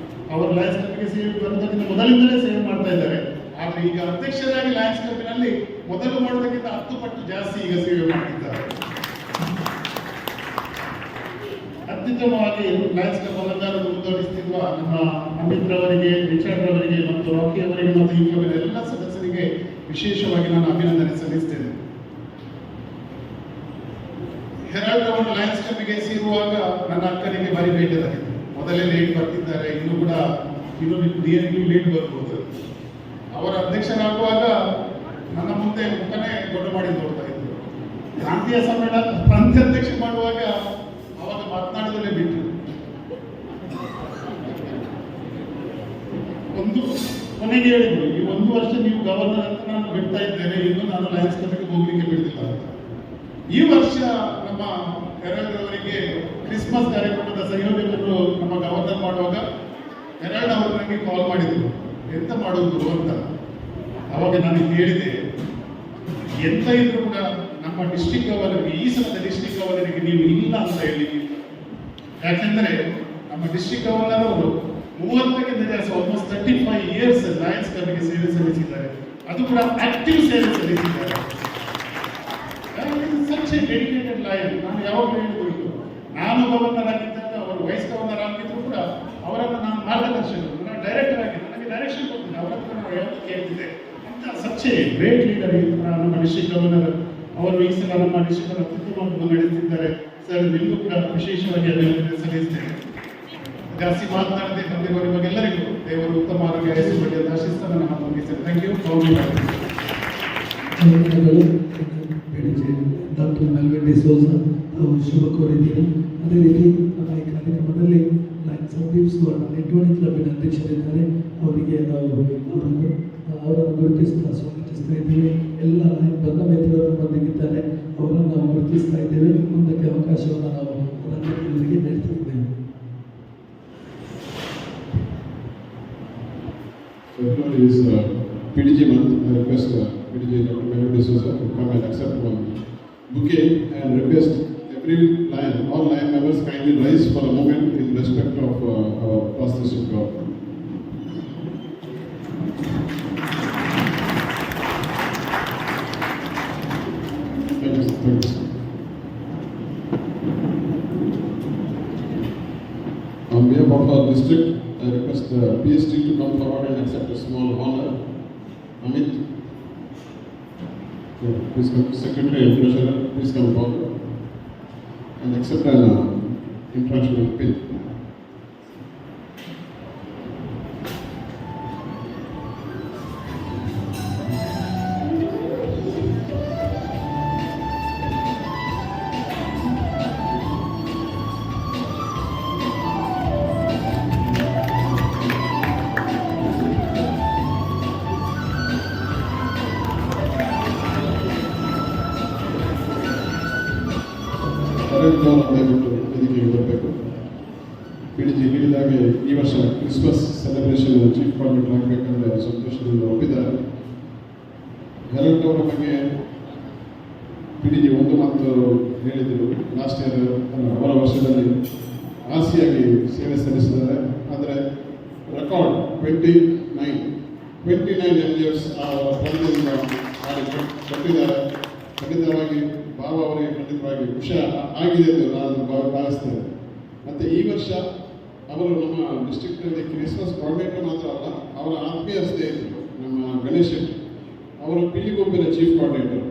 ಅವರು ಲಯನ್ಸ್ ಕ್ಲಬ್ಗೆ ಸೇವೆ ಬಂದಕ್ಕಿಂತ ಮೊದಲಿಂದಲೇ ಸೇವೆ ಮಾಡ್ತಾ ಇದ್ದಾರೆ. ಆದರೆ ಈಗ ಅಧ್ಯಕ್ಷರಾಗಿ ಲಯನ್ಸ್ ಕ್ಲಬ್ನಲ್ಲಿ ಮೊದಲು ಮಾಡೋದಕ್ಕಿಂತ 10 ಪಟ್ಟು ಜಾಸ್ತಿ ಈಗ ಸೇವೆ ಮಾಡ್ತಿದ್ದಾರೆ. ಅತ್ಯುತ್ತಮವಾಗಿ ಲಯನ್ಸ್ ಕ್ಲಬ್ ಅಲಂಕಾರವನ್ನು ಮುಂದುವರಿಸುತ್ತಿರುವ ನಮ್ಮ ಅಮಿತ್ ರವರಿಗೆ, ರಿಚರ್ಡ್ ರವರಿಗೆ ಮತ್ತು ರಾಕಿ ಅವರಿಗೆ ಮತ್ತು ಈ ಕ್ಲಬ್ನ ಎಲ್ಲ ಸದಸ್ಯರಿಗೆ ವಿಶೇಷವಾಗಿ ನಾನು ಅಭಿನಂದನೆ ಸಲ್ಲಿಸ್ತೇನೆ. ಹೆರಾಲ್ಡ್ ಅವರು ಲಯನ್ಸ್ ಕ್ಲಬ್ಗೆ ಸೇರುವಾಗ ನನ್ನ ಅಕ್ಕನಿಗೆ ಭಾರಿ ಬೇಜಾರಾಗಿತ್ತು. ಮೊದಲೇ ಲೇಟ್ ಬರ್ತಿದ್ದಾರೆ, ಇನ್ನೂ ಕೂಡ ಲೇಟ್ ಬರ್ಬೋದು. ಅವರ ಅಧ್ಯಕ್ಷರಾಗುವಾಗ ನನ್ನ ಮುಂದೆ ಮುಖನೇ ದೊಡ್ಡ ಮಾಡಿ ನೋಡ್ತಾ ಇದ್ರು. ಪ್ರಾಂತೀಯ ಸಮ್ಮೇಳನ ಪ್ರಾಂತ್ಯ ಅಧ್ಯಕ್ಷ ಮಾಡುವಾಗ ಅವಾಗ ಮಾತನಾಡೋದಲ್ಲೇ ಬಿಟ್ಟರು. ಕೊನೆಗೆ ಹೇಳಿದ್ರು, ಈ 1 ವರ್ಷ ನೀವು ಗವರ್ನರ್ ಅಂತ ನಾನು ಬಿಡ್ತಾ ಇದ್ದೇನೆ, ಇನ್ನು ನಾನು ಲಯನ್ಸ್ ಕ್ಲಬ್ಗೆ ಹೋಗ್ಲಿಕ್ಕೆ ಬಿಡ್ತಿಲ್ಲ ಅಂತ. ಈ ವರ್ಷ ನಮ್ಮ ಹೆರಾಲ್ಡ್ ಅವರಿಗೆ ಕ್ರಿಸ್ಮಸ್ ಕಾರ್ಯಕ್ರಮದ ಸಂಯೋಜಕರು ನಮ್ಮ ಗವರ್ನರ್ ಮಾಡುವಾಗ ಹೆರಾಲ್ಡ್ ಅವರು ನನಗೆ ಕಾಲ್ ಮಾಡಿದ್ರು, ಎಂತ ಮಾಡೋದು ಅಂತ. ಅವಾಗ ನಾನು ಹೇಳಿದೆ, ಎಂತ ಇದ್ರು ಕೂಡ ನಮ್ಮ ಡಿಸ್ಟ್ರಿಕ್ಟ್ ಗವರ್ನರ್ಗೆ, ಈ ಸಲದ ಡಿಸ್ಟ್ರಿಕ್ಟ್ ಗವರ್ನರ್ಗೆ ನೀವು ಇಲ್ಲ ಅಂತ ಹೇಳಿ. ಯಾಕೆಂದ್ರೆ ನಮ್ಮ ಡಿಸ್ಟ್ರಿಕ್ಟ್ ಗವರ್ನರ್ ಅವರು 30ಕ್ಕಿಂತ ಜಾಸ್ತಿ ಆಲ್ಮೋಸ್ಟ್ 35 ಇಯರ್ಸ್ ಲಯನ್ಸ್ ಕ್ಲಬ್ಗೆ ಸೇವೆ ಸಲ್ಲಿಸಿದ್ದಾರೆ. ಅದು ಕೂಡ ಆಕ್ಟಿವ್ ಸೇವೆ ಸಲ್ಲಿಸಿದ್ದಾರೆ. Such A dedicated lion. ನಾನು ಯಾವಾಗಲೂ ಹೇಳಿದ್ರು, ನಾನು ಗವರ್ನರ್ ಆಗಿದ್ದಾಗ ಅವರು ವೈಸ್ ಗವರ್ನರ್ ಆಗಿದ್ರು ಕೂಡ ಅವರನ್ನು ನಾನು ಮಾರ್ಗದರ್ಶಕರು, ನಾನು ಡೈರೆಕ್ಟರ್ ಆಗಿ ನನಗೆ ಡೈರೆಕ್ಷನ್ ಕೊಡ್ತೀನಿ, ಅವರ ಹತ್ರ ನಾವು ಯಾವಾಗ ಕೇಳ್ತಿದ್ದೆ ಅಂತ. ಸಚ್ ಎ ಗ್ರೇಟ್ ಲೀಡರ್ ನಮ್ಮ ಡಿಸ್ಟ್ರಿಕ್ಟ್ ಗವರ್ನರ್ ಅವರು. ಈ ಸಲ ನಮ್ಮ ಡಿಸ್ಟ್ರಿಕ್ಟ್ ಅತ್ಯುತ್ತಮವಾಗಿ ಮುನ್ನಡೆಸಿದ್ದಾರೆ. ಸರ್, ನಿಮಗೂ ಕೂಡ ವಿಶೇಷವಾಗಿ ಅಭಿನಂದನೆ ಸಲ್ಲಿಸ್ತೇನೆ. ಜಾಸ್ತಿ ಮಾತನಾಡದೆ ಬಂದಿರುವ ನಿಮಗೆಲ್ಲರಿಗೂ ದೇವರು ಉತ್ತಮ ಆರೋಗ್ಯ ಆಶಿಸಲಿ ಅಂತ ಆಶಿಸ್ತಾ ನನ್ನ ಮಾತು ಮುಗಿಸ್ತೇನೆ. Thank you. Doctor Melvin D'Souza ತಾವು ಶುಭ ಕೋರಿದ್ದೀರಿ. ಅದೇ ರೀತಿ ನಮ್ಮ ಈ ಕಾರ್ಯಕ್ರಮದಲ್ಲಿ ಸಂದೀಪ್ ಸುವರ್ಣ ನೆಟ್ವರ್ಕ್ ಕ್ಲಬ್ಬಿನ ಅಧ್ಯಕ್ಷರಿದ್ದಾರೆ. ಅವರಿಗೆ ನಾವು ಅವರನ್ನು ಗುರುತಿಸ್ತಾ ಸ್ವಾಗತಿಸ್ತಾ ಇದ್ದೇವೆ. ಎಲ್ಲ ಬಂದ ಮಿತ್ರರು ಬಂದಿದ್ದಾರೆ, ಅವರನ್ನು ನಾವು ಗುರುತಿಸ್ತಾ ಇದ್ದೇವೆ. ಮುಂದಕ್ಕೆ ಅವಕಾಶವನ್ನು ನಾವು ರಂಗಗಳಿಗೆ ನೀಡ್ತಾ ಇದ್ದೇವೆ. So here is PDG month. I request PDG Dr. Melvin D'Souza to come and accept one bouquet and request every lion, all lion members kindly rise for a moment in respect of our past district government. Thank you, thank you. On behalf of our district, I request the PST to come forward and accept a small honor. Amit, please come. Secretary and Treasurer, please come forward and accept an international pin. ವೇದಿಕೆಗೆ ಬರಬೇಕು. PDG ಹೇಳಿದಾಗೆ ಈ ವರ್ಷ Christmas celebration chief coordinator ಆಗಬೇಕಂದ್ರೆ ಸಂತೋಷದಿಂದ ಒಪ್ಪಿದ್ದಾರೆ. Herald ಅವರ ಬಗ್ಗೆ ಪಿಡಿಜಿ ಒಂದು ಮಾತು ಹೇಳಿದರು. ಲಾಸ್ಟ್ ಇಯರ್ ಅವರ ವರ್ಷದಲ್ಲಿ ಆಸಿಯಾಗಿ ಸೇವೆ ಸಲ್ಲಿಸಿದ್ದಾರೆ. ಆದರೆ ರೆಕಾರ್ಡ್ 29 29 MGFs ಅವರ ಫಂಡಿಂದ ಮಾಡಿ ಕೊಟ್ಟಿದ್ದಾರೆ. ಖಂಡಿತವಾಗಿ ಬಾಬಾ ಅವರಿಗೆ ಖಂಡಿತವಾಗಿ ಖುಷಿ ಆಗಿದೆ ಎಂದು ನಾನು ಭಾವಿಸ್ತೇನೆ. ಮತ್ತು ಈ ವರ್ಷ ಅವರು ನಮ್ಮ ಡಿಸ್ಟ್ರಿಕ್ಟಲ್ಲಿ ಕ್ರಿಸ್ಮಸ್ ಕೋಆರ್ಡಿನೇಟರ್ ಮಾತ್ರ ಅಲ್ಲ, ಅವರ ಆತ್ಮೀಯ ಸ್ನೇಹಿತರು ನಮ್ಮ ಗಣೇಶ್ ಶೆಟ್ಟಿ ಅವರು ಪಿಲಿಗುಂಬಿನ ಚೀಫ್ ಕೋಆರ್ಡಿನೇಟರ್.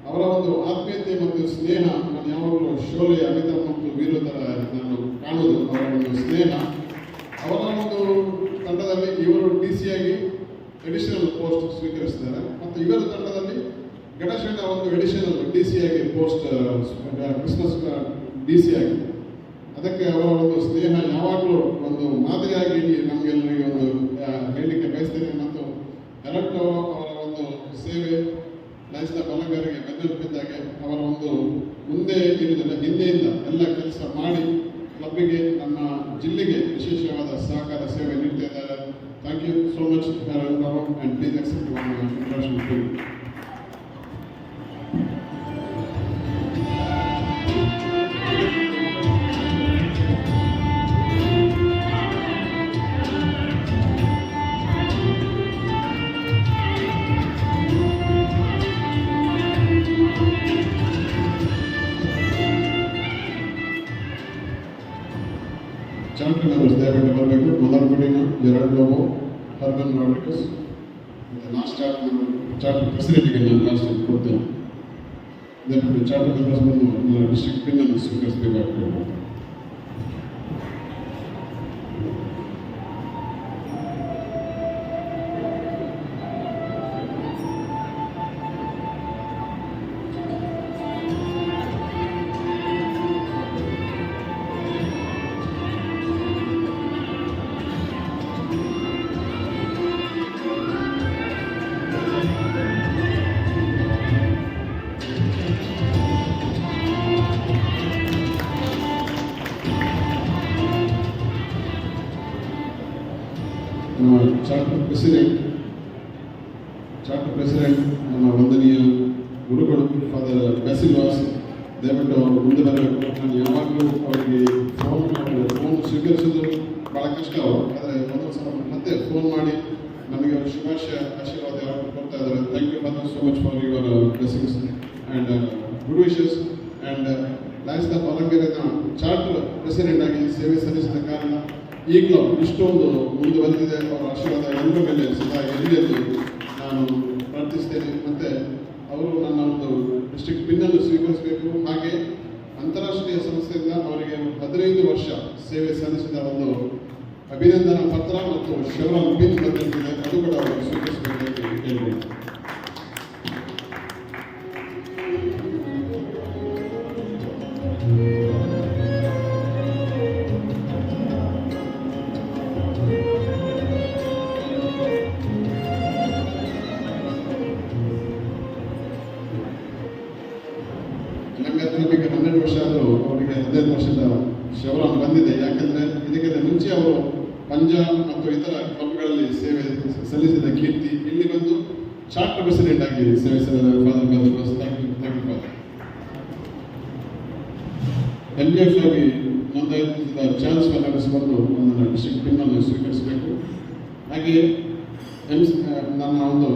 ಅವರ ಒಂದು ಆತ್ಮೀಯತೆ ಮತ್ತು ಸ್ನೇಹ ನಾನು ಯಾವಾಗಲೂ ಶೋಲೆ ಅಮಿತಾಬ್ ಮತ್ತು ವೀರು ಥರ ನಾನು ಕಾಣೋದು. ಅವರ ಒಂದು ಸ್ನೇಹ, ಅವರ ಒಂದು ತಂಡದಲ್ಲಿ ಇವರು DC ಆಗಿ ಅಡಿಷನಲ್ ಪೋಸ್ಟ್ ಸ್ವೀಕರಿಸಿದ್ದಾರೆ ಮತ್ತು ಇವರ ತಂಡದಲ್ಲಿ ಗಣೇಶ್ ಒಂದು ಅಡಿಷನಲ್ DC ಆಗಿ ಪೋಸ್ಟ್ ಕ್ರಿಸ್ಮಸ್ DC ಆಗಿ. ಅದಕ್ಕೆ ಅವರ ಒಂದು ಸ್ನೇಹ ಯಾವಾಗಲೂ ಒಂದು ಮಾದರಿಯಾಗಿ ನಮಗೆಲ್ಲರಿಗೆ ಒಂದು ಹೇಳಲಿಕ್ಕೆ ಬಯಸ್ತೇನೆ. ಮತ್ತು ಡೈರೆಕ್ಟ್ ಅವರ ಒಂದು ಸೇವೆ ಲಯನ್ಸ್ನ ಬಲಗಾರರಿಗೆ ಬೆನ್ನೆಲುಬಿದ್ದಾಗೆ ಅವರ ಒಂದು ಮುಂದೆ ಇರುವುದಿಲ್ಲ, ಹಿಂದೆಯಿಂದ ಎಲ್ಲ ಕೆಲಸ ಮಾಡಿ ಕ್ಲಬ್ಬಿಗೆ ನಮ್ಮ ಜಿಲ್ಲೆಗೆ ವಿಶೇಷವಾದ ಸಹಕಾರ ಸೇವೆ ನೀಡ್ತಾ ಇದ್ದಾರೆ. Thank you so much and please accept introduction. Charter members ದಯವಿಟ್ಟು ಬರಬೇಕು. ಮೊದಲಗುಡಿನ Gerald Lobo, Herman Rodrigues, last charter ಪ್ರೆಸಿಡೆಂಟ್ಗೆ ನಾನು ಲಾಸ್ಟ್ ಕೊಡ್ತೇನೆ. ದಯವಿಟ್ಟು ಚಾರ್ಟರ್ ಮೆಂಬರ್ಸ್ ಬಂದು ಡಿಸ್ಟ್ರಿಕ್ಟ್ ಪಿನ್ನನ್ನು ಸ್ವೀಕರಿಸಬೇಕಾಗ್ತದೆ. ಚಾರ್ಟರ್ ಪ್ರೆಸಿಡೆಂಟ್ ನಮ್ಮ ವಂದನೀಯ ಗುರುಗಳು ಫಾದರ್ ಬ್ಯಾಸಿಲ್ವಾಸ್ ದಯವಿಟ್ಟು ಅವರು ಮುಂದೆ ಬರಬೇಕು. ನಾನು ಯಾವಾಗಲೂ ಅವರಿಗೆ ಫೋನ್ ಸ್ವೀಕರಿಸೋದು ಭಾಳ ಕಷ್ಟ ಅವರು, ಆದರೆ ಒಂದು ಸಲ ಮತ್ತೆ ಫೋನ್ ಮಾಡಿ ನಮಗೆ ಶುಭಾಶಯ ಆಶೀರ್ವಾದ ಕೊಡ್ತಾ ಇದ್ದಾರೆ. Thank you father so much for your blessings and good wishes. And ಲಯನ್ಸ್ನ ಬಲಂಗೆರೆನ ಚಾರ್ಟರ್ ಪ್ರೆಸಿಡೆಂಟ್ ಆಗಿ ಸೇವೆ ಸಲ್ಲಿಸಿದ ಕಾರಣ ಈ ಕ್ಲಬ್ ಇಷ್ಟೊಂದು ಮುಂದೆ ಬಂದಿದೆ. ಅವರ ಆಶೀರ್ವಾದ ಎಲ್ಲರ ಮೇಲೆ ಸದಾ ಇರಲಿ ಎಂದು ನಾನು ಪ್ರಾರ್ಥಿಸ್ತೇನೆ. ಮತ್ತು ಅವರು ನನ್ನ ಒಂದು ಡಿಸ್ಟ್ರಿಕ್ಟ್ ಪಿನ್ನನ್ನು ಸ್ವೀಕರಿಸಬೇಕು. ಹಾಗೆ ಅಂತಾರಾಷ್ಟ್ರೀಯ ಸಂಸ್ಥೆಯಿಂದ ಅವರಿಗೆ 15 ವರ್ಷ ಸೇವೆ ಸಲ್ಲಿಸಿದ ಒಂದು ಅಭಿನಂದನಾ ಪತ್ರ ಮತ್ತು ಶೆವ್ರಾನ್ ಪಿನ್ ಬಂದಿದೆ, ಅದು ಕೂಡ ಅವರು ಸ್ವೀಕರಿಸಬೇಕಾಗಿ ಕೇಳಬೇಕು. ನಮಗೆ 12 ವರ್ಷ ಆದರೂ ಅವರಿಗೆ 15 ವರ್ಷದ ಶೆವ್ರಾನ್ ಬಂದಿದೆ. ಯಾಕೆಂದರೆ ಇದಕ್ಕಿಂತ ಮುಂಚೆ ಅವರು ಪಂಜಾಬ್ ಮತ್ತು ಇತರ ಕ್ಲಬ್ಗಳಲ್ಲಿ ಸೇವೆ ಸಲ್ಲಿಸಿದ ಕೀರ್ತಿ, ಇಲ್ಲಿ ಬಂದು ಚಾರ್ಟರ್ ಪ್ರೆಸಿಡೆಂಟ್ ಆಗಿ ಸೇವೆ ಸಲ್ಲಿಸಿದ father ಬ್ಯಾಸಿಲ್ವಾಸ್. Thank you father. MGF ಆಗಿ ನೋಂದಾಯಿಸಿದ ಚಾರ್ಲ್ಸ್ ಫರ್ನಾಂಡಿಸ್ ಬಂದು ನನ್ನ ಡಿಸ್ಟ್ರಿಕ್ಟ್ ಪಿನ್ನನ್ನು ಸ್ವೀಕರಿಸಬೇಕು. ಹಾಗೆಯೇ ನನ್ನ ಒಂದು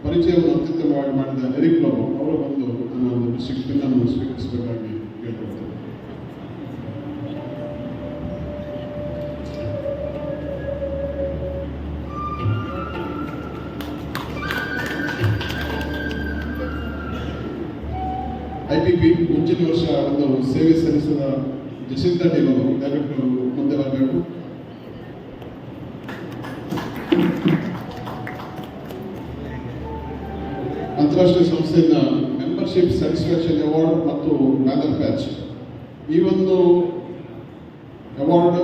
ಪರಿಚಯವನ್ನು ಅತ್ಯುತ್ತಮವಾಗಿ ಮಾಡಿದ ಎರಿಕ್ ಲೋಬೋ ಅವರು ಬಂದು ನನ್ನ ಒಂದು ಡಿಸ್ಟ್ರಿಕ್ಟ್ ಪಿನ್ನನ್ನು ಸ್ವೀಕರಿಸಬೇಕಾಗಿ ಕೇಳ್ಕೊಳ್ತೇನೆ. IPP ಮುಂಚಿನ ವರ್ಷ ಒಂದು ಸೇವೆ ಸಲ್ಲಿಸಿದ ಜಸಿಂತಾ ಟೀಮ್ ಅವರು ದಯವಿಟ್ಟು ಮುಂದೆ ಬರಬೇಕು. ಅಂತಾರಾಷ್ಟ್ರೀಯ ಸಂಸ್ಥೆಯಿಂದ ಮೆಂಬರ್ಶಿಪ್ ಸ್ಯಾಟಿಸ್ಫ್ಯಾಕ್ಷನ್ ಅವಾರ್ಡ್ ಮತ್ತು ಬ್ಯಾನರ್ ಪ್ಯಾಚ್, ಈ ಒಂದು ಅವಾರ್ಡ್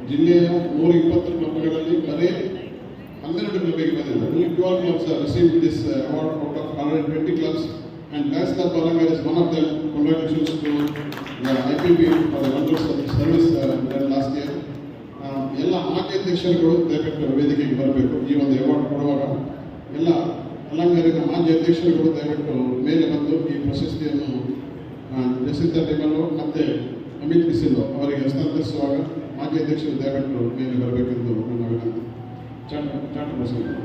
ಜಿಲ್ಲೆಯ 120 ಕ್ಲಬ್ಗಳಲ್ಲಿ ಬರೀ 12 ಕ್ಲಬ್ಗೆ ಬಂದಿದೆ. Only 12 clubs have received this award out of 120 clubs, and Lions Club Balangere is one of them. Congratulations to the IPP for the wondrous service done last year. ಎಲ್ಲ ಮಾಜಿ ಅಧ್ಯಕ್ಷರುಗಳು ದಯವಿಟ್ಟು ವೇದಿಕೆಗೆ ಬರಬೇಕು. ಈ ಒಂದು ಅವಾರ್ಡ್ ಕೊಡುವಾಗ ಎಲ್ಲ ಅಲಂಗಾರಿನ ಮಾಜಿ ಅಧ್ಯಕ್ಷರುಗಳು ದಯವಿಟ್ಟು ಮೇಲೆ ಬಂದು ಈ ಪ್ರಶಸ್ತಿಯನ್ನು ಜಸಿಂತಾ ಟೀಮಲ್ಲೂ ಮತ್ತು ಅಮಿತ್ ಬಿಸಿಲು ಅವರಿಗೆ ಹಸ್ತಾಂತರಿಸುವಾಗ ಮಾಜಿ ಅಧ್ಯಕ್ಷರು ದಯವಿಟ್ಟು ಮೇಲೆ ಬರಬೇಕೆಂದು ನನ್ನ ವಿನಂತಿ. Charter president.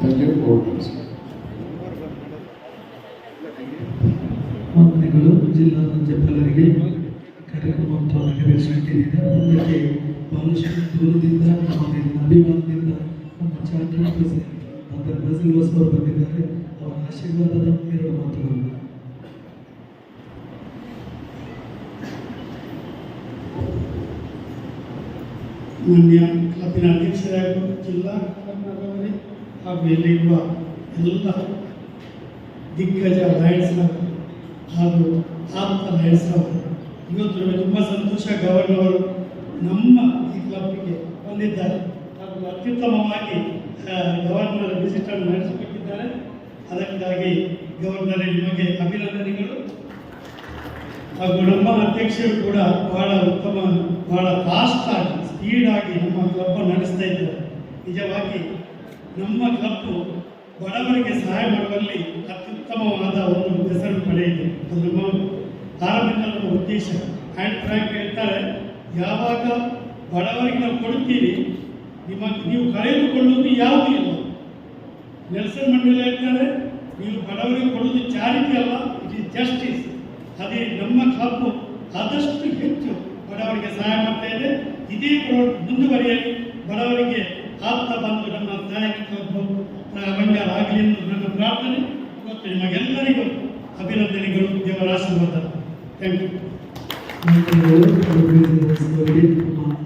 Thank you. ವಂದನೆಗಳು ಜಿಲ್ಲಾ ರಾಜ್ಯಪಾಲರಿಗೆ ಕಾರ್ಯಕ್ರಮವನ್ನು ನೆರವೇರಿಸಿಕೊಂಡಿದ್ದ ಮುಂದಕ್ಕೆ ಬಹಳಷ್ಟು ದೂರದಿಂದ ಅಭಿಮಾನದಿಂದ ನಮ್ಮ ಚಾರ್ಟರ್ ಪ್ರೆಸಿಡೆಂಟ್ ಡಾಕ್ಟರ್ ಬ್ರಸಿಲ್ವಾಸ್ ಅವರು ಬಂದಿದ್ದಾರೆ. ಅವರ ಆಶೀರ್ವಾದದ 2 ಮಾತುಗಳು. ಮಾನ್ಯ ಕ್ಲಬ್ಬಿನ ಅಧ್ಯಕ್ಷರಾಗಿ ಜಿಲ್ಲಾ ಕ್ಲಬ್ನವರೇ ಹಾಗೂ ಇಲ್ಲಿರುವ ಎಲ್ಲ ದಿಗ್ಗಜ ಲಯನ್ಸ್ ಹಾಗೂ ಆಪ್ತ ಲಯನ್ಸ್ ಇವತ್ತು ನಮಗೆ ತುಂಬ ಸಂತೋಷ. ಗವರ್ನರ್ ನಮ್ಮ ಈ ಕ್ಲಬ್ಗೆ ಬಂದಿದ್ದಾರೆ ಹಾಗೂ ಅತ್ಯುತ್ತಮವಾಗಿ ಗವರ್ನರ್ ವಿಸಿಟನ್ನು ನಡೆಸಿಕೊಟ್ಟಿದ್ದಾರೆ. ಅದಕ್ಕಾಗಿ ಗವರ್ನರ್ ನಿಮಗೆ ಅಭಿನಂದನೆಗಳು. ಹಾಗೂ ನಮ್ಮ ಅಧ್ಯಕ್ಷರು ಕೂಡ ಬಹಳ ಉತ್ತಮ, ಬಹಳ ಫಾಸ್ಟ್ ಆಗಿ ಸ್ಪೀಡಾಗಿ ನಮ್ಮ ಕ್ಲಬ್ ನಡೆಸ್ತಾ ಇದ್ದಾರೆ. ನಿಜವಾಗಿ ನಮ್ಮ ಕ್ಲಬ್ ಬಡವರಿಗೆ ಸಹಾಯ ಮಾಡುವಲ್ಲಿ ಅತ್ಯುತ್ತಮವಾದ ಒಂದು ಹೆಸರು ಪಡೆಯಿದೆ. ಅದು ನಮ್ಮ ಆರಂಭದ ನಮ್ಮ ಉದ್ದೇಶ. ಆ್ಯಂಡ್ ಫ್ರ್ಯಾಂಕ್ ಹೇಳ್ತಾರೆ, ಯಾವಾಗ ಬಡವರಿಗೆ ನಾವು ಕೊಡ್ತೀರಿ ನೀವು ಕಳೆದುಕೊಳ್ಳುವುದು ಯಾವುದೂ ಇಲ್ಲ. ನೆಲ್ಸನ್ ಮಂಡೇಲ ಹೇಳ್ತಾರೆ, ನೀವು ಬಡವರಿಗೆ ಕೊಡುವುದು ಚಾರಿಟಿ ಅಲ್ಲ, ಇಟ್ ಈಸ್ ಜಸ್ಟಿಸ್. ಅದೇ ನಮ್ಮ ಕ್ಲಬ್ ಆದಷ್ಟು ಹೆಚ್ಚು ಬಡವರಿಗೆ ಸಹಾಯ ಮಾಡ್ತಾ ಇದೆ. ಇದೇ ಮುಂದುವರಿಯಲಿ, ಬಡವರಿಗೆ ಆಪ್ತ ಬಂದು ನಮ್ಮ ಸಹಾಯಕ ಕ್ಲಬ್ ಬಂಗಾರ ಆಗಲಿ ಎಂದು ನನ್ನ ಪ್ರಾರ್ಥನೆ. ಮತ್ತು ನಿಮಗೆಲ್ಲರಿಗೂ ಅಭಿನಂದನೆಗಳು, ದೇವರ ಆಶೀರ್ವಾದ. Thank you.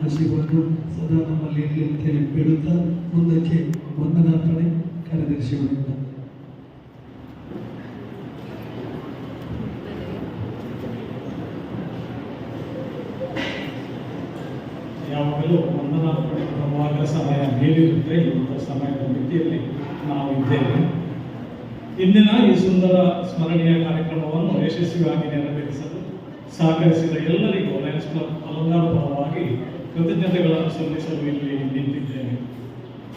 ಆಶೀರ್ವಾದ ಸದಾ ನಮ್ಮಲ್ಲಿ ಇರಲಿ ಅಂತ ಹೇಳಿ ಬೇಡುತ್ತಾ ಮುಂದಕ್ಕೆ ವಂದನಾರ್ಪಣೆ ಕಾರ್ಯದರ್ಶಿಗಳಿಂದ. ಯಾವಾಗಲೂ ವಂದನಾರ್ಪಣೆ ಬರುವಾಗ ಸಮಯ ಮೀರಿರುತ್ತೆ. ಇವತ್ತು ಸಮಯದ ಮಿತಿಯಲ್ಲಿ ನಾವು ಇದ್ದೇವೆ. ಇಂದಿನ ಈ ಸುಂದರ ಸ್ಮರಣೀಯ ಕಾರ್ಯಕ್ರಮವನ್ನು ಯಶಸ್ವಿಯಾಗಿ ನೆರವೇರಿಸಲು ಸಹಕರಿಸಿದ ಎಲ್ಲರಿಗೂ ಲಯನ್ಸ್ ಕ್ಲಬ್ ಅಲಂಕಾರ ಪರವಾಗಿ ಕೃತಜ್ಞತೆಗಳನ್ನು ಸಲ್ಲಿಸಲು ಇಲ್ಲಿ ನಿಂತಿದ್ದೇನೆ.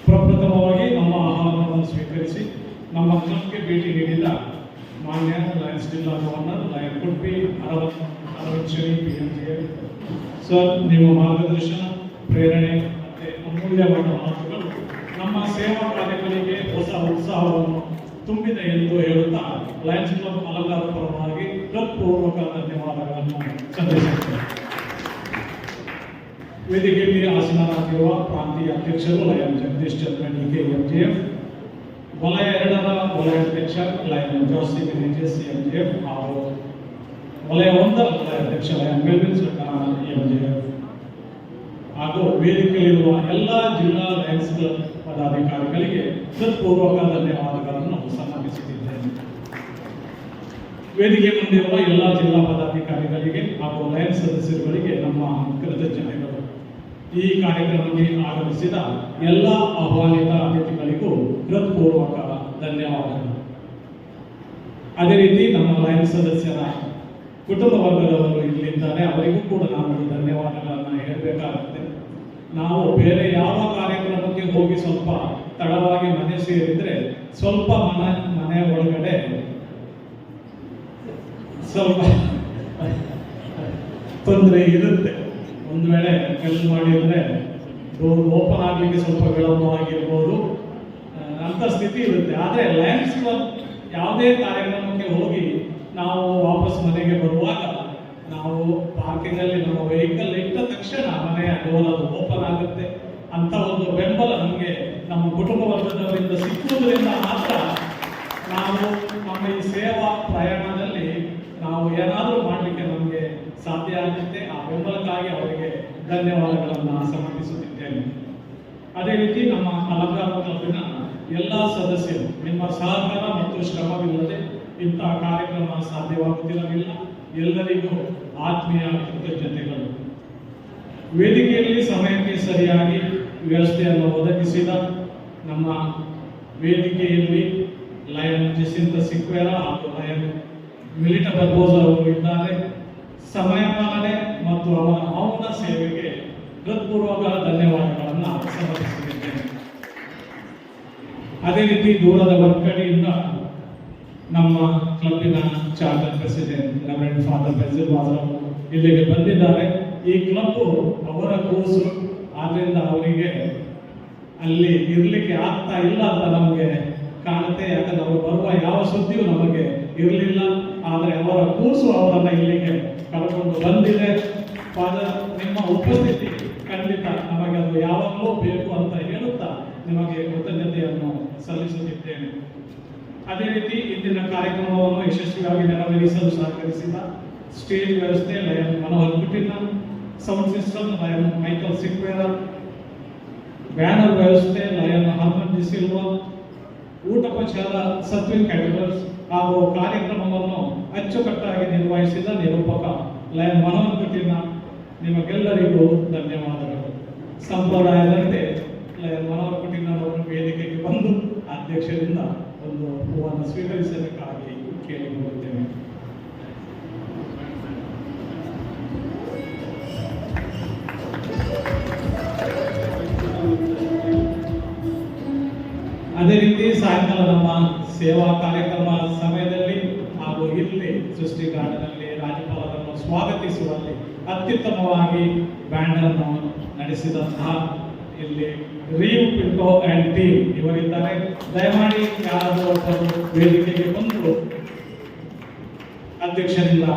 ಪ್ರಪ್ರಥಮವಾಗಿ ನಮ್ಮ ಆಹ್ವಾನವನ್ನು ಸ್ವೀಕರಿಸಿ ನಮ್ಮ ಕ್ಲಬ್ಗೆ ಭೇಟಿ ನೀಡಿದ ಮಾನ್ಯ ಲಯನ್ಸ್ ಜಿಲ್ಲಾ governor lion Kudpi Aravind Shenoy PMGF sir, ನಿಮ್ಮ ಮಾರ್ಗದರ್ಶನ, ಪ್ರೇರಣೆ ಮತ್ತು ಅಮೂಲ್ಯವಾದ ಮಾತುಗಳು ನಮ್ಮ ಸೇವಾ ಕಾರ್ಯಗಳಿಗೆ ಹೊಸ ಉತ್ಸಾಹವನ್ನು ತುಂಬಿದೆ ಎಂದು ಹೇಳುತ್ತಾ ಲಯನ್ಸ್ ಕ್ಲಬ್ ಅಲಂಕಾರ ಪರವಾಗಿ ಹೃತ್ಪೂರ್ವಕ ಧನ್ಯವಾದಗಳನ್ನು ಸಲ್ಲಿಸುತ್ತೇನೆ. ವೇದಿಕೆಯಲ್ಲಿ ಆಸೀನರಾಗಿರುವ ಪ್ರಾಂತೀಯ ಅಧ್ಯಕ್ಷರು lion Jagadish Chandra DK MGF, ವಲಯ 2ರ ವಲಯ ಅಧ್ಯಕ್ಷ ಲಯನ್ ಜೋಸಿ ವಿಲೇಜಸ್ MGF ಹಾಗೂ ವಲಯ 1ರ ವಲಯ ಅಧ್ಯಕ್ಷ ಲಯನ್ ಮೆಲ್ವಿನ್ MGF ಹಾಗೂ ವೇದಿಕೆಯಲ್ಲಿರುವ ಎಲ್ಲ ಜಿಲ್ಲಾ ಲಯನ್ಸ್ ಕ್ಲಬ್ ಪದಾಧಿಕಾರಿಗಳಿಗೆ ಹೃತ್ಪೂರ್ವಕ ಧನ್ಯವಾದಗಳನ್ನು ಸಮರ್ಪಿಸುತ್ತಿದ್ದೇನೆ. ವೇದಿಕೆ ಮುಂದಿರುವ ಎಲ್ಲ ಜಿಲ್ಲಾ ಪದಾಧಿಕಾರಿಗಳಿಗೆ ಹಾಗೂ ಲಯನ್ಸ್ ಸದಸ್ಯರುಗಳಿಗೆ ನಮ್ಮ ಕೃತಜ್ಞತೆಗಳು. ಈ ಕಾರ್ಯಕ್ರಮಕ್ಕೆ ಆಗಮಿಸಿದ ಎಲ್ಲ ಆಹ್ವಾನಿತ ಅತಿಥಿಗಳಿಗೂ ಹೃತ್ಪೂರ್ವಕ ಧನ್ಯವಾದಗಳು. ಅದೇ ರೀತಿ ನಮ್ಮ ಲಯನ್ಸ್ ಸದಸ್ಯರ ಕುಟುಂಬ ವರ್ಗದವರು ಇಲ್ಲಿದ್ದಾರೆ, ಅವರಿಗೂ ಕೂಡ ನಾನು ಧನ್ಯವಾದಗಳನ್ನು ಹೇಳಬೇಕಾಗುತ್ತೆ. ನಾವು ಬೇರೆ ಯಾವ ಕಾರ್ಯಕ್ರಮಕ್ಕೆ ಹೋಗಿ ಸ್ವಲ್ಪ ತಡವಾಗಿ ಮನೆ ಸೇರಿದ್ರೆ ಸ್ವಲ್ಪ ಮನೆ ಒಳಗಡೆ ಸ್ವಲ್ಪ ತೊಂದರೆ ಇರುತ್ತೆ. ಒಂದು ವೇಳೆ ಕೆಲಸ ಮಾಡಿದರೆ ಡೋರ್ ಓಪನ್ ಆಗಲಿಕ್ಕೆ ಸ್ವಲ್ಪ ವಿಳಂಬವಾಗಿರ್ಬೋದು ಅಂತ ಸ್ಥಿತಿ ಇರುತ್ತೆ. ಆದರೆ ಲಯನ್ಸ್ ಕ್ಲಬ್ ಯಾವುದೇ ಕಾರ್ಯಕ್ರಮಕ್ಕೆ ಹೋಗಿ ನಾವು ವಾಪಸ್ ಮನೆಗೆ ಬರುವಾಗ ನಾವು ಪಾರ್ಕಿಂಗಲ್ಲಿ ನಮ್ಮ ವೆಹಿಕಲ್ ಇಟ್ಟ ತಕ್ಷಣ ಮನೆಯ ಡೋರ್ ಅದು ಓಪನ್ ಆಗುತ್ತೆ ಅಂತ ಒಂದು ಬೆಂಬಲ ನಮಗೆ ನಮ್ಮ ಕುಟುಂಬ ವರ್ಗದವರಿಂದ ಸಿಕ್ಕುವುದರಿಂದ ಮಾತ್ರ ನಾವು ನಮ್ಮ ಈ ಸೇವಾ ಪ್ರಯಾಣದಲ್ಲಿ ನಾವು ಏನಾದರೂ ಮಾಡಲಿಕ್ಕೆ ನಮಗೆ ಸಾಧ್ಯ ಆಗುತ್ತೆ. ಆ ಬೆಂಬಲಕ್ಕಾಗಿ ಅವರಿಗೆ ಧನ್ಯವಾದಗಳನ್ನು ಸಮರ್ಪಿಸುತ್ತಿದ್ದೇನೆ. ಅದೇ ರೀತಿ ನಮ್ಮ ಅಲಂಕಾರ ಕ್ಲಬ್ಬಿನ ಎಲ್ಲ ಸದಸ್ಯರು, ನಿಮ್ಮ ಸಹಕಾರ ಮತ್ತು ಶ್ರಮವಿಲ್ಲದೆ ಇಂತಹ ಕಾರ್ಯಕ್ರಮ ಸಾಧ್ಯವಾಗುತ್ತಿರಲಿಲ್ಲ. ಎಲ್ಲರಿಗೂ ಆತ್ಮೀಯ ಕೃತಜ್ಞತೆಗಳು. ವೇದಿಕೆಯಲ್ಲಿ ಸಮಯಕ್ಕೆ ಸರಿಯಾಗಿ ವ್ಯವಸ್ಥೆಯನ್ನು ಒದಗಿಸಿದ ನಮ್ಮ ವೇದಿಕೆಯಲ್ಲಿ ಲಯನ್ ಜಸಿಂತ ಸಿಕ್ವೇರ ಹಾಗೂ ಲಯನ್ ಮಿಲಿಟ ಬರ್ಬೋಸ್ ಅವರು ಇದ್ದಾರೆ. ಸಮಯ ಪಾಲನೆ ಮತ್ತು ಅವರ ಮೌನ ಸೇವೆಗೆ ಹೃತ್ಪೂರ್ವಕ ಧನ್ಯವಾದಗಳನ್ನು ಸಮರ್ಪಿಸುತ್ತಿದ್ದೇನೆ. ಅದೇ ರೀತಿ ದೂರದ ವರ್ಕಡಿಯಿಂದ ನಮ್ಮ ಕ್ಲಬ್ಬಿನ charter president reverend father Brazil ವಾಜರ್ ಇಲ್ಲಿಗೆ ಬಂದಿದ್ದಾರೆ. ಈ ಕ್ಲಬ್ ಅವರ ಕೂಸು, ಆದ್ದರಿಂದ ಅವರಿಗೆ ಅಲ್ಲಿ ಇರಲಿಕ್ಕೆ ಆಗ್ತಾ ಇಲ್ಲ ಅಂತ ನಮಗೆ ಆಗಿದೆ. ಯಾಕಂದ್ರೆ ಅವರು ಬರುವ ಯಾವ ಸುದ್ದಿಯೂ ನಮಗೆ ಇರಲಿಲ್ಲ. ಆದರೆ ಅವರ ಕೂಸು ಅವರನ್ನು ಇಲ್ಲಿಗೆ ಕರ್ಕೊಂಡು ಬಂದಿದೆ. ಫಾದರ್, ನಿಮ್ಮ ಉಪಸ್ಥಿತಿ ಖಂಡಿತ ನಮಗೆ ಅದು ಯಾವಾಗಲೂ ಬೇಕು ಅಂತ ಹೇಳುತ್ತಾ ನಿಮಗೆ ಕೃತಜ್ಞತೆಯನ್ನು ಸಲ್ಲಿಸುತ್ತಿದ್ದೇನೆ. ಅದೇ ರೀತಿ ಇಂದಿನ ಕಾರ್ಯಕ್ರಮವನ್ನು ಯಶಸ್ವಿಯಾಗಿ ನೆರವೇರಿಸಲು ಸಹಕರಿಸಿದ ಸ್ಟೇಜ್ ವ್ಯವಸ್ಥೆ lion Manohar Coutinho, sound system lion Michael Sequeira, banner ವ್ಯವಸ್ಥೆ ಲಯನ್ ಹರ್ಮನ್ ಡಿ ಸಿಲ್ವಾ, ಊಟೋಪಚಾರ ಸತ್ವಿನ್ ಕ್ಯಾಟರರ್ಸ್ ಹಾಗೂ ಕಾರ್ಯಕ್ರಮವನ್ನು ಅಚ್ಚುಕಟ್ಟಾಗಿ ನಿರ್ವಹಿಸಿದ ನಿರೂಪಕ ಲಯನ್ ಮನೋಹರ್ ಕುಟಿನ, ನಿಮಗೆಲ್ಲರಿಗೂ ಧನ್ಯವಾದಗಳು. ಸಂಪ್ರದಾಯದಂತೆ ಲಯನ್ ಮನೋಹರ್ ಕುಟಿನ ಅವರು ವೇದಿಕೆಗೆ ಬಂದು ಅಧ್ಯಕ್ಷರಿಂದ ಒಂದು ಹೂವನ್ನು ಸ್ವೀಕರಿಸಬೇಕಾಗಿ ಕೇಳಿಕೊಳ್ಳುತ್ತೇನೆ. ಅದೇ ರೀತಿ ಸಾಯಂಕಾಲ ನಮ್ಮ ಸೇವಾ ಕಾರ್ಯಕ್ರಮ ಸಮಯದಲ್ಲಿ ಹಾಗೂ ಇಲ್ಲಿ ಸೃಷ್ಟಿ ಗಾರ್ಡನಲ್ಲಿ ರಾಜ್ಯಪಾಲರನ್ನು ಸ್ವಾಗತಿಸುವಲ್ಲಿ ಅತ್ಯುತ್ತಮವಾಗಿ ಬ್ಯಾಂಡ್ ಅನ್ನು ನಡೆಸಿದಂತಹ ಇಲ್ಲಿ ರೀವ್ ಪಿಂಟೋ ಅಂಡ್ ಟೀಮ್ ಇವರಿದ್ದಾರೆ. ದಯಮಾಡಿ ಯಾರಾದರೂ ಒಬ್ಬರು ವೇದಿಕೆಗೆ ಬಂದು ಅಧ್ಯಕ್ಷರಿಂದ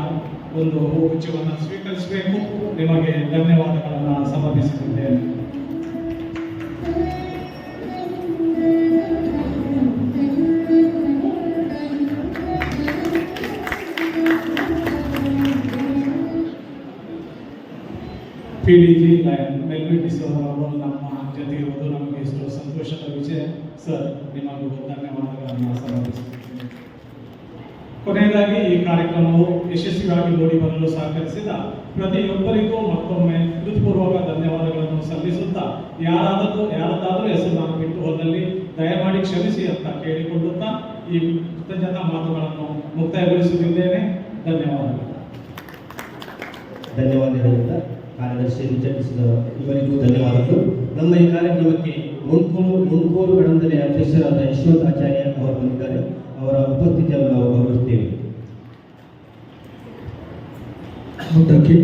ಒಂದು ಹೂಗುಚ್ಛವನ್ನು ಸ್ವೀಕರಿಸಬೇಕು. ನಿಮಗೆ ಧನ್ಯವಾದಗಳನ್ನು ಸಮರ್ಪಿಸುತ್ತಿದ್ದೇನೆ. PDG ಲಯನ್ ಮೆಲ್ವಿನ್ ಡಿಸೋಜಾ ಅವರು ನಮ್ಮ ಜೊತೆ ಇರುವುದು ನಮಗೆ ಎಷ್ಟು ಸಂತೋಷದ ವಿಷಯ. ಸರ್, ನಿಮಗೂ ಧನ್ಯವಾದಗಳನ್ನು ಸಮರ್ಪಿಸುತ್ತೇನೆ. ಕೊನೆಯದಾಗಿ ಈ ಕಾರ್ಯಕ್ರಮವು ಯಶಸ್ವಿಯಾಗಿ ಮೂಡಿ ಬರಲು ಸಹಕರಿಸಿದ ಪ್ರತಿಯೊಬ್ಬರಿಗೂ ಮತ್ತೊಮ್ಮೆ ಹೃತ್ಪೂರ್ವಕ ಧನ್ಯವಾದಗಳನ್ನು ಸಲ್ಲಿಸುತ್ತಾ ಯಾರದಾದರೂ ಹೆಸರು ನಾನು ಬಿಟ್ಟು ಹೋದಲ್ಲಿ ದಯಮಾಡಿ ಕ್ಷಮಿಸಿ ಅಂತ ಕೇಳಿಕೊಳ್ಳುತ್ತಾ ಈ ಕೃತಜ್ಞತಾ ಮಾತುಗಳನ್ನು ಮುಕ್ತಾಯಗೊಳಿಸುತ್ತಿದ್ದೇನೆ. ಧನ್ಯವಾದಗಳು. ಧನ್ಯವಾದಗಳಿಂದ ಕಾರ್ಯದರ್ಶಿ ವಿಚಾರಿಸಿದ ಇವರಿಗೂ ಧನ್ಯವಾದಗಳು. ನಮ್ಮ ಈ ಕಾರ್ಯಕ್ರಮಕ್ಕೆ ಮುನ್ಕೂರು ಕಡಂದಲೆಯ ಅಧ್ಯಕ್ಷರಾದ ಯಶವಂತ ಆಚಾರ್ಯ ಅವರು ಬಂದಿದ್ದಾರೆ. ಅವರ ಉಪಸ್ಥಿತಿಯನ್ನು ನಾವು ಗೌರವಿಸುತ್ತೇವೆ. ಮುಂದಕ್ಕೆ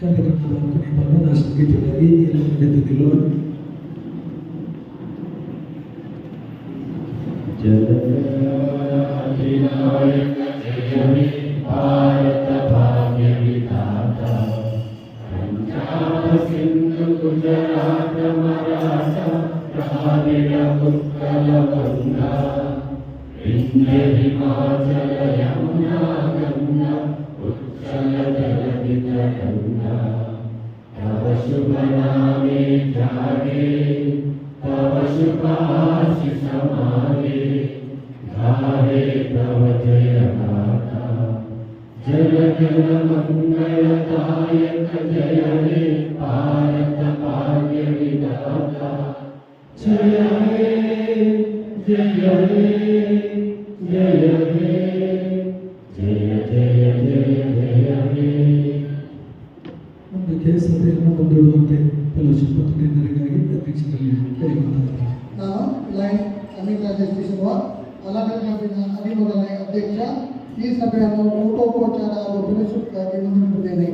ಕಾರ್ಯಕ್ರಮದ ಕೊನೆಯ ಭಾಗದ ಸಂಗೀತವಾಗಿ ಎಲ್ಲರೂ ಎದ್ದು ನಿಲ್ಲೋಣ. ಭಾರತ ಭಾಗ್ಯ ವಿಧಾತ ಪಂಜಾಬ ಸಿಂಧು ಗುಜರಾತ ಮರಾಠ ದ್ರಾವಿಡ ಉತ್ಕಲ ಗಂಗಾ ವಿಂಧ್ಯ ಹಿಮಾಚಲ ಯಮುನಾ ಗಂಗಾ ಉಚ್ಚಲ ಜಲಧಿ ಗಂಗಾ ತವ ಶುಭ ನಾಮೆ ಜಾಗೆ तव शुभाशिष मागे गाहे तव जय गाथा जय जन मंगलदायक जय हे भारत भाग्य विधाता जय हे जय हे जय हे जय जय जय जय हे ಮುಂದಕ್ಕೆ ಸಭೆಯನ್ನು ಮುಂದೂಡುವಂತೆ ಫೆಲೋಶಿಪ್ ಪ್ರತಿನಿಧಿಗಳಿಗಾಗಿ ಅಧ್ಯಕ್ಷರಲ್ಲಿ ಕೇಳಿಕೊಳ್ಳುತ್ತಾರೆ. ನಾನು ಲೈನ್ ಅಮಿತ್ ರಾಜೇಶ್ ಡಿಸೋಜಾ, ಅಲಗಲ್ ಕ್ಲಬ್ಬಿನ ಅಧಿಮೂಲನೆ ಅಧ್ಯಕ್ಷ. ಈ ಸಭೆಯನ್ನು ಊಟೋಪಚಾರ ಹಾಗೂ ಫೆಲೋಶಿಪ್ಗಾಗಿ ಮುಂದೂಡುತ್ತೇನೆ.